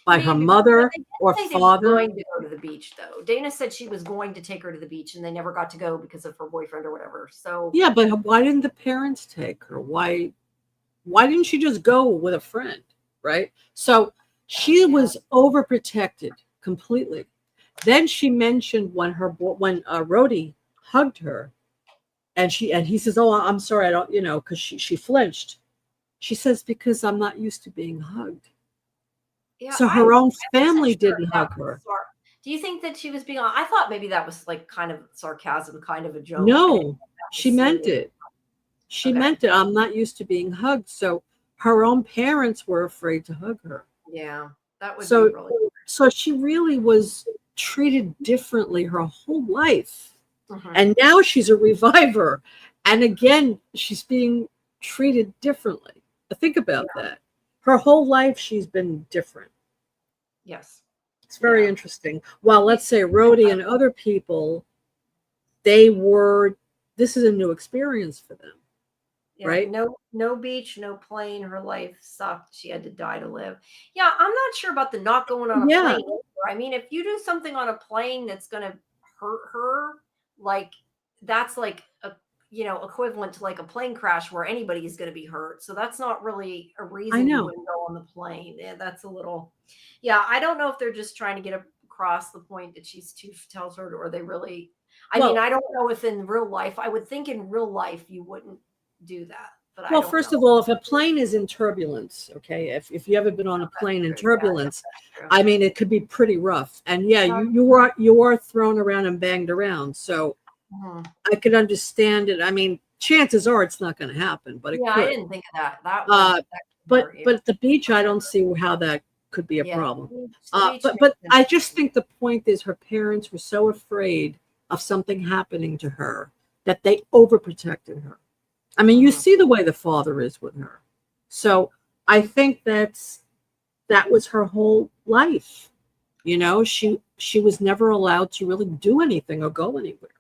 by her mother or father. They were going to go to the beach, though. Dana said she was going to take her to the beach, and they never got to go because of her boyfriend or whatever. So yeah, but why didn't the parents take her? Why didn't she just go with a friend, right? So she was overprotected completely. Then she mentioned when Rhodey hugged her, and he says, "Oh, I'm sorry, I don't," because she flinched. She says, "Because I'm not used to being hugged." yeah, So her own family didn't hug her. Do you think that she was being? I thought maybe that was like kind of sarcasm, kind of a joke. No, she meant it. She meant it. I'm not used to being hugged. So her own parents were afraid to hug her. Yeah, that would be really weird. So she really was treated differently her whole life. Mm-hmm. And now she's a reviver. And again, she's being treated differently. Think about that. Her whole life, she's been different. Yes. It's very interesting. While let's say Rhodey and other people, this is a new experience for them. Yeah, right? No beach, no plane. Her life sucked. She had to die to live. Yeah, I'm not sure about the not going on a plane. I mean, if you do something on a plane that's going to hurt her, like that's like equivalent to like a plane crash where anybody is going to be hurt. So that's not really a reason you wouldn't go on the plane. Yeah, that's a little. Yeah, I don't know if they're just trying to get across the point that she's too talented, or they really. I mean, I don't know if in real life. I would think in real life you wouldn't do that. But well, first of all, if a plane is in turbulence, okay, if you ever been on a plane in turbulence, I mean, it could be pretty rough. And yeah, you are thrown around and banged around. So I could understand it. I mean, chances are it's not going to happen, but it could. I didn't think of that. But at the beach, I don't see how that could be a problem. But I just think the point is her parents were so afraid of something happening to her that they overprotected her. I mean, you see the way the father is with her. So I think that was her whole life. She was never allowed to really do anything or go anywhere.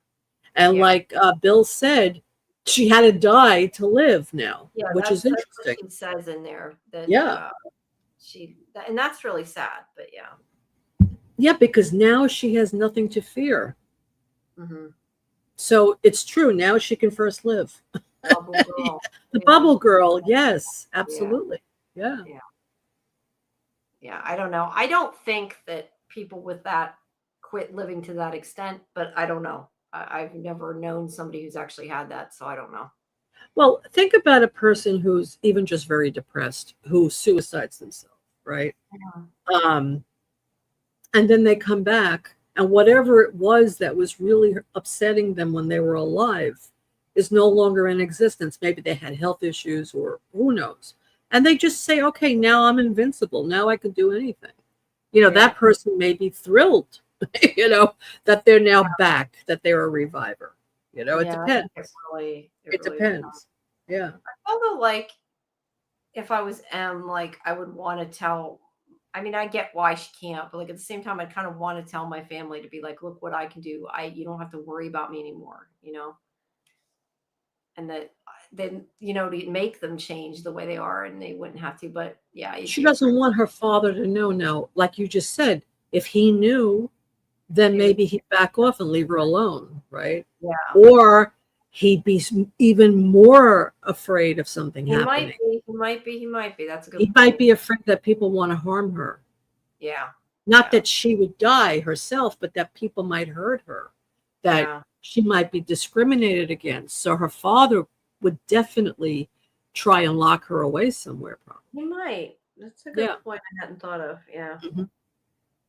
And like Bill said, she had to die to live now, which is interesting. That's what she says in there. That, and that's really sad, but yeah. Yeah, because now she has nothing to fear. Mm-hmm. So it's true. Now she can first live. Bubble girl. The bubble girl. Yes, absolutely. Yeah. I don't know. I don't think that people with that quit living to that extent, but I don't know. I've never known somebody who's actually had that, so I don't know. Well, think about a person who's even just very depressed, who suicides themselves, right? Yeah. And then they come back, and whatever it was that was really upsetting them when they were alive is no longer in existence. Maybe they had health issues, or who knows. And they just say, okay, now I'm invincible. Now I can do anything. That person may be thrilled, that they're now back, that they're a reviver. You know, it Yeah, I think depends. it It really depends. depends. Yeah. Although, like, if I was M, like, I would want to tell. I mean, I get why she can't, but like at the same time, I'd kind of want to tell my family to be like, look what I can do. You don't have to worry about me anymore, you know, and that then, you know, to make them change the way they are and they wouldn't have to. But yeah, you'd She be afraid. doesn't want her father to know now. Like you just said, if he knew, then He would, maybe he'd back off and leave her alone, right? yeah, Or he'd be even more afraid of something he might happening. be, he might be, he might be. That's a good He might point. be afraid that people want to harm her. Yeah, Not yeah, that she would die herself, but that people might hurt her, that yeah. she might be discriminated against. So her father would definitely try and lock her away somewhere, probably. He might. That's a good Yeah. point I hadn't thought of. Yeah. Mhm.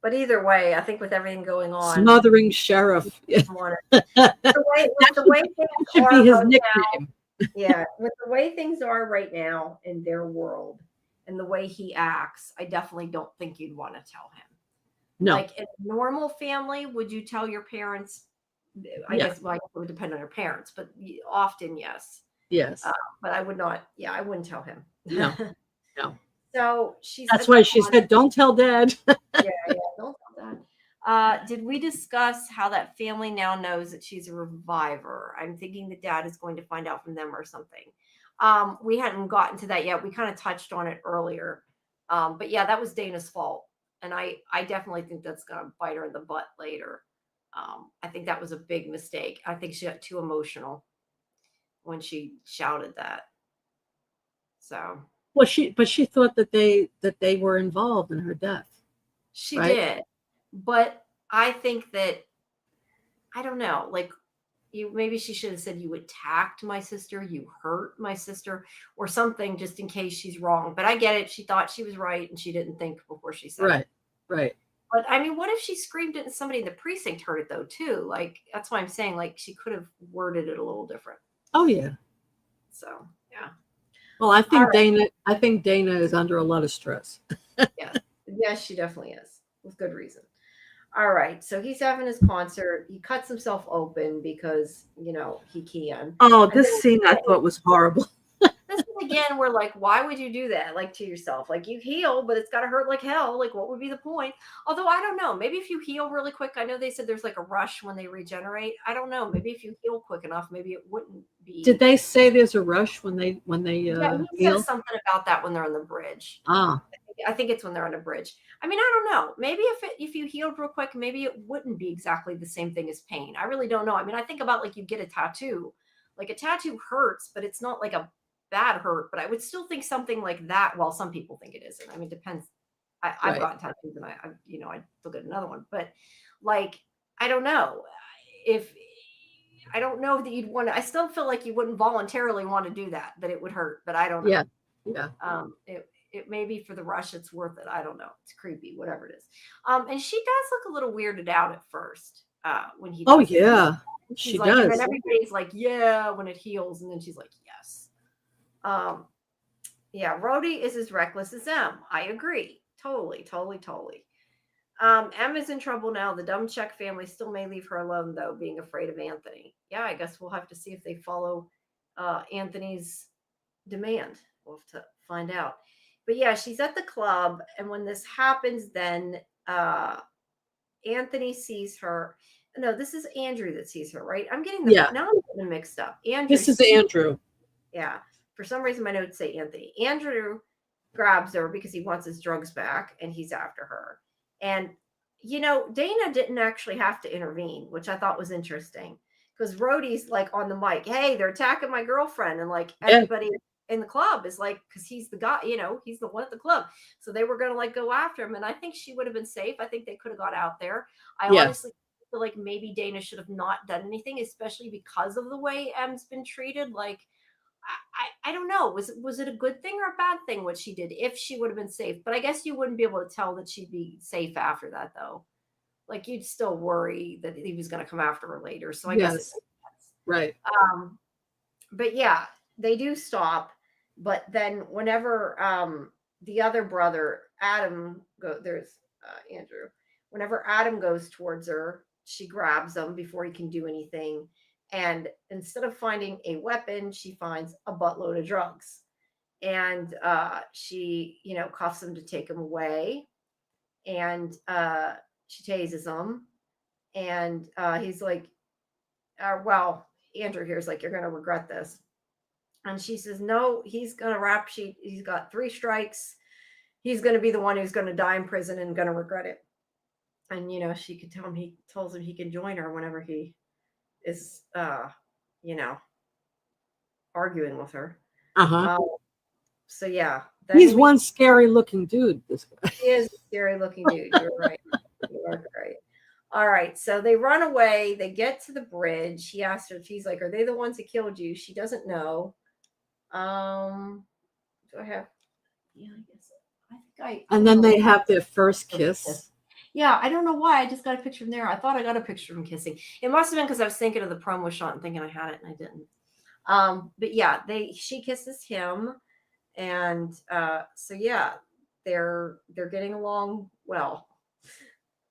But either way, I think with everything going on, Smothering sheriff. Yeah. I want that, with the way things should be are his right now, nickname. yeah, with the way things are right now in their world and the way he acts, I definitely don't think you'd want to tell him. No. Like in a normal family, would you tell your parents? I Yeah. guess, well, it would depend on your parents, but often yes. Yes. But I would not. Yeah, I wouldn't tell him. No. No. So she's That's at the why she said, "Don't tell Dad." yeah, yeah, don't tell that. Did we discuss how that family now knows that she's a reviver? I'm thinking the dad is going to find out from them or something. We hadn't gotten to that yet. We kind of touched on it earlier. But yeah, that was Dana's fault. And I definitely think that's going to bite her in the butt later. I think that was a big mistake. I think she got too emotional when she shouted that. So Well, she thought that they were involved in her death, she right? did. But I think that, I don't know, like, maybe she should have said you attacked my sister, you hurt my sister, or something, just in case she's wrong. But I get it. She thought she was right and she didn't think before she said Right. it. Right. But I mean, what if she screamed it and somebody in the precinct heard it though too? Like, that's why I'm saying, like, she could have worded it a little different. Oh yeah. So yeah. Well, I All think right. Dana is under a lot of stress. Yes. Yes, she definitely is. With good reason. All right. So he's having his concert. He cuts himself open because, you know, he can. Oh, And this scene I thought was horrible. this is again where, like, why would you do that, like, to yourself? Like, you heal, but it's got to hurt like hell. Like, what would be the point? Although I don't know, maybe if you heal really quick, I know they said there's like a rush when they regenerate. I don't know, maybe if you heal quick enough, maybe it wouldn't be. Did they say there's a rush when they Yeah, he heal? says something about that when they're on the bridge. Ah, I think it's when they're on a bridge. I mean, I don't know. Maybe if you healed real quick, maybe it wouldn't be exactly the same thing as pain. I really don't know. I mean, I think about, like, you get a tattoo. Like, a tattoo hurts, but it's not like a bad hurt. But I would still think something like that. Well, some people think it isn't. I mean, it depends. I've right. gotten tattoos, and I'd still get another one. But, like, I don't know if I don't know that you'd want to. I still feel like you wouldn't voluntarily want to do that. That it would hurt, but I don't know. Yeah. Yeah. It may be for the rush, it's worth it. I don't know. It's creepy, whatever it is. And she does look a little weirded out at first when he Oh does it. yeah. She's She like, and then does. everybody's like, yeah, when it heals, and then she's like, yes. Yeah, Rhodey is as reckless as M. I agree. Totally, totally, totally. M is in trouble now. The dumb Czech family still may leave her alone, though, being afraid of Anthony. Yeah, I guess we'll have to see if they follow Anthony's demand. We'll have to find out. But yeah, she's at the club, and when this happens, then Anthony sees her. No, this is Andrew that sees her, right? I'm getting them Yeah. now. I'm getting them mixed up. Andrew. This is Andrew. Yeah. For some reason, my notes say Anthony. Andrew grabs her because he wants his drugs back, and he's after her. And you know, Dana didn't actually have to intervene, which I thought was interesting, because Rhodey's like on the mic, hey, they're attacking my girlfriend, and like everybody in the club is like, because he's the guy, you know, he's the one at the club, so they were going to like go after him, and I think she would have been safe. I think they could have got out there. I honestly feel like maybe Dana should have not done anything, especially because of the way M's been treated. Like, I don't know. Was it a good thing or a bad thing what she did? If she would have been safe, but I guess you wouldn't be able to tell that she'd be safe after that, though. Like, you'd still worry that he was going to come after her later. So I guess it makes sense. Right. But yeah, they do stop. But then whenever the other brother Adam there's Andrew. Whenever Adam goes towards her, she grabs him before he can do anything. And instead of finding a weapon, she finds a buttload of drugs. And she, cuffs him to take him away. And she tases him. And he's like, well, Andrew here's like, you're going to regret this. And she says, no, he's going to rap sheet. He's got 3 strikes. He's going to be the one who's going to die in prison and going to regret it. And, she could tell him, he tells him he can join her whenever he is, arguing with her. So yeah. He's one scary looking dude. This guy. He is a scary looking dude. You're right. You are right. All right. So they run away. They get to the bridge. He asks her, she's like, are they the ones that killed you? She doesn't know. Do I have? Yeah, I guess. I think and then they have their first kiss. Yeah, I don't know why. I just got a picture from there. I thought I got a picture from kissing. It must have been because I was thinking of the promo shot and thinking I had it and I didn't. But yeah, she kisses him, and so yeah, they're getting along well.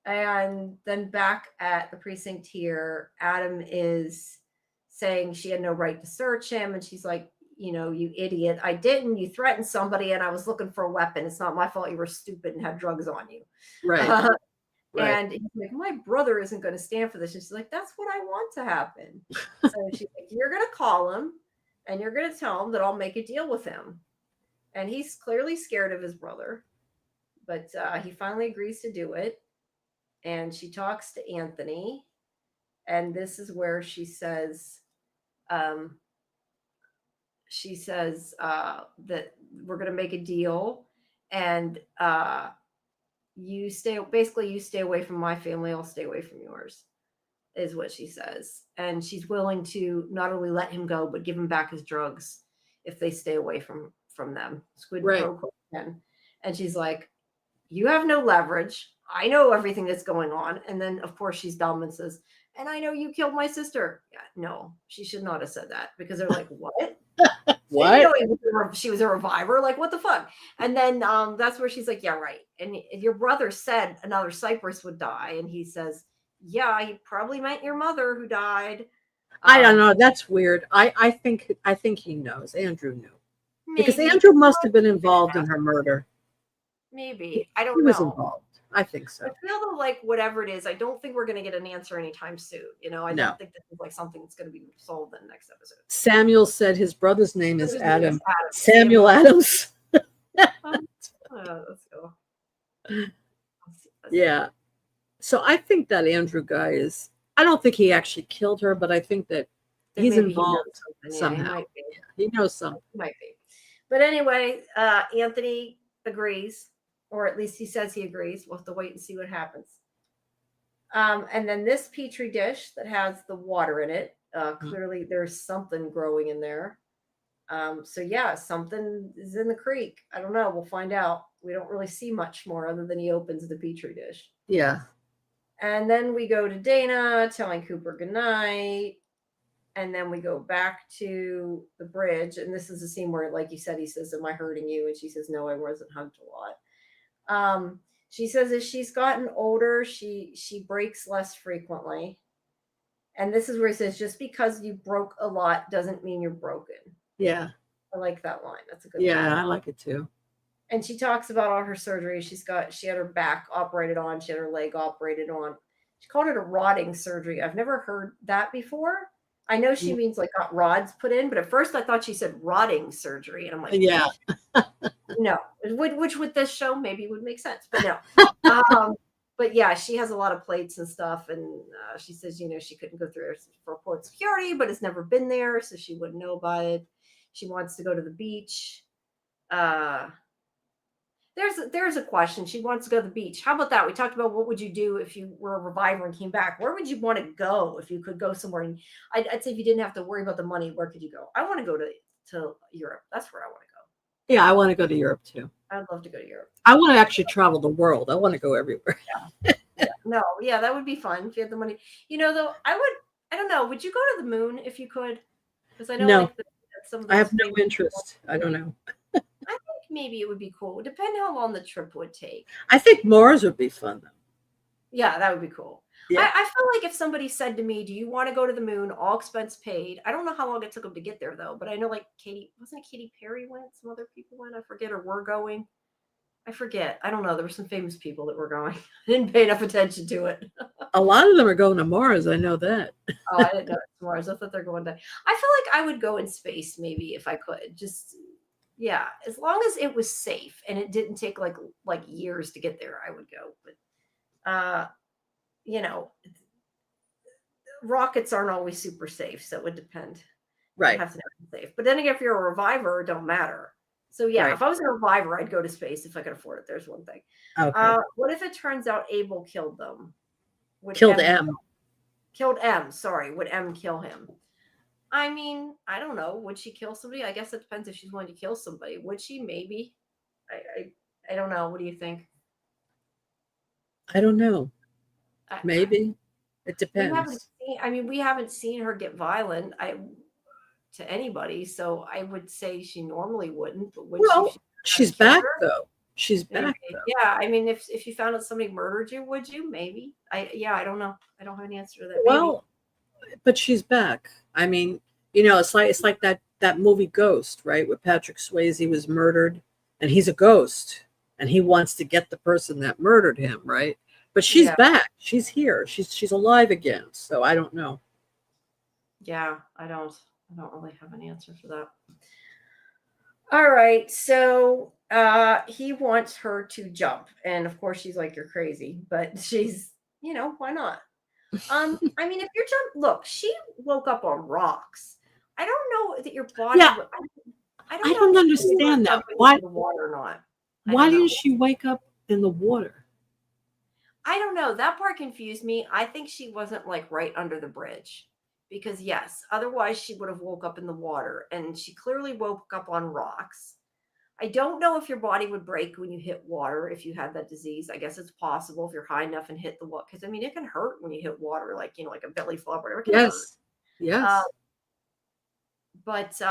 And then back at the precinct here, Adam is saying she had no right to search him, and she's like, you idiot. I didn't. You threatened somebody, and I was looking for a weapon. It's not my fault you were stupid and had drugs on you. Right. Right. And he's like, my brother isn't going to stand for this. And she's like, that's what I want to happen. So she's like, you're going to call him, and you're going to tell him that I'll make a deal with him. And he's clearly scared of his brother, but he finally agrees to do it. And she talks to Anthony, and this is where she says, that we're going to make a deal, and you stay away from my family, I'll stay away from yours, is what she says. And she's willing to not only let him go, but give him back his drugs if they stay away from them. Squid pro quo again. And she's like, you have no leverage. I know everything that's going on. And then of course she's dumb and says, and I know you killed my sister. Yeah, no, she should not have said that, because they're like, what? What? She was a reviver. Like, what the fuck? And then that's where she's like, yeah, right. And your brother said another Cypress would die. And he says, yeah, he probably meant your mother who died. I don't know. That's weird. I think he knows. Andrew knew. Maybe. Because Andrew must have been involved in her murder. Maybe. I don't know. He was know. Involved. I think so. I feel though, like whatever it is, I don't think we're going to get an answer anytime soon. I don't think this is like something that's going to be solved in the next episode. Samuel said his brother's name is Adam. Samuel Adams. Let's go. Yeah. So I think that Andrew guy is, I don't think he actually killed her, but I think that he's involved somehow. He knows something. He might be. But anyway, Anthony agrees. Or at least he says he agrees. We'll have to wait and see what happens. And then this petri dish that has the water in it, clearly there's something growing in there. So yeah, something is in the creek. I don't know. We'll find out. We don't really see much more other than he opens the petri dish. Yeah. And then we go to Dana telling Cooper goodnight. And then we go back to the bridge. And this is the scene where, like you said, he says, am I hurting you? And she says, no, I wasn't hugged a lot. She says as she's gotten older, she breaks less frequently. And this is where he says, just because you broke a lot doesn't mean you're broken. Yeah. I like that line. That's a good line. line. I like it too. And she talks about all her surgery. She had her back operated on. She had her leg operated on. She called it a rodding surgery. I've never heard that before. I know she means like got rods put in, but at first I thought she said rotting surgery. And I'm like, yeah. No, which with this show maybe would make sense, but no. But yeah, she has a lot of plates and stuff, and she says, she couldn't go through for port security, but has never been there, so she wouldn't know about it. She wants to go to the beach. There's a question. She wants to go to the beach. How about that? We talked about what would you do if you were a reviver and came back. Where would you want to go if you could go somewhere? And I'd say if you didn't have to worry about the money, where could you go? I want to go to Europe. That's where I want to go. Yeah, I want to go to Europe too. I'd love to go to Europe. I want to actually travel the world. I want to go everywhere. Yeah. No, yeah, that would be fun if you had the money. Though, I don't know. Would you go to the moon if you could? Because I know no. Some of I have no interest. I don't know. I think maybe it would be cool. Depending how long the trip would take. I think Mars would be fun though. Yeah, that would be cool. Yeah. I feel like if somebody said to me, "Do you want to go to the moon? All expense paid." I don't know how long it took them to get there though, but I know like wasn't it Katy Perry went? Some other people went. I forget, or were going. I forget. I don't know. There were some famous people that were going. I didn't pay enough attention to it. A lot of them are going to Mars. I know that. Oh, I didn't know it's Mars. I thought they're going to. I feel like I would go in space maybe if I could. Just yeah, as long as it was safe and it didn't take like years to get there, I would go. But you know, rockets aren't always super safe, so it would depend. Right. You have to know it's safe. But then again, if you're a reviver, it don't matter. So yeah, Right. if I was a reviver, I'd go to space if I could afford it. There's one thing. Okay. What if it turns out Abel killed them? Would Killed M. Killed M? Sorry, would M kill him? I mean, I don't know. Would she kill somebody? I guess it depends if she's going to kill somebody. Would she? Maybe. I don't know. What do you think? I don't know. I, Maybe. It we haven't depends. seen. I mean, we haven't seen her get violent. To anybody, so I would say she normally wouldn't. But would Well, she? she's back though. She's Maybe. back though. Yeah, I mean, if you found out somebody murdered you, would you? Maybe. I don't know. I don't have an answer to that. Well, but she's back. I mean, it's like that movie Ghost, right? Where Patrick Swayze was murdered, and he's a ghost, and he wants to get the person that murdered him, right? But she's back. She's here. She's alive again. So I don't know. Yeah, I don't really have an answer for that. All right, so he wants her to jump, and of course she's like, "You're crazy," but she's, why not? I mean, if you're look, she woke up on rocks. I don't know that your body. Yeah, I I don't understand that. Why the water or not? Why didn't she wake up in the water? I don't know. That part confused me. I think she wasn't like right under the bridge. Because yes, otherwise she would have woke up in the water, and she clearly woke up on rocks. I don't know if your body would break when you hit water if you had that disease. I guess it's possible if you're high enough and hit the water, because I mean it can hurt when you hit water, like like a belly flop or whatever. It can hurt. Yes. But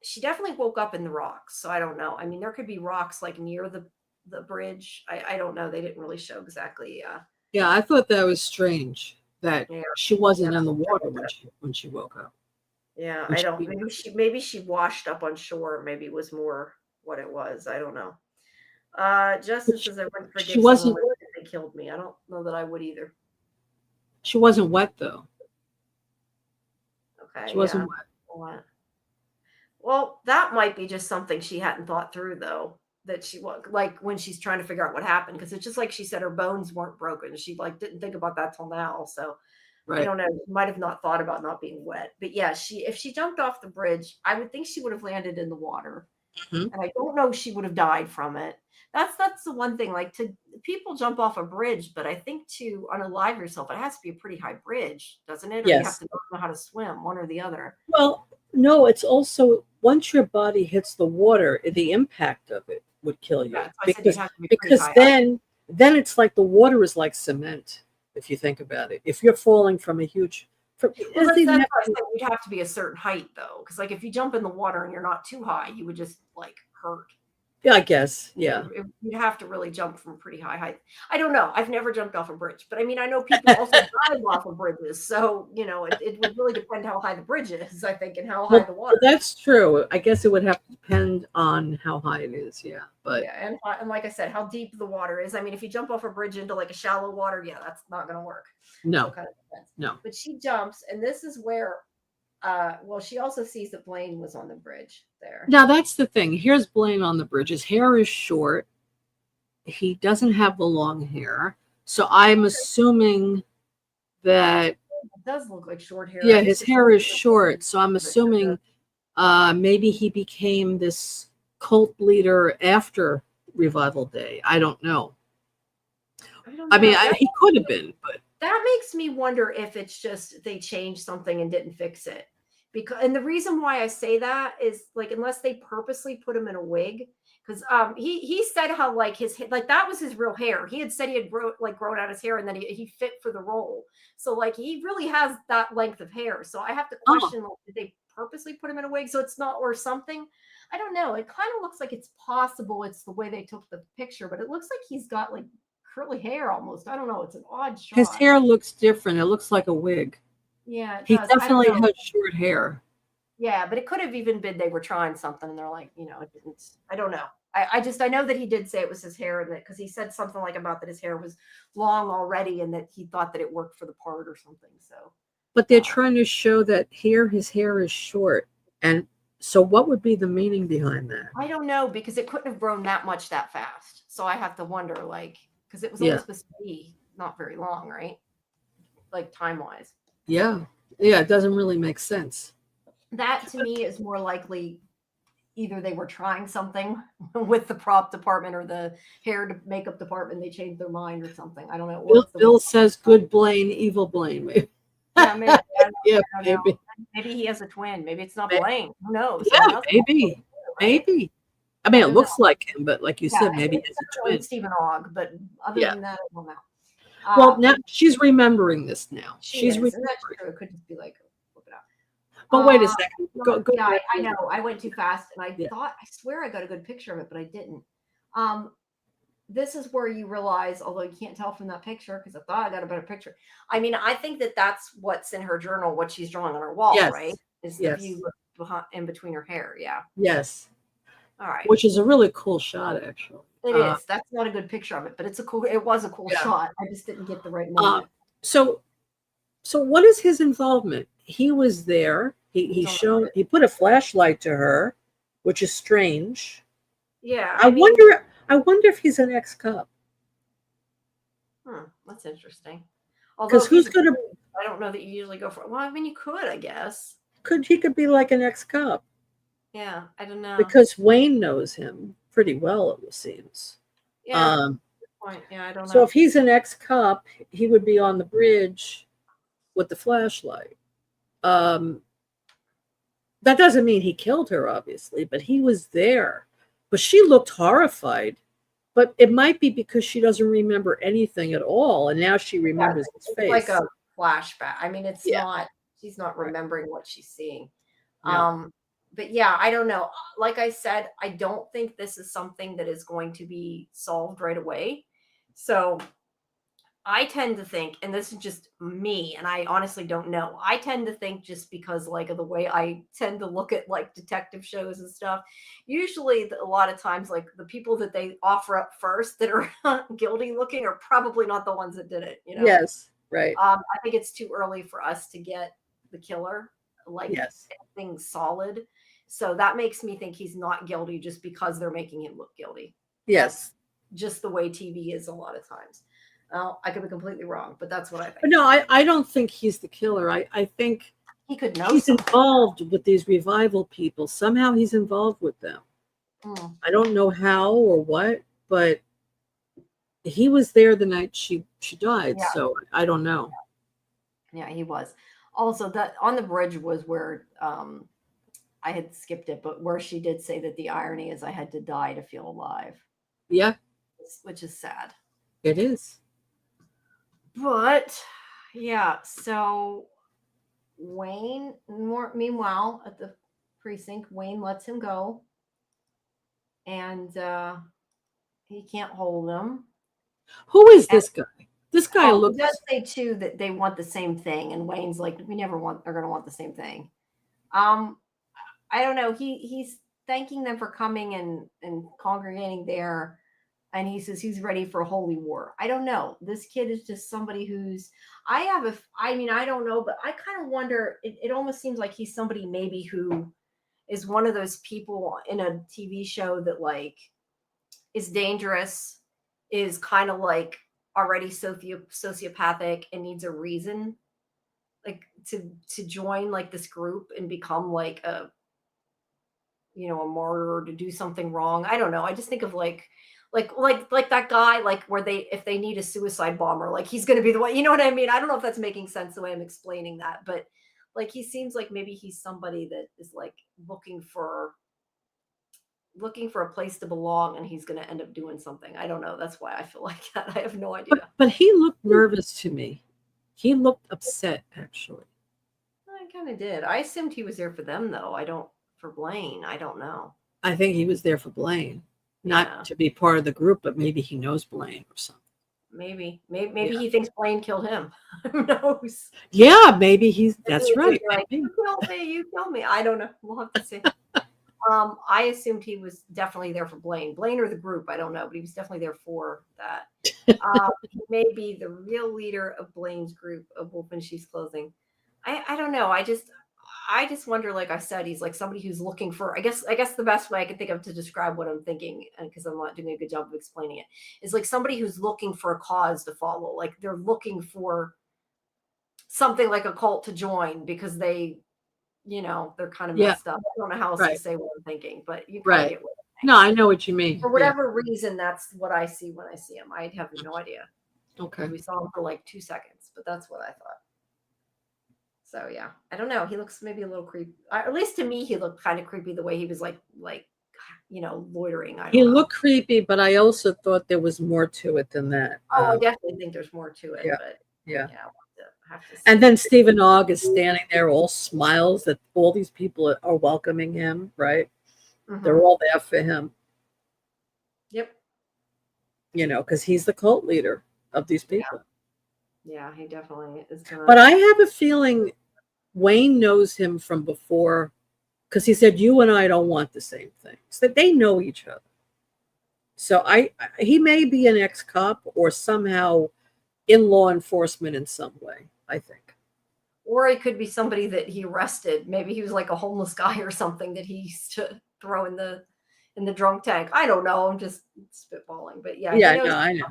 she definitely woke up in the rocks, so I don't know. I mean, there could be rocks like near the bridge. I don't know. They didn't really show exactly. Yeah, I thought that was strange that she wasn't in the water when she woke up. Yeah, I don't. Maybe she washed up on shore. Maybe it was more what it was. I don't know. Justin says I wouldn't forgive she wasn't. If they killed me. I don't know that I would either. She wasn't wet though. Okay. She wasn't wet. Well, that might be just something she hadn't thought through though. That she like when she's trying to figure out what happened, because it's just like she said her bones weren't broken. She like didn't think about that till now. So I don't know. She might have not thought about not being wet. But yeah, if she jumped off the bridge, I would think she would have landed in the water. And I don't know if she would have died from it. That's the one thing. Like, people jump off a bridge, but I think to unalive yourself, it has to be a pretty high bridge, doesn't it? Or you have to know how to swim, one or the other. Well, no, it's also once your body hits the water, the impact of it would kill you. Because then it's like the water is like cement, if you think about it. If you're falling from a huge you'd have to be a certain height though, because like if you jump in the water and you're not too high, you would just like hurt. Yeah, I guess. Yeah. You'd have to really jump from pretty high height. I don't know. I've never jumped off a bridge, but I mean, I know people also dive off of bridges. So, it would really depend how high the bridge is, I think, and how high the water. That's true. I guess it would have to depend on how high it is. Yeah. But yeah, and like I said, how deep the water is. I mean, if you jump off a bridge into like a shallow water, yeah, that's not going to work. No. No. But she jumps, and this is where she also sees that Blaine was on the bridge there. Now that's the thing. Here's Blaine on the bridge. His hair is short. He doesn't have the long hair. So I'm assuming that it does look like short hair. Yeah, his hair is short. So I'm assuming maybe he became this cult leader after Revival Day. I don't know. I mean, he could have been, but that makes me wonder if it's just they changed something and didn't fix it. And the reason why I say that is like, unless they purposely put him in a wig, because he said how like that was his real hair. He had said he had grown out his hair, and then he fit for the role. So like he really has that length of hair. So I have to question, like, did they purposely put him in a wig so it's not, or something? I don't know. It kind of looks like it's possible it's the way they took the picture, but it looks like he's got like curly hair almost. I don't know. It's an odd His shot. hair looks different. It looks like a wig. Yeah, it He does. I don't definitely know. has short hair. Yeah, but it could have even been they were trying something and they're like, it didn't. I don't know. I know that he did say it was his hair, and that because he said something like about that his hair was long already and that he thought that it worked for the part or something. So, But they're uh, trying to show that here his hair is short. And so what would be the meaning behind that? I don't know because it couldn't have grown that much that fast. So I have to wonder, like, because it was only Yeah. supposed to be not very long, right? Like time wise. Yeah. Yeah. It doesn't really make sense. That to me is more likely either they were trying something with the prop department or the hair to makeup department. They changed their mind or something. I don't know. Or it's the Bill says good Blaine, evil Blaine. yeah, maybe. Yeah, I don't know. maybe. Maybe he has a twin. Maybe it's not Blaine. Who knows? Yeah, Someone else. maybe. Right? Maybe. I mean, I it don't looks know. like him, but like you said, maybe It's it's a definitely twin. Stephen Ogg, but other Yeah. than that, I don't know. Well, now she's remembering this now. She's Remembering. and that's true. It could just be like, look it up. But wait a second. Go Yeah, back. I know. I went too fast, and Yeah. I swear I got a good picture of it, but I didn't. This is where you realize, although you can't tell from that picture, because I thought I got a better picture. I mean, I think that that's what's in her journal, what she's drawing on her wall, Yes. right? Is Yes. the view behind, in between her hair. Yeah. Yes. All right. Which is a really cool shot, actually. It is. That's not a good picture of it, but it was a cool shot. I just didn't get the right moment. So what is his involvement? He was there. He put a flashlight to her, which is strange. Yeah. I wonder if he's an ex-cop. That's interesting. Although Because who's gonna? I don't know that you usually go for. Well, I mean, you could, I guess. He could be like an ex-cop. Yeah, I don't know. Because Wayne knows him pretty well, it seems. Yeah. Good point. Yeah, I don't know. So if he's an ex-cop, he would be on the bridge with the flashlight. That doesn't mean he killed her, obviously, but he was there. But she looked horrified. But it might be because she doesn't remember anything at all, and now she remembers his face. Like a flashback. I mean, it's not. She's not remembering what she's seeing. No. But yeah, I don't know. Like I said, I don't think this is something that is going to be solved right away. So I tend to think, and this is just me, and I honestly don't know. I tend to think just because like of the way I tend to look at like detective shows and stuff. Usually a lot of times like the people that they offer up first that are guilty looking are probably not the ones that did it, Yes, right. I think it's too early for us to get the killer like anything solid. So that makes me think he's not guilty just because they're making him look guilty. Yes. That's just the way TV is a lot of times. I could be completely wrong, but that's what I think. No, I don't think he's the killer. I think he could know he's involved with these revival people. Somehow he's involved with them. I don't know how or what, but he was there the night she died. Yeah. So I don't know. Yeah, he was. Also, that on the bridge was where I had skipped it, but where she did say that the irony is I had to die to feel alive. Yeah. Which is sad. It is. But yeah, so Wayne, meanwhile, at the precinct, Wayne lets him go. And he can't hold him. Who is this guy? This guy looks. He does say too that they want the same thing, and Wayne's like, we never are going to want the same thing. I don't know. He's thanking them for coming and congregating there. And he says he's ready for a holy war. I don't know. This kid is just somebody who's, I don't know, but I kind of wonder, it almost seems like he's somebody maybe who is one of those people in a TV show that like is dangerous, is kind of like already sociopathic and needs a reason like to join like this group and become like a martyr, to do something wrong. I don't know. I just think of like that guy, like where if they need a suicide bomber, like he's going to be the one, you know what I mean? I don't know if that's making sense the way I'm explaining that, but like, he seems like maybe he's somebody that is like looking for a place to belong, and he's going to end up doing something. I don't know. That's why I feel like that. I have no idea. But he looked nervous to me. He looked upset, actually. I kind of did. I assumed he was there for them, though. For Blaine. I don't know. I think he was there for Blaine. Not to be part of the group, but maybe he knows Blaine or something. Maybe he thinks Blaine killed him. Who knows? Yeah, maybe that's right. Like, you killed me. I don't know. We'll have to see. I assumed he was definitely there for Blaine or the group. I don't know, but he was definitely there for that. He may be the real leader of Blaine's group of Wolf in Sheep's Clothing. I don't know. I just wonder, like I said, he's like somebody who's looking for, I guess the best way I can think of to describe what I'm thinking, because I'm not doing a good job of explaining it, is like somebody who's looking for a cause to follow. Like they're looking for something like a cult to join because they, they're kind of messed up. I don't know how else to say what I'm thinking, but you kind of get what I'm saying. No, I know what you mean. For whatever reason, that's what I see when I see him. I have no idea. Okay. We saw him for like 2 seconds, but that's what I thought. So yeah, I don't know. He looks maybe a little creepy. At least to me, he looked kind of creepy the way he was like loitering. He looked creepy, but I also thought there was more to it than that. Oh, I definitely think there's more to it. Yeah. But yeah. Have to see. And then Stephen Ogg is standing there, all smiles that all these people are welcoming him. Right? Mm-hmm. They're all there for him. Yep. Because he's the cult leader of these people. Yeah, he definitely is. But I have a feeling Wayne knows him from before, because he said, "You and I don't want the same things." That they know each other. So he may be an ex-cop or somehow in law enforcement in some way, I think. Or it could be somebody that he arrested. Maybe he was like a homeless guy or something that he used to throw in the drunk tank. I don't know. I'm just spitballing. But yeah, I know.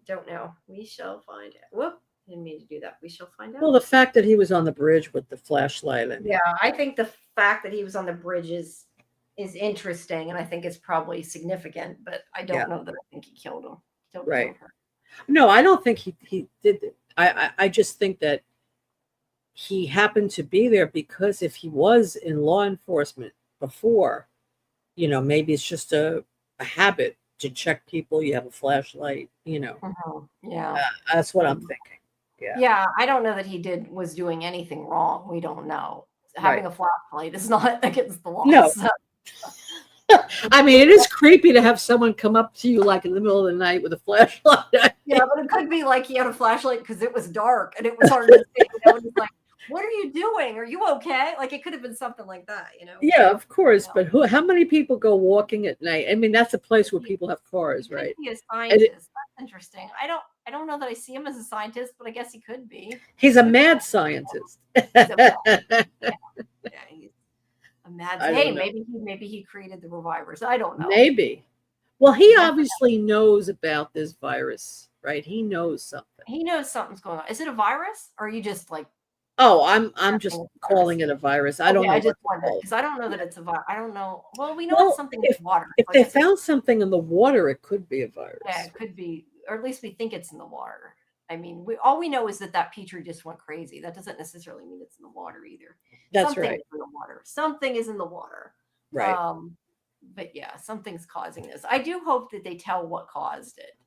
Don't know. We shall find out. Whoop. Didn't mean to do that. We shall find out. Well, the fact that he was on the bridge with the flashlight. I think the fact that he was on the bridge is interesting, and I think it's probably significant, but I don't know that I think he killed him. Right. No, I don't think he did it. I just think that he happened to be there because if he was in law enforcement before, maybe it's just a habit to check people. You have a flashlight, Yeah. That's what I'm thinking. Yeah. I don't know that he was doing anything wrong. We don't know. Having a flashlight is not against the law. No. So. I mean, it is creepy to have someone come up to you like in the middle of the night with a flashlight. Yeah, but it could be like he had a flashlight because it was dark and it was hard to see. And he's like, "What are you doing? Are you okay?" Like it could have been something like that, Yeah, of course. But how many people go walking at night? I mean, that's a place where people have cars, right? He is a scientist. That's interesting. I don't know that I see him as a scientist, but I guess he could be. He's a mad scientist. He's a mad. Hey, maybe he created the revivers. I don't know. Maybe. Well, he obviously knows about this virus, right? He knows something. He knows something's going on. Is it a virus, or are you just like? Oh, I'm just calling it a virus. I don't know. I just wondered because I don't know that it's a virus. I don't know. Well, we know it's something in water. If they found something in the water, it could be a virus. Yeah, it could be, or at least we think it's in the water. I mean, all we know is that Petri just went crazy. That doesn't necessarily mean it's in the water either. That's right. Is in the water. Something is in the water. Right. But yeah, something's causing this. I do hope that they tell what caused it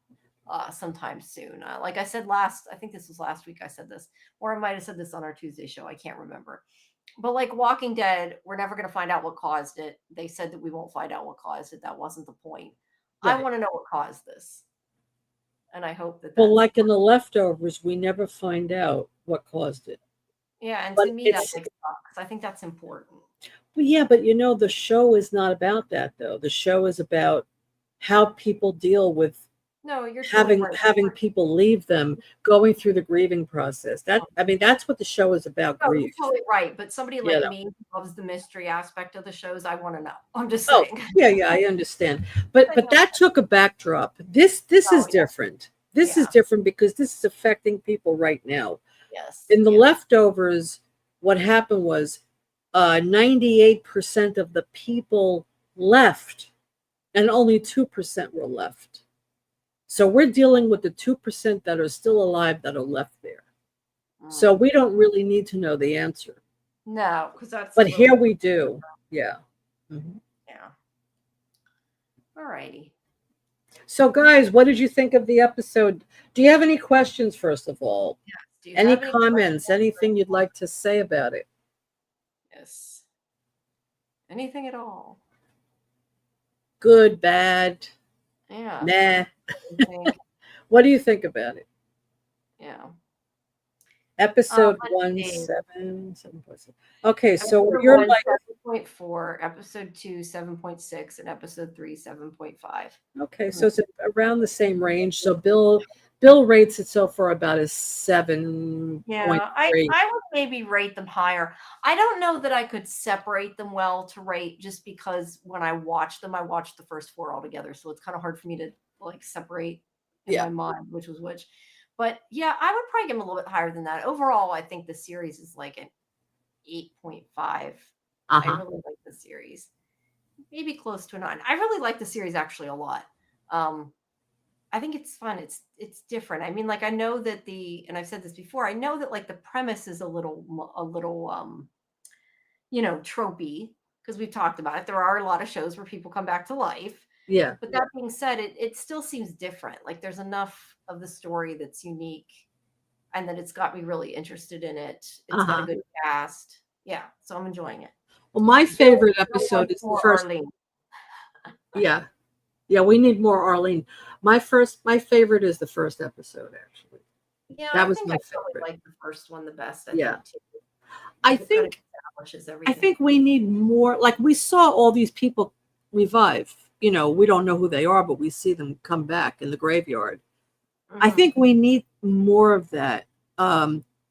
sometime soon. Like I said I think this was last week I said this, or I might have said this on our Tuesday show. I can't remember. But like Walking Dead, we're never going to find out what caused it. They said that we won't find out what caused it. That wasn't the point. Right. I want to know what caused this. And I hope that. Well, like in The Leftovers, we never find out what caused it. Yeah, and to me that makes sense. I think that's important. Well, yeah, but the show is not about that though. The show is about how people deal with having people leave them, going through the grieving process. That's what the show is about. No, you're totally right. But somebody like me who loves the mystery aspect of the shows, I want to know. I'm just saying. Yeah, I understand. But that took a backdrop. This is different. This is different because this is affecting people right now. Yes. In The Leftovers, what happened was 98% of the people left and only 2% were left. So we're dealing with the 2% that are still alive that are left there. So we don't really need to know the answer. No, because that's. But here we do. Yeah. Mm-hmm. Yeah. All righty. So, guys, what did you think of the episode? Do you have any questions, first of all? Yes. Any comments? Anything you'd like to say about it? Yes. Anything at all? Good, bad? Yeah. Nah. What do you think about it? Yeah. Episode Let's one, see. 7.7. Okay, so Episode you're 1, like, 7.4, episode 2, 7.6, and episode 3, 7.5. okay, so it's around the same range. So Bill rates it so far about a 7.3. Yeah, I would maybe rate them higher. I don't know that I could separate them well to rate, just because when I watch them, I watched the first 4 altogether, so it's kind of hard for me to like separate in Yeah. my mind which was which. But yeah, I would probably give them a little bit higher than that. Overall, I think the series is like an 8.5. I Uh-huh. really like the series. Maybe close to a 9. I really like the series actually a lot. I think it's fun. It's different. I mean, like, I know that and I've said this before, I know that like the premise is a little tropey, because we've talked about it. There are a lot of shows where people come back to life. Yeah. But that being said, it still seems different. Like, there's enough of the story that's unique, and that it's got me really interested in it. It's got a Uh-huh. good cast. Yeah, so I'm enjoying it. Well, my favorite Bill episode wants is the more first. Arlene. Yeah. Yeah, we need more Arlene. My favorite is the first episode, actually. Yeah, That I was think my I probably favorite. like the first one the best. I Yeah. think too. I It kind of think establishes I everything. think we need more, like we saw all these people revive. You know, we don't know who they are, but we see them come back in the graveyard. I Mhm. think we need more of that,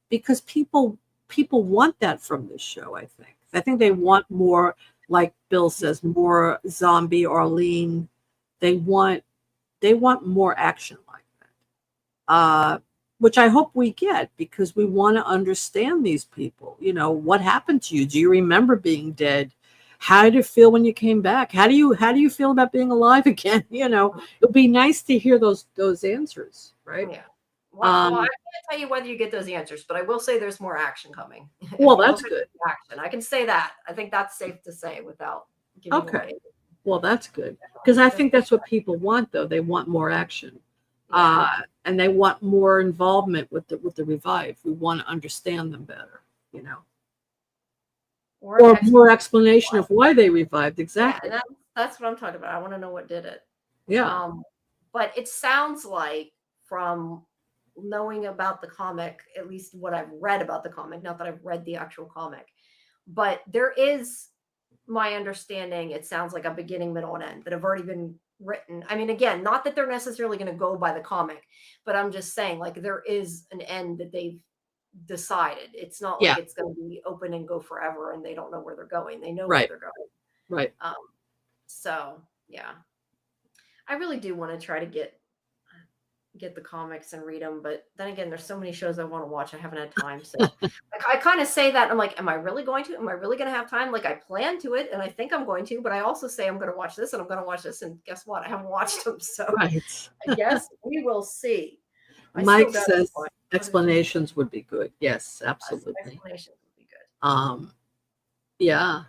because people want that from this show. I think they want more, like Bill says, more zombie Arlene. They want more action like that, which I hope we get, because we want to understand these people. You know, what happened to you? Do you remember being dead? How did it feel when you came back? How do you feel about being alive again? You know, it would be nice to hear those answers, right? Yeah. Well, I Um, can't tell you whether you get those answers, but I will say there's more action coming. well, If you that's look at good. the action, I can say that. I think that's safe to say without giving Okay. away. Well, that's good, because I There's think that's what people want, though. They want more action, yeah. and they want more involvement with the revive. We want to understand them better, you know, or more explanation of why they revived. Yeah, Exactly. and that's what I'm talking about. I want to know what did it. Yeah. But it sounds like, from knowing about the comic, at least what I've read about the comic, not that I've read the actual comic, but there is, my understanding, it sounds like a beginning, middle, and end that have already been written. I mean, again, not that they're necessarily going to go by the comic, but I'm just saying, like, there is an end that they've decided. It's not like Yeah. it's going to be open and go forever and they don't know where they're going. They know where Right. they're going. Right. So yeah, I really do want to try to get the comics and read them, but then again, there's so many shows I want to watch. I haven't had time. So I kind of say that, I'm like, am I really going to? Am I really going to have time? Like, I plan to it, and I think I'm going to, but I also say I'm going to watch this and I'm going to watch this, and guess what? I haven't watched them. So Right. I guess we will see. Mike says explanations would be good. Yes, absolutely. Explanations would be good. Yeah.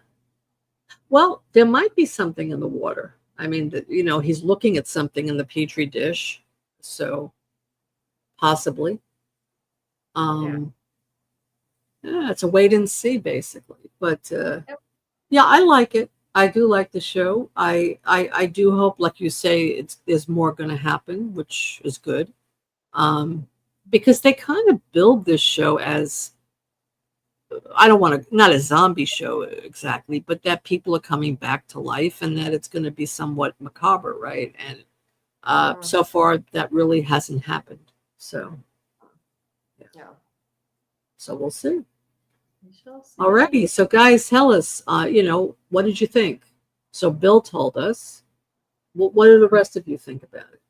Well, there might be something in the water. I mean, you know, he's looking at something in the petri dish, so possibly. Yeah, it's a wait and see, basically. But yeah, I like it. I do like the show. I do hope, like you say, there's more going to happen, which is good. Because they kind of build this show as, I don't want to, not a zombie show exactly, but that people are coming back to life, and that it's going to be somewhat macabre, right? And so far, that really hasn't happened. So, yeah. So we'll see. We shall see. Alrighty, so guys, tell us, you know, what did you think? So Bill told us. What do the rest of you think about it?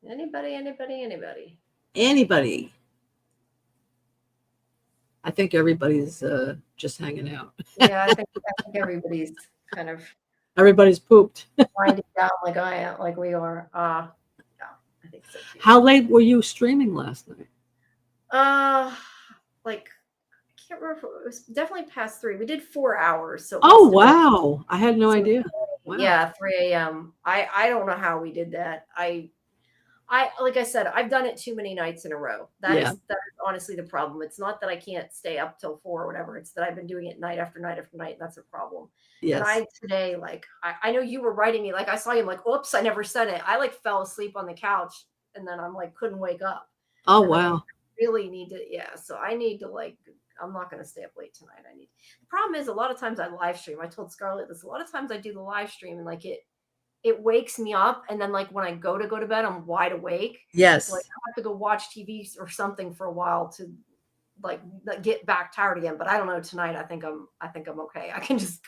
Anybody? Anybody? I think everybody's just hanging out. Yeah, I think everybody's kind of Everybody's pooped. winding down like I am, like we are. Yeah, I think so too. How late were you streaming last night? Like, I can't remember. It was definitely past 3. We did 4 hours. So oh wow, I had no idea. Wow. Yeah, 3 a.m. I don't know how we did that. I like I said, I've done it too many nights in a row. That Yeah. is honestly the problem. It's not that I can't stay up till 4 or whatever. It's that I've been doing it night after night after night. And that's a problem. And Yes. I today, like, I know you were writing me, like I saw you, I'm like, oops, I never said it. I like fell asleep on the couch and then I'm like, couldn't wake up. Oh, And I'm like, wow. really need to, yeah. So I need to like, I'm not going to stay up late tonight. The problem is a lot of times I live stream. I told Scarlett this. A lot of times I do the live stream and like it wakes me up, and then like when I go to bed, I'm wide awake. Yes. So like I have to go watch TV or something for a while to like get back tired again. But I don't know. Tonight, I think I'm okay. I can just.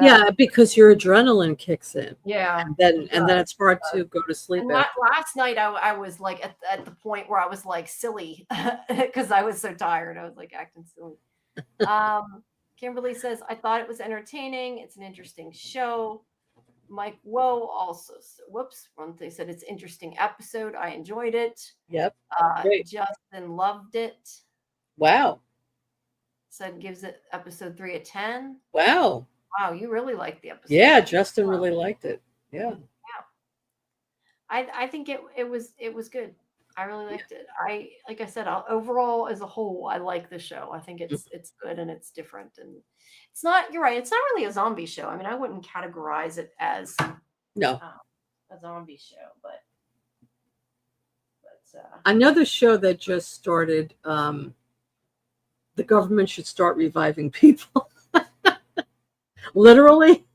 Yeah, because your adrenaline kicks in. Yeah. And then it's hard to go to sleep. And last night I was like at the point where I was like silly because I was so tired. I was like acting silly. Kimberly says, I thought it was entertaining. It's an interesting show. Mike Woe also, they said it's interesting episode. I enjoyed it. Yep. Justin loved it. Wow. Said gives it episode 3 a 10. Wow. Wow, you really liked the episode. Yeah, Justin really liked it. Yeah. I think it was good. I really liked it. Like I said, overall as a whole, I like the show. I think it's good and it's different, and it's not. You're right. It's not really a zombie show. I mean, I wouldn't categorize it as a zombie show, but another show that just started. The government should start reviving people. Literally,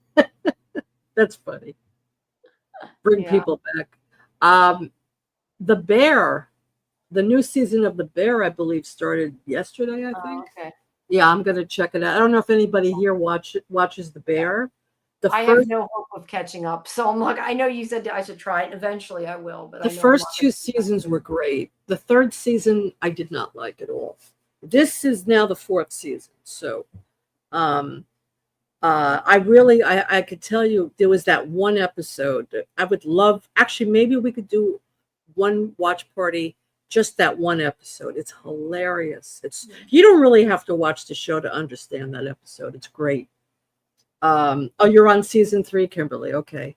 that's funny. Bring people back. The Bear, the new season of The Bear, I believe, started yesterday, I think. Okay. Yeah, I'm going to check it out. I don't know if anybody here watches The Bear. I have no hope of catching up. So I'm like, I know you said I should try it. Eventually I will. But the first 2 seasons were great. The 3rd season, I did not like at all. This is now the 4th season. So I could tell you there was that one episode that I would love. Actually, maybe we could do one watch party, just that one episode. It's hilarious. You don't really have to watch the show to understand that episode. It's great. You're on season 3, Kimberly. Okay.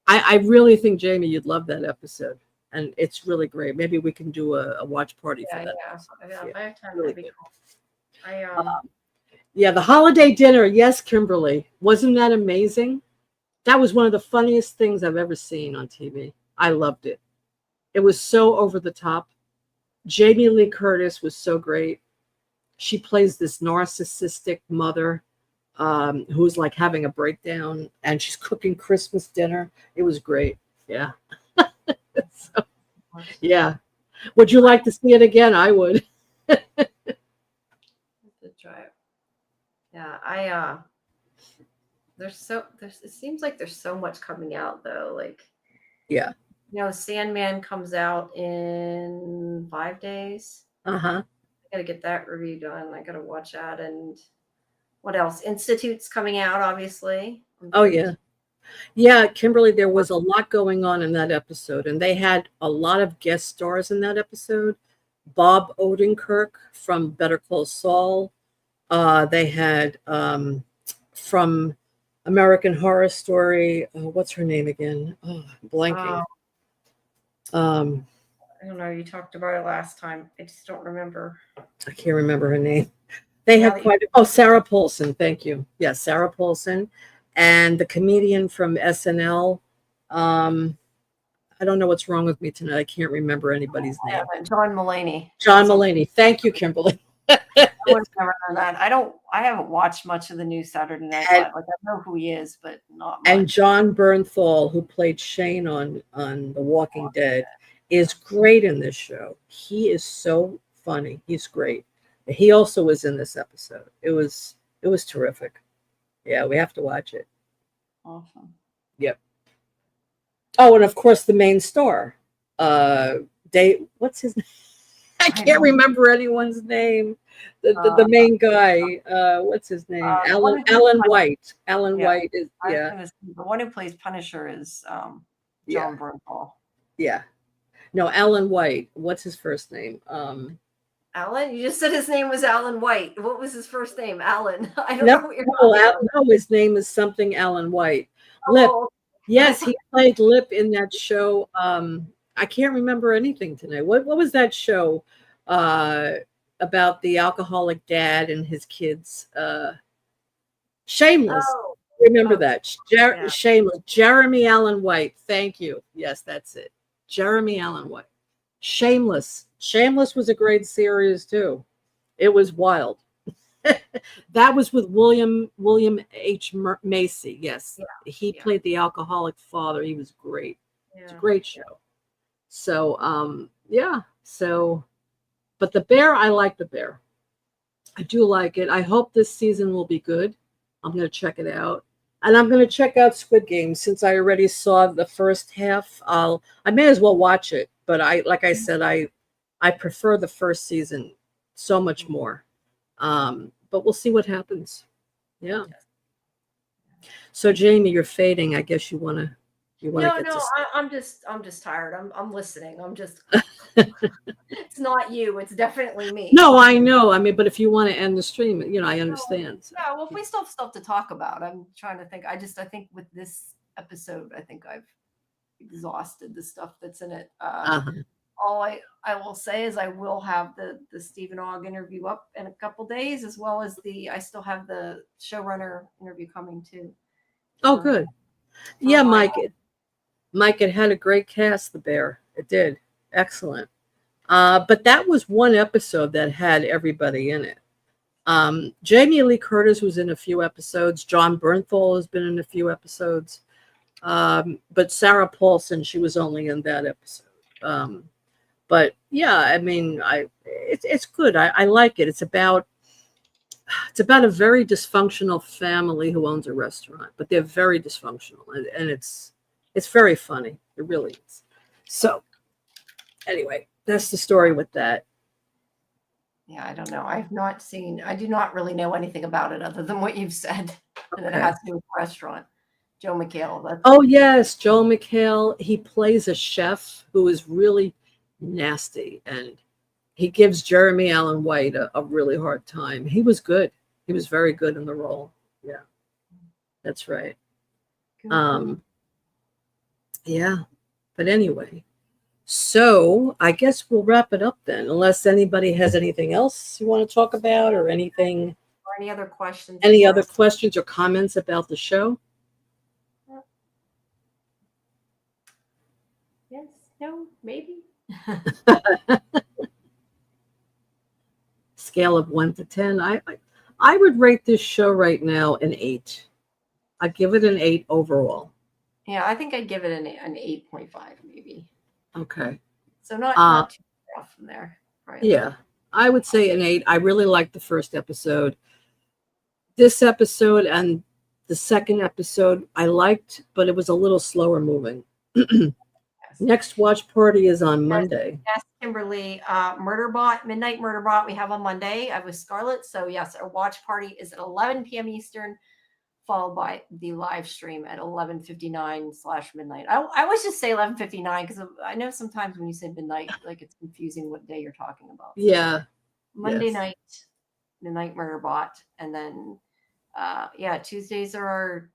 I really think, Jamie, you'd love that episode. And it's really great. Maybe we can do a watch party for that. Yeah. If I have time, that'd be cool. Yeah, the holiday dinner. Yes, Kimberly. Wasn't that amazing? That was one of the funniest things I've ever seen on TV. I loved it. It was so over the top. Jamie Lee Curtis was so great. She plays this narcissistic mother who's like having a breakdown, and she's cooking Christmas dinner. It was great. Yeah. Yeah. Would you like to see it again? I would. Try it. Yeah, it seems like there's so much coming out though. Like, yeah. Sandman comes out in 5 days. I gotta get that review done. I gotta watch that. And what else? Institute's coming out, obviously. Oh yeah. Yeah, Kimberly, there was a lot going on in that episode, and they had a lot of guest stars in that episode. Bob Odenkirk from Better Call Saul. They had from American Horror Story. What's her name again? Oh, I'm blanking. I don't know. You talked about it last time. I just don't remember. I can't remember her name. They had Sarah Paulson. Thank you. Yes, Sarah Paulson. And the comedian from SNL. I don't know what's wrong with me tonight. I can't remember anybody's name. John Mulaney. John Mulaney. Thank you, Kimberly. I would never know that. I haven't watched much of the new Saturday Night Live. Like, I know who he is, but not much. And John Bernthal, who played Shane on The Walking Dead, is great in this show. He is so funny. He's great. He also was in this episode. It was terrific. Yeah, we have to watch it. Awesome. Yep. Oh, and of course the main star. What's his name? I can't remember anyone's name. The main guy. What's his name? Alan White. Alan White is the one who plays Punisher is John Bernthal. Yeah. No, Alan White. What's his first name? Alan? You just said his name was Alan White. What was his first name? Alan. I don't know what you're talking about. No, his name is something Alan White. Lip. Yes, he played Lip in that show. I can't remember anything tonight. What was that show about the alcoholic dad and his kids? Shameless. Oh, Remember oh, that? yeah. Shameless. Jeremy Allen White. Thank you. Yes, that's it. Jeremy Allen White. Shameless. Shameless was a great series too. It was wild. That was with William H. Macy. Yes, Yeah. he Yeah. played the alcoholic father. He was great. It's a Yeah. great show. So yeah. So, but the bear, I like the bear. I do like it. I hope this season will be good. I'm going to check it out. And I'm going to check out Squid Game since I already saw the first half. I may as well watch it, but like I said, I prefer the first season so much more. But we'll see what happens. Yeah. So Jamie, you're fading. I guess you want to No, get no, to I'm just tired. I'm listening. I'm just it's not you, it's definitely me. No, I know. I mean, but if you want to end the stream, I understand. So. Yeah, well, if we still have stuff to talk about, I'm trying to think. I think with this episode, I think I've exhausted the stuff that's in it. All I will say is I will have the Stephen Ogg interview up in a couple days, as well as I still have the showrunner interview coming too. Oh, good. Yeah, Mike, it had a great cast, The Bear. It did. Excellent. But that was one episode that had everybody in it. Jamie Lee Curtis was in a few episodes. John Bernthal has been in a few episodes. But Sarah Paulson, she was only in that episode. But yeah, I mean, it's good. I like it. It's about a very dysfunctional family who owns a restaurant, but they're very dysfunctional, and it's very funny. It really is. So anyway, that's the story with that. Yeah, I don't know. I do not really know anything about it other than what you've said. And then it Okay. has to do with the restaurant. Joe McHale. Oh yes, Joe McHale. He plays a chef who is really nasty, and he gives Jeremy Allen White a really hard time. He was good. He was very good in the role. Yeah, that's right. Yeah, but anyway, so I guess we'll wrap it up then, unless anybody has anything else you want to talk about or anything. Or any other questions? Any other questions or comments about the show? Yes, no, maybe. Scale of 1 to 10. I would rate this show right now an 8. I give it an 8 overall. Yeah, I think I'd give it an 8.5 maybe. Okay. So not too far off from there. Right. Yeah, I would say an 8. I really liked the first episode. This episode and the second episode I liked, but it was a little slower moving. Yes. Next watch party is on Monday. Yes, Kimberly. Murderbot, Midnight Murderbot, we have on Monday. I was Scarlett. So yes, our watch party is at 11 p.m. Eastern, followed by the live stream at 11:59/midnight. I always just say 11:59 because I know sometimes when you say midnight, like it's confusing what day you're talking about. So yeah. Monday night, Midnight Murderbot, and then Tuesdays are our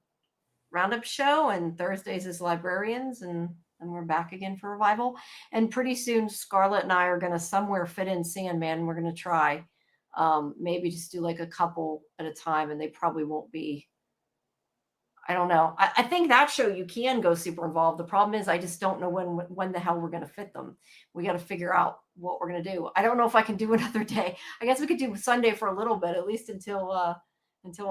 roundup show, and Thursdays is Librarians, and we're back again for Revival. And pretty soon, Scarlett and I are going to somewhere fit in Sandman. We're going to try maybe just do like a couple at a time, and they probably won't be. I don't know. I think that show you can go super involved. The problem is I just don't know when the hell we're going to fit them. We got to figure out what we're going to do. I don't know if I can do another day. I guess we could do Sunday for a little bit, at least until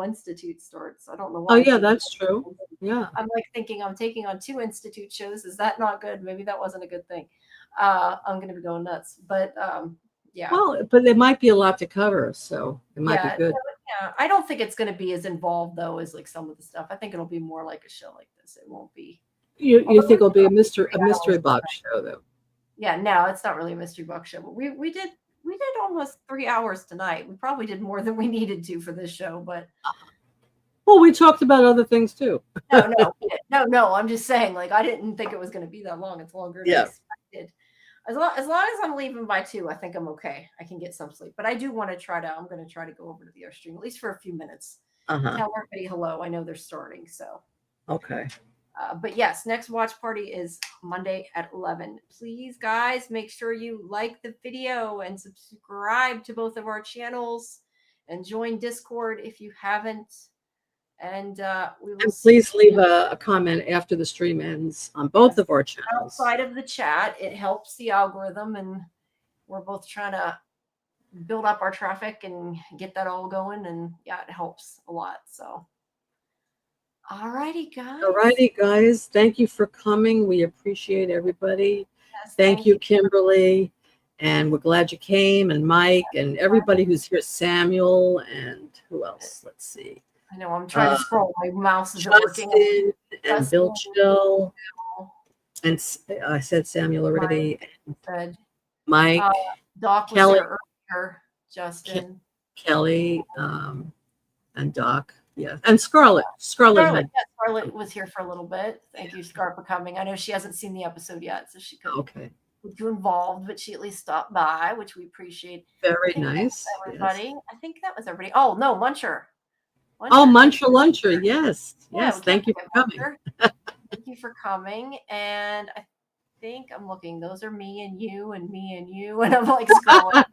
Institute starts. I don't know why. Oh yeah, that's true. Yeah. I'm like thinking I'm taking on 2 Institute shows. Is that not good? Maybe that wasn't a good thing. I'm going to be going nuts. But yeah. Well, but there might be a lot to cover, so it might be good. Yeah, I don't think it's going to be as involved though as like some of the stuff. I think it'll be more like a show like this. It won't be. You think it'll be a mystery box show though? Yeah, no, it's not really a mystery box show. But we did almost 3 hours tonight. We probably did more than we needed to for this show, but. Well, we talked about other things too. No. I'm just saying, like, I didn't think it was going to be that long. It's longer than expected. As long as I'm leaving by 2, I think I'm okay. I can get some sleep. But I do want to I'm going to try to go over to the Airstream, at least for a few minutes. Tell everybody hello. I know they're starting, so. Okay. But yes, next watch party is Monday at 11. Please, guys, make sure you like the video and subscribe to both of our channels and join Discord if you haven't. And we will And please leave a comment after the stream ends on both of our channels. Outside of the chat, it helps the algorithm, and we're both trying to build up our traffic and get that all going. And yeah, it helps a lot. So. Alrighty, guys. Thank you for coming. We appreciate everybody. Yes, thank you, Kimberly. And we're glad you came, and Mike, and everybody who's here, Samuel, and who else? Let's see. I know I'm trying to scroll. My mouse isn't Justin working. And Bill Chill. And I said Samuel already. Mike. Doc Kelly, was here earlier. Justin. Kelly, and Doc. Yeah, and Scarlett. Scarlett was here for a little bit. Thank you, Scar, for coming. I know she hasn't seen the episode yet, so she couldn't get too involved, but she at least stopped by, which we appreciate. Very nice. Everybody. Yes. I think that was everybody. Oh, no, Muncher. Muncher. Yes. Yes. Thank you for coming. Thank you for coming. And I think I'm looking. Those are me and you and me and you. And I'm like scrolling.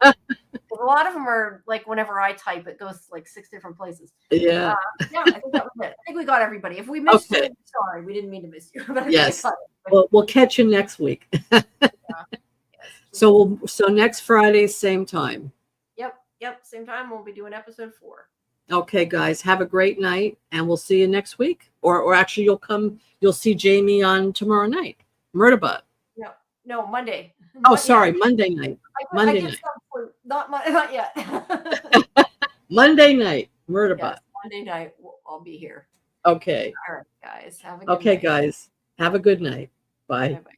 A lot of them are like whenever I type, it goes like 6 different places. Yeah. Yeah, I think that was it. I think we got everybody. If we missed you, sorry, we didn't mean to miss you. But yes. We'll catch you next week. So next Friday, same time. Yep. Same time. We'll be doing episode 4. Okay, guys. Have a great night, and we'll see you next week. Or actually, you'll see Jamie on tomorrow night. Murderbot. No, Monday. Oh, sorry, Monday night. Monday night. Not yet. Monday night, Murderbot. Yes, Monday night, I'll be here. Okay. All right, guys. Have a good night. Okay, guys. Have a good night. Bye. Bye-bye.